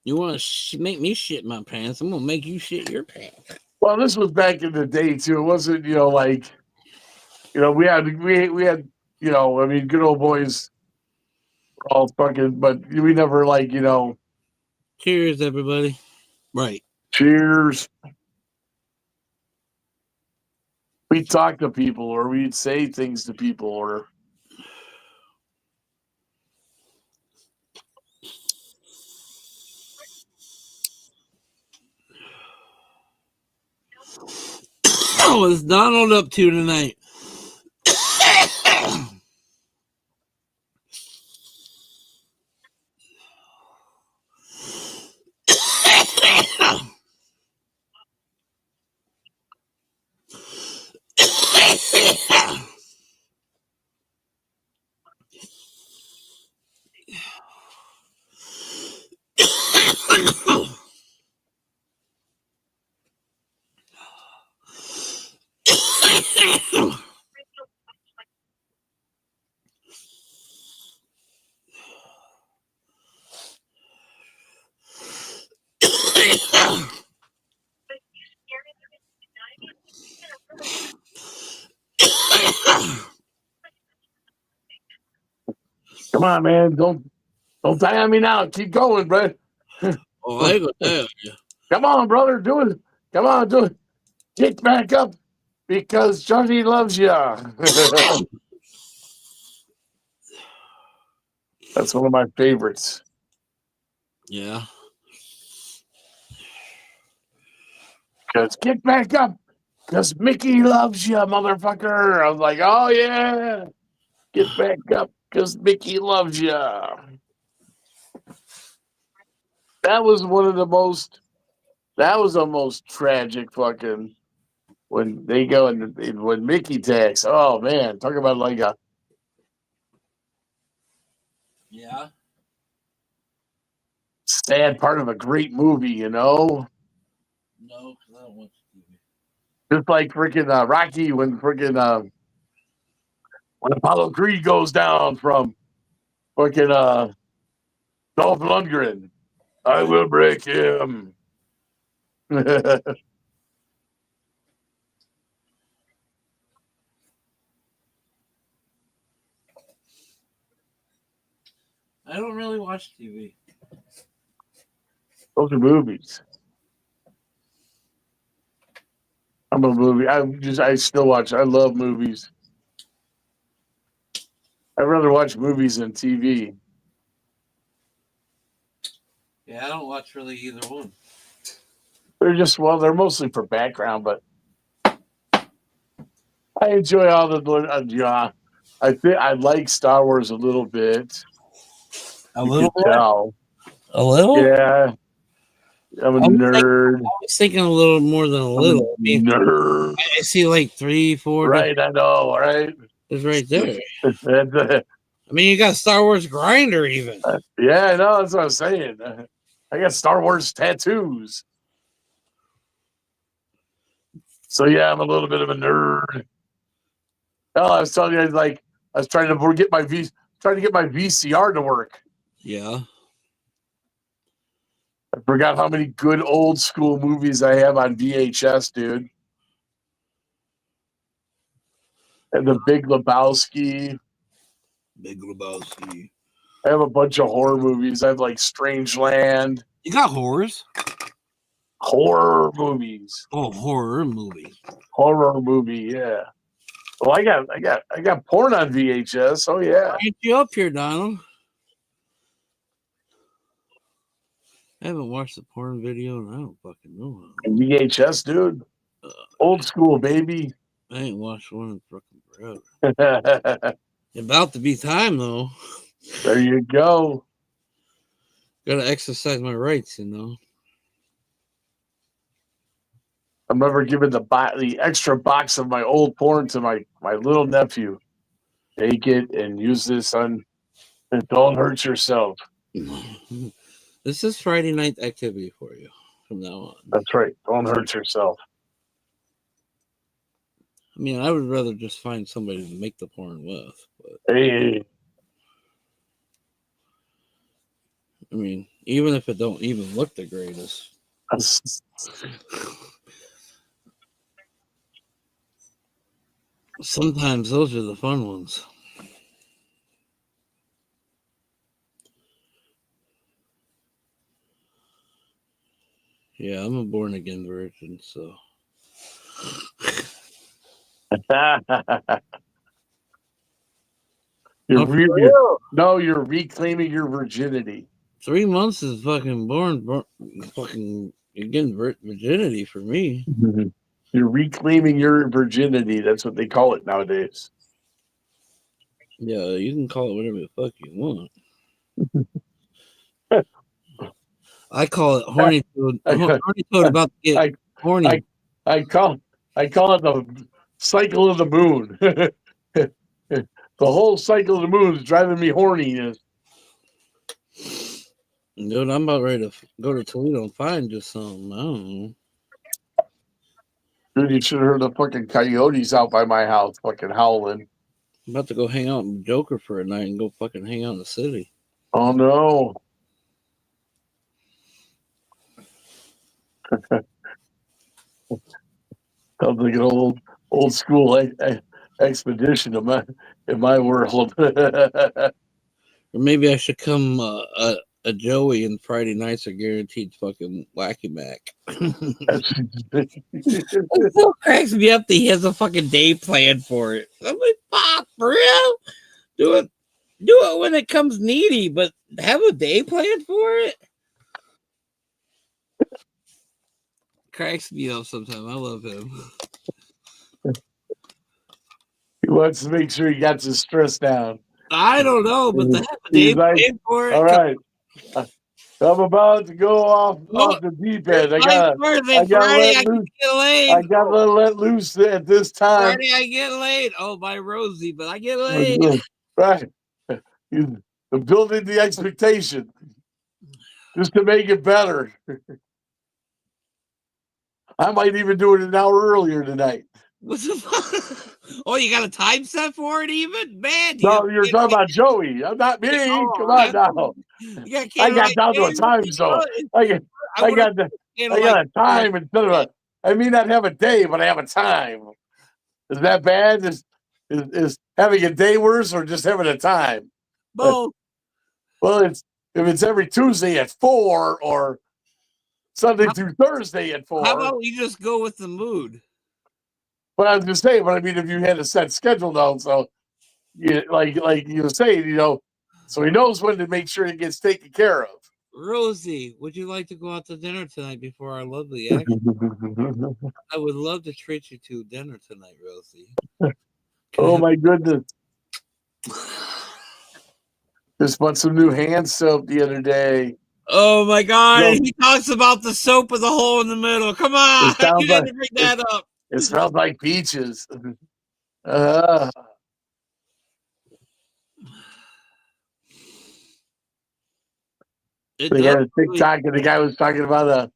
You want to make me shit my pants? I'm gonna make you shit your pants. Well, this was back in the day too. It wasn't, like, we had, I mean, good old boys were all fucking, but we never like, Cheers, everybody. Right. cheers. We'd talk to people, or we'd say things to people, or What's Donald up to tonight? come on, man, don't die on me now. Keep going, bro. Oh, I go tell you. Come on, brother, do it. Come on, do it. Get back up, because Johnny loves you. That's one of my favorites. Yeah. Because get back up, because Mickey loves you, motherfucker. I was like, oh yeah, get back up, because Mickey loves you. That was one of the most. That was the most tragic fucking when they go and when Mickey attacks. Oh man, talk about like a Yeah. sad part of a great movie, No, because I don't watch TV. Just like freaking Rocky when freaking when Apollo Creed goes down from fucking Dolph Lundgren. I will break him. I don't really watch TV. Those are movies. I'm a movie. I still watch. I love movies. I'd rather watch movies than TV. Yeah, I don't watch really either one. They're mostly for background, but I enjoy all the. Yeah, I think I like Star Wars a little bit. A You little can bit? tell. A little? Yeah, I'm a nerd. I was thinking a little more than a little. I mean, Nerd. I see like 3, 4. Right, I know, right? It's right there. That's, I mean, you got Star Wars Grinder even. yeah, I know. That's what I'm saying. I got Star Wars tattoos. So yeah, I'm a little bit of a nerd. Oh, I was telling you, I was trying to get my VCR to work. Yeah. I forgot how many good old school movies I have on VHS, dude. And the Big Lebowski. Big Lebowski. I have a bunch of horror movies. I have like Strangeland. You got horrors? Horror movies. Oh, horror movies. Horror movie, yeah. Well, I got porn on VHS. Oh yeah. Get you up here, Donald. I haven't watched a porn video and I don't fucking know how. VHS, dude. Old school, baby. I ain't watched one in fucking forever. There About to be time though. you go. Gotta exercise my rights, you know. I remember giving the extra box of my old porn to my little nephew. Take it and use this on. And don't hurt yourself. This is Friday night activity for you from now on. That's right. Don't hurt yourself. I mean, I would rather just find somebody to make the porn with. But Hey, I mean, even if it don't even look the greatest. Sometimes those are the fun ones. Yeah, I'm a born again virgin, so you're reclaiming your virginity. 3 months is fucking fucking again virginity for me. You're reclaiming your virginity. That's what they call it nowadays. Yeah, you can call it whatever the fuck you want. I call it horny toad. Horny toad about to get horny. I call it the cycle of the moon. The whole cycle of the moon is driving me horny. Dude, I'm about ready to go to Toledo and find just something. I don't know. Dude, you should have heard the fucking coyotes out by my house fucking howling. I'm about to go hang out in Joker for a night and go fucking hang out in the city. Oh no. Sounds like an old school expedition in my world. Or maybe I should come a Joey, and Friday nights are guaranteed fucking Wacky Mac. It still cracks me up that he has a fucking day planned for it. I'm like, fuck, for real? Do it when it comes needy, but have a day planned for it? Cracks me up sometimes. I love him. He wants to make sure he got his stress down. I don't know, but to have a day planned for it. All right. I'm about to go off the deep end. I gotta let loose at this time. Friday I get laid. Oh, by Rosie, but I get laid. Right. You're building the expectation just to make it better. I might even do it an hour earlier tonight. What the fuck? Oh, you got a time set for it even? Man, no, you're talking about Joey. I'm not me. Come on now. I got down to a time zone. I got a time instead of a. I may not have a day, but I have a time. Is that bad? Is having a day worse or just having a time? Both. Well, if it's every Tuesday at 4 or Sunday through Thursday at 4. How about we just go with the mood? But I was just saying, but I mean, if you had a set schedule though, so like you were saying, so he knows when to make sure it gets taken care of. Rosie, would you like to go out to dinner tonight before our lovely action? I would love to treat you to dinner tonight, Rosie. Oh my goodness. Just bought some new hand soap the other day. Oh my god, he talks about the soap with the hole in the middle. Come on, you gotta bring that up. It smells like peaches. They had a TikTok, and the guy was talking about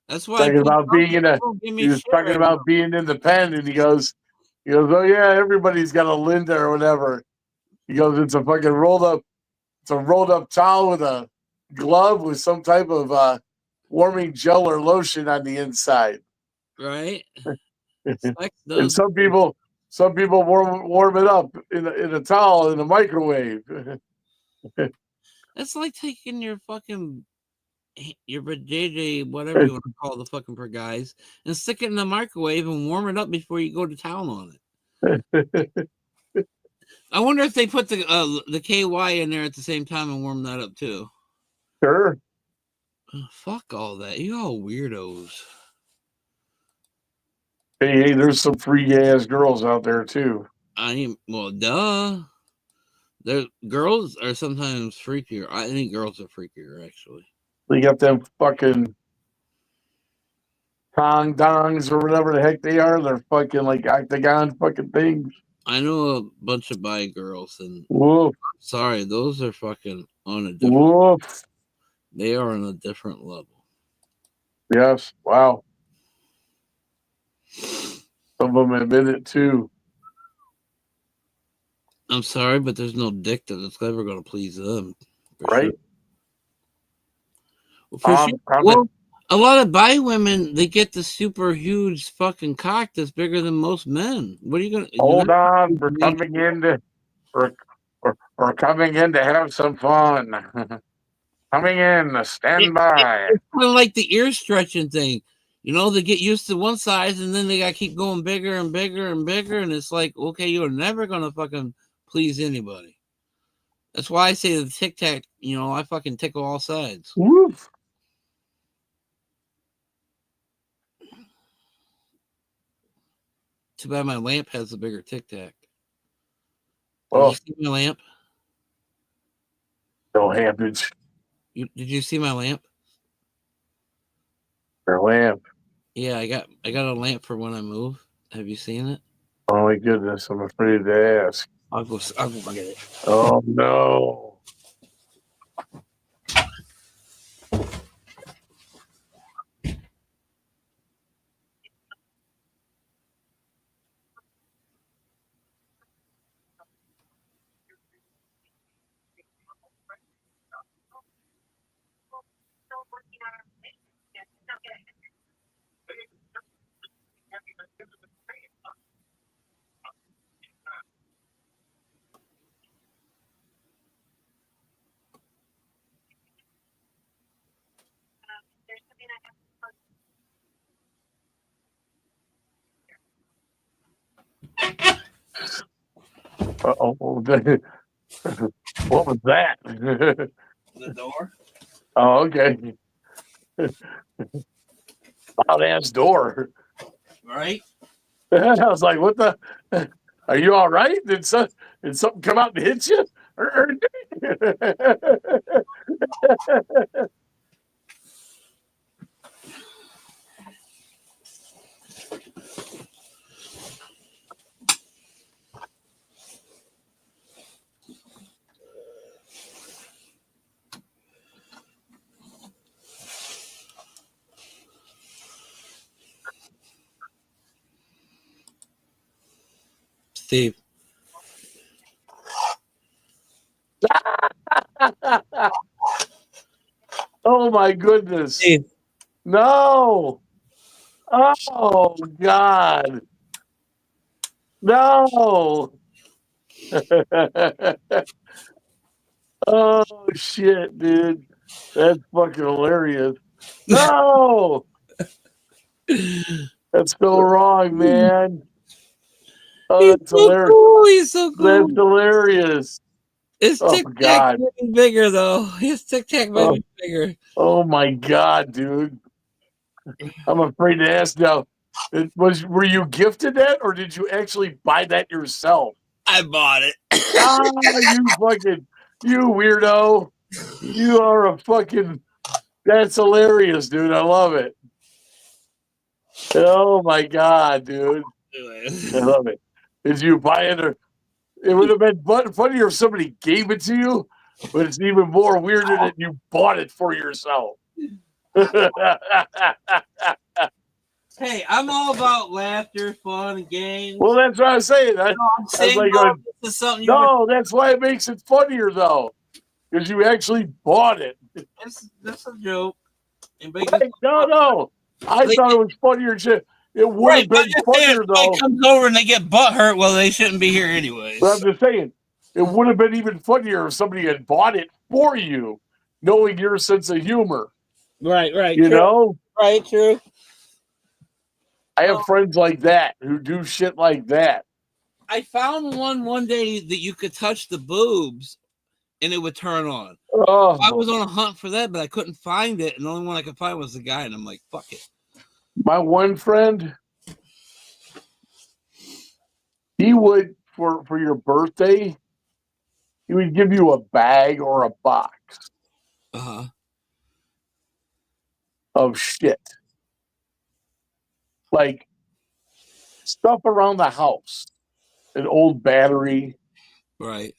that's why talking about being he was talking about being in the pen, and he goes, oh yeah, everybody's got a Linda or whatever. He goes, it's a fucking rolled up towel with a glove with some type of warming gel or lotion on the inside. Right. And some people warm it up in a towel in a microwave. That's like taking your JJ, whatever you want to call the fucking per guys, and stick it in the microwave and warm it up before you go to town on it. I wonder if they put the KY in there at the same time and warm that up too. Sure. Fuck all that. You all weirdos. Hey, there's some freak ass girls out there too. Well, duh. Girls are sometimes freakier. I think girls are freakier, actually. They got them fucking tong dongs or whatever the heck they are. They're fucking like octagon fucking things. I know a bunch of bi girls, and Woof. sorry, those are fucking on a different. Woof. They are on a different level. Yes. Wow. Some of them admit it too. I'm sorry, but there's no dick that's ever going to please them. Right? Sure. Well, a lot of bi women, they get the super huge fucking cock that's bigger than most men. What are you going to hold on? We're coming in to we're coming in to have some fun. Coming in, stand by. It's kind of like the ear stretching thing. You know, they get used to one size and then they got to keep going bigger and bigger and bigger. And it's like, okay, you're never going to fucking please anybody. That's why I say the tic tac, you know, I fucking tickle all sides. Woof. Too bad my lamp has a bigger tic tac. Oh. Did you see my lamp? No hampage. Did you see my lamp? Your lamp. Yeah, I got a lamp for when I move. Have you seen it? Oh my goodness, I'm afraid to ask. I'll go get it. Oh no. Uh-oh. What was that? The door? Oh, okay. Loud ass door. Right? I was like, what the? Are you all right? Did something come out and hit you? Steve. Oh my goodness. Steve. No. Oh God. No. Oh shit, dude. That's fucking hilarious. No. That's so wrong, man. Oh, that's hilarious. Cool. He's so cool. That's hilarious. His tic tac getting bigger though. His tic tac might be bigger. Oh my God, dude. I'm afraid to ask now. Were you gifted that or did you actually buy that yourself? I bought it. You weirdo. You are a fucking, that's hilarious, dude. I love it. Oh my God, dude. I love it. Did you buy it or it would have been funnier if somebody gave it to you, but it's even more weirder that you bought it for yourself. Hey, I'm all about laughter, fun, and games. Well, that's what I was saying. That's why it makes it funnier, though, because you actually bought it. That's a joke. No. I thought it was funnier. It would have been funnier, though. Comes over and they get butt hurt. Well, they shouldn't be here anyways. But I'm just saying, it would have been even funnier if somebody had bought it for you, knowing your sense of humor. Right. You know? Right, true. I have friends like that who do shit like that. I found one day that you could touch the boobs and it would turn on. Oh, I was on a hunt for that, but I couldn't find it, and the only one I could find was the guy, and I'm like, fuck it. my one friend, he would for your birthday, he would give you a bag or a box of shit. Like stuff around the house. An old battery, Right.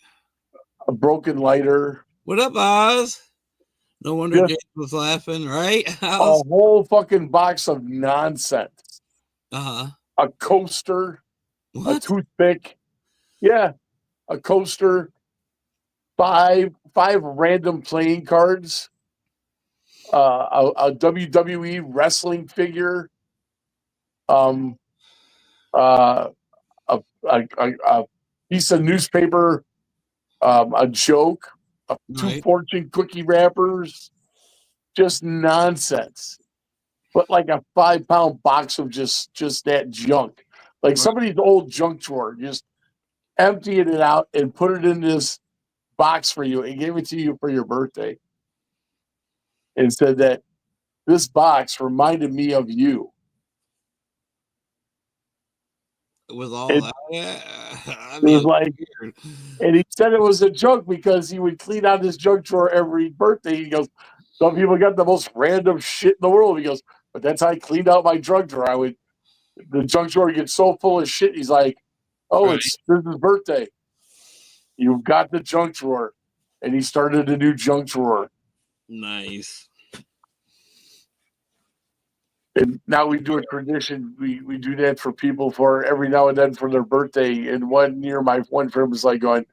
a broken lighter. What up, Oz? No wonder Just James was laughing, right? a whole fucking box of nonsense. Uh-huh. A coaster, a What? toothpick. Yeah, a coaster. Five random playing cards. A WWE wrestling figure. A piece of newspaper. A joke. Two Right. fortune cookie wrappers. Just nonsense. But like a 5-pound box of just that junk. Like somebody's old junk drawer, just emptied it out and put it in this box for you and gave it to you for your birthday. And said that this box reminded me of you. With all It, that, yeah. I it mean, was like, weird. and he said it was a joke because he would clean out his junk drawer every birthday. He goes, some people got the most random shit in the world. He goes, but that's how I cleaned out my junk drawer. The junk drawer gets so full of shit. He's like, oh, Right. it's his birthday. You've got the junk drawer. And he started a new junk drawer. Nice. And now we do a tradition. We do that for people for every now and then for their birthday. And one year, my one friend was like going,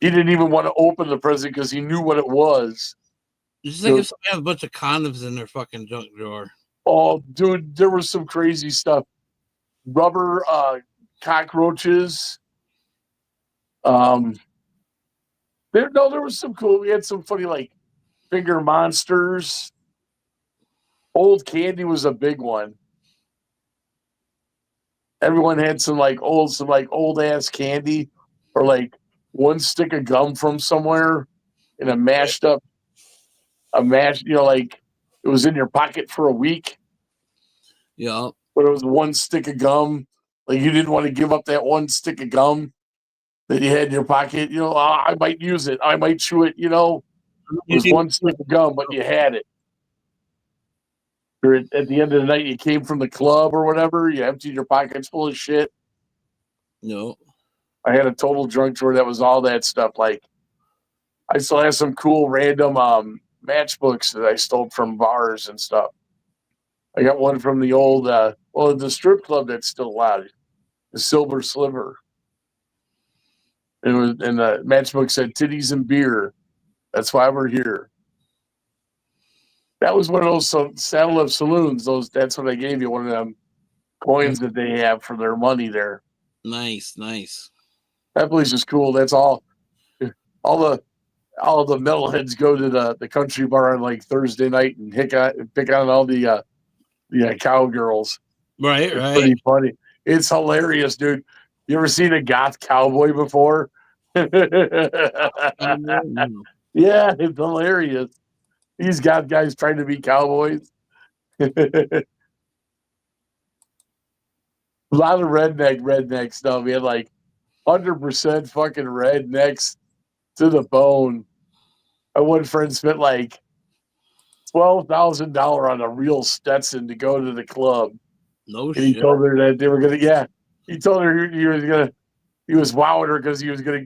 he didn't even want to open the present because he knew what it was. Just think if somebody has a bunch of condoms in their fucking junk drawer. Oh, dude, there was some crazy stuff. Rubber cockroaches. There was some cool. We had some funny like finger monsters. Old candy was a big one. Everyone had some old ass candy or like one stick of gum from somewhere in a mashed, like it was in your pocket for a week. Yeah. But it was one stick of gum. Like you didn't want to give up that one stick of gum that you had in your pocket. I might use it. I might chew it. It was one stick of gum, but you had it. Or at the end of the night, you came from the club or whatever. You emptied your pockets full of shit. No. I had a total junk drawer that was all that stuff. Like, I still have some cool random matchbooks that I stole from bars and stuff. I got one from the old, the strip club that's still alive, the Silver Sliver. And the matchbook said "titties and beer." That's why we're here. That was one of those Saddle Up saloons. That's what I gave you. One of them coins that they have for their money there. Nice. That place is cool. That's all. All the metalheads go to the country bar on like Thursday night and pick on all the cowgirls. Right. It's pretty funny. It's hilarious, dude. You ever seen a goth cowboy before? Yeah, it's hilarious. These goth guys trying to be cowboys. A lot of redneck stuff. We had like 100% fucking rednecks to the bone. My one friend spent like $12,000 on a real Stetson to go to the club. No and shit. He told her that they were gonna. Yeah, he told her he was wowing her because he was gonna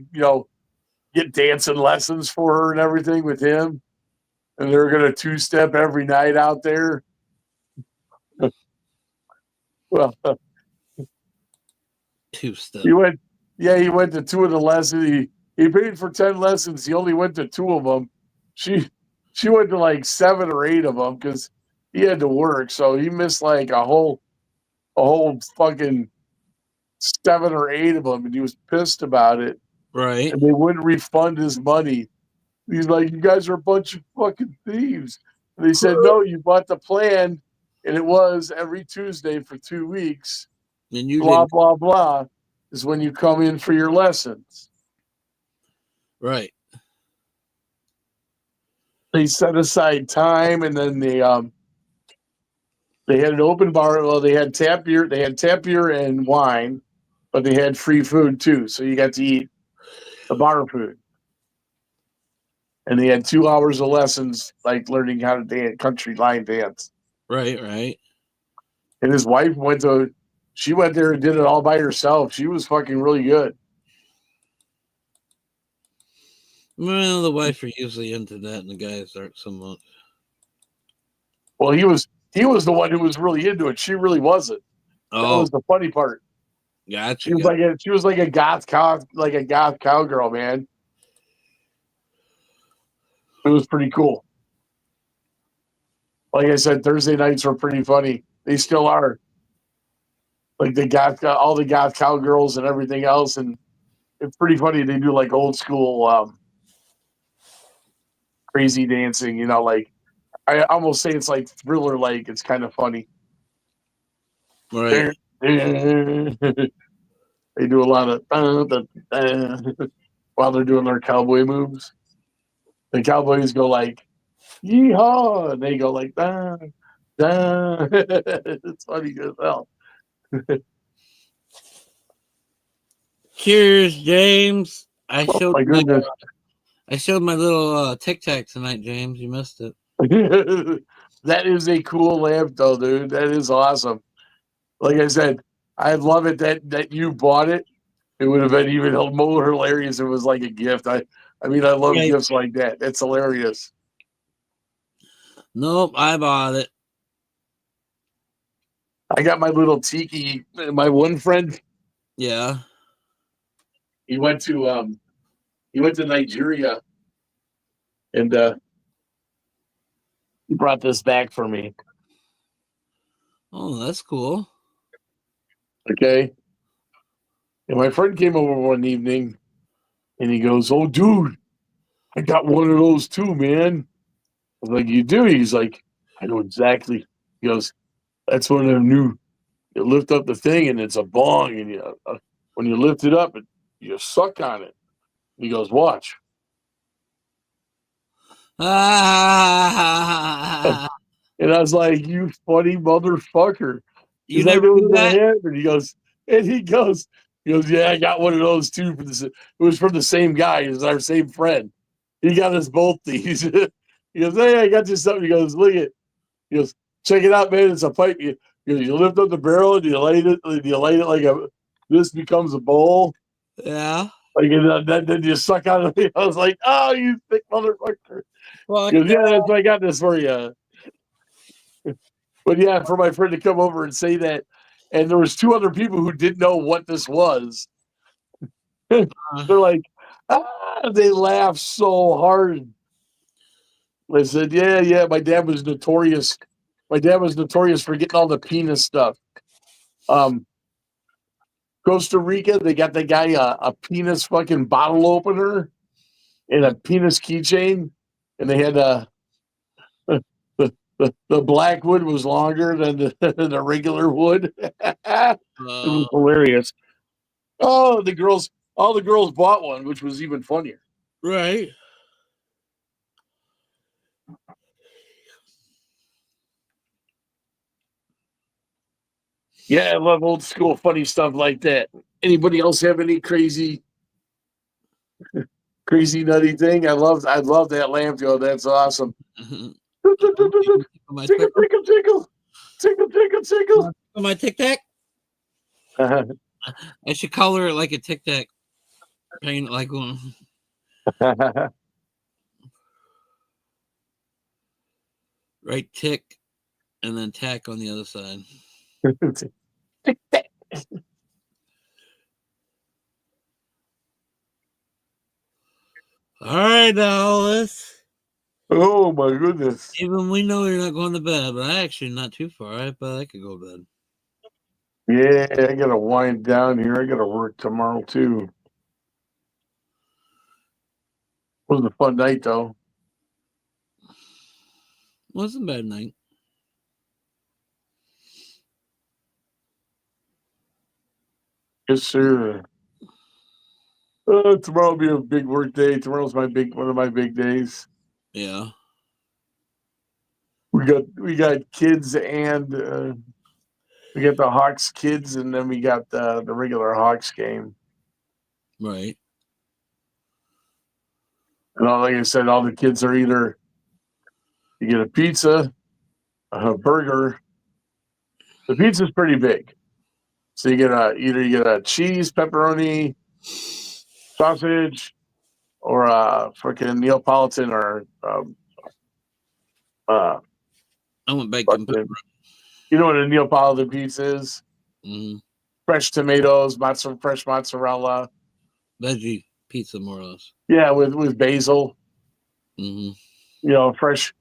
get dancing lessons for her and everything with him, and they were gonna 2-step every night out there. Well, 2-step. he went to 2 of the lessons. He paid for 10 lessons. He only went to 2 of them. She went to like 7 or 8 of them because he had to work. So he missed like a whole fucking 7 or 8 of them, and he was pissed about it. Right. And they wouldn't refund his money. He's like, "You guys are a bunch of fucking thieves." And they said, "No, you bought the plan, and it was every Tuesday for 2 weeks. And you blah didn't. blah blah is when you come in for your lessons." Right. they set aside time, and then they had an open bar. Well, they had tap beer. They had tap beer and wine, but they had free food too. So you got to eat the bar food. And they had 2 hours of lessons, like learning how to dance, country line dance. Right, right. And his wife she went there and did it all by herself. She was fucking really good. Well, the wife are usually into that, and the guys aren't so much. Well, he was the one who was really into it. She really wasn't. That was the funny part. Gotcha. She was like a goth cowgirl, man. It was pretty cool. Like I said, Thursday nights were pretty funny. They still are. Like they got all the goth cowgirls and everything else, and it's pretty funny. They do like old school crazy dancing. You know, like I almost say it's like Thriller. Like it's kind of funny. Right. They do a lot of while they're doing their cowboy moves. The cowboys go like "yeehaw," and they go like "da da." It's funny as hell. Cheers, James. I Oh showed my goodness. I showed my little Tic Tac tonight, James. You missed it. That is a cool lamp, though, dude. That is awesome. Like I said, I love it that you bought it. It would have been even more hilarious if it was like a gift. I mean, I love Right. gifts like that. It's hilarious. Nope, I bought it. I got my little tiki. My one friend, Yeah. he went to Nigeria, and he brought this back for me. Oh, that's cool. Okay. And my friend came over one evening and he goes, "Oh, dude, I got one of those too, man." I was like, "You do?" He's like, "I know exactly." He goes, "That's one of them new. You lift up the thing and it's a bong, and when you lift it up, you suck on it." He goes, "Watch." Ah, And I was like, "You funny motherfucker." you Because I never know do what's going that? to happen. He goes, "Yeah, I got one of those too." It was from the same guy. It was our same friend. He got us both these. He goes, "Hey, I got you something." He goes, "Look it." He goes, "Check it out, man. It's a pipe. You lift up the barrel and you light it. Like this becomes a bowl. Yeah. Like and then you suck out of it." I was like, "Oh, you thick motherfucker." Fuck He goes, that. "Yeah, that's why I got this for you." But yeah, for my friend to come over and say that, and there was 2 other people who didn't know what this was. They're like, "Ah!" They laugh so hard. I said, "Yeah, yeah." My dad was notorious. My dad was notorious for getting all the penis stuff. Um, Costa Rica, they got the guy a penis fucking bottle opener and a penis keychain, and they had the black wood was longer than the regular wood. It was hilarious. Oh, all the girls bought one, which was even funnier. Right. Yeah, I love old school funny stuff like that. Anybody else have any crazy nutty thing? I love that lamp, yo. That's awesome. My Tickle, tickle, tickle. Tickle, tickle, tickle. my Tic Tac. I should color it like a Tic Tac. Paint it like one. Right tick, and then tack on the other side. Tick, tack. All right, Alice. Oh my goodness. Even we know you're not going to bed, but I actually not too far. But I could go to bed. Yeah, I gotta wind down here. I gotta work tomorrow too. It was a fun night though. Wasn't a bad night. Yes, sir. Tomorrow will be a big work day. Tomorrow's one of my big days. Yeah. we got kids and we got the Hawks kids, and then we got the regular Hawks game. Right. And like I said, all the kids are either you get a pizza, a burger. The pizza's pretty big, so you get a cheese, pepperoni, sausage, or a freaking Neapolitan, or I want bacon. you know what a Neapolitan pizza is? Mm-hmm. Fresh tomatoes, fresh mozzarella, Veggie pizza, more or less. Yeah, with basil. Mm-hmm. You know, fresh.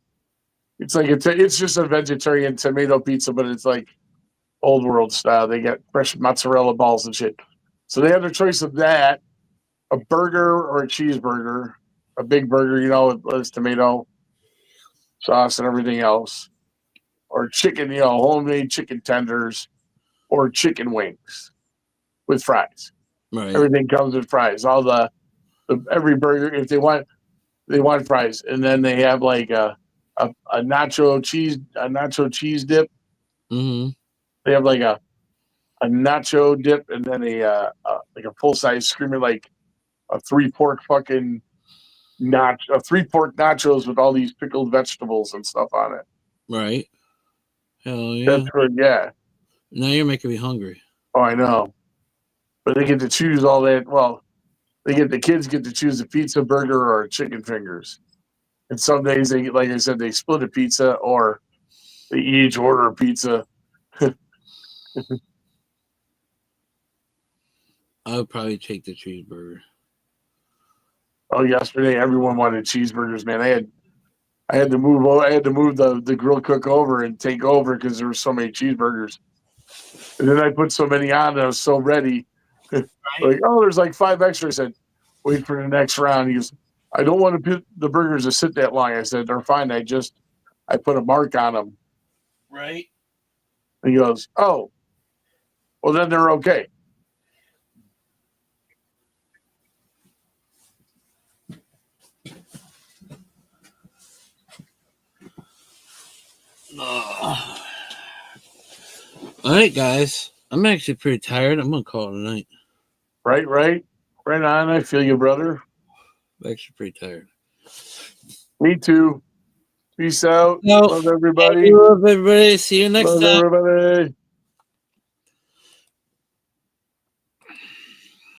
It's like it's just a vegetarian tomato pizza, but it's like old world style. They got fresh mozzarella balls and shit. So they have their choice of that, a burger or a cheeseburger, a big burger, you know, with tomato sauce and everything else, or chicken, you know, homemade chicken tenders, or chicken wings with fries. Right. Everything comes with fries. All the every burger, if they want fries, and then they have like a nacho cheese dip. Mm-hmm. They have like a nacho dip, and then a like a full size screamer, like a 3 pork fucking three pork nachos with all these pickled vegetables and stuff on it. Right. Hell yeah. That's good. Yeah. Now you're making me hungry. Oh, I know. But they get to choose all that. Well, the kids get to choose a pizza, burger, or chicken fingers. And some days they, like I said, they split a pizza, or they each order a pizza. I would probably take the cheeseburger. Oh, yesterday everyone wanted cheeseburgers, man. I had to move the grill cook over and take over because there were so many cheeseburgers. And then I put so many on, and I was so ready. Like, oh, there's like 5 extra. I said, wait for the next round. He goes, I don't want to put the burgers to sit that long. I said, they're fine. I put a mark on them. Right. And he goes, oh, well, then they're okay. All right, guys. I'm actually pretty tired. I'm gonna call it a night. Right on. I feel you, brother. I'm actually pretty tired. Me too. Peace out. No. Love everybody. Love everybody. See you next time. Love everybody.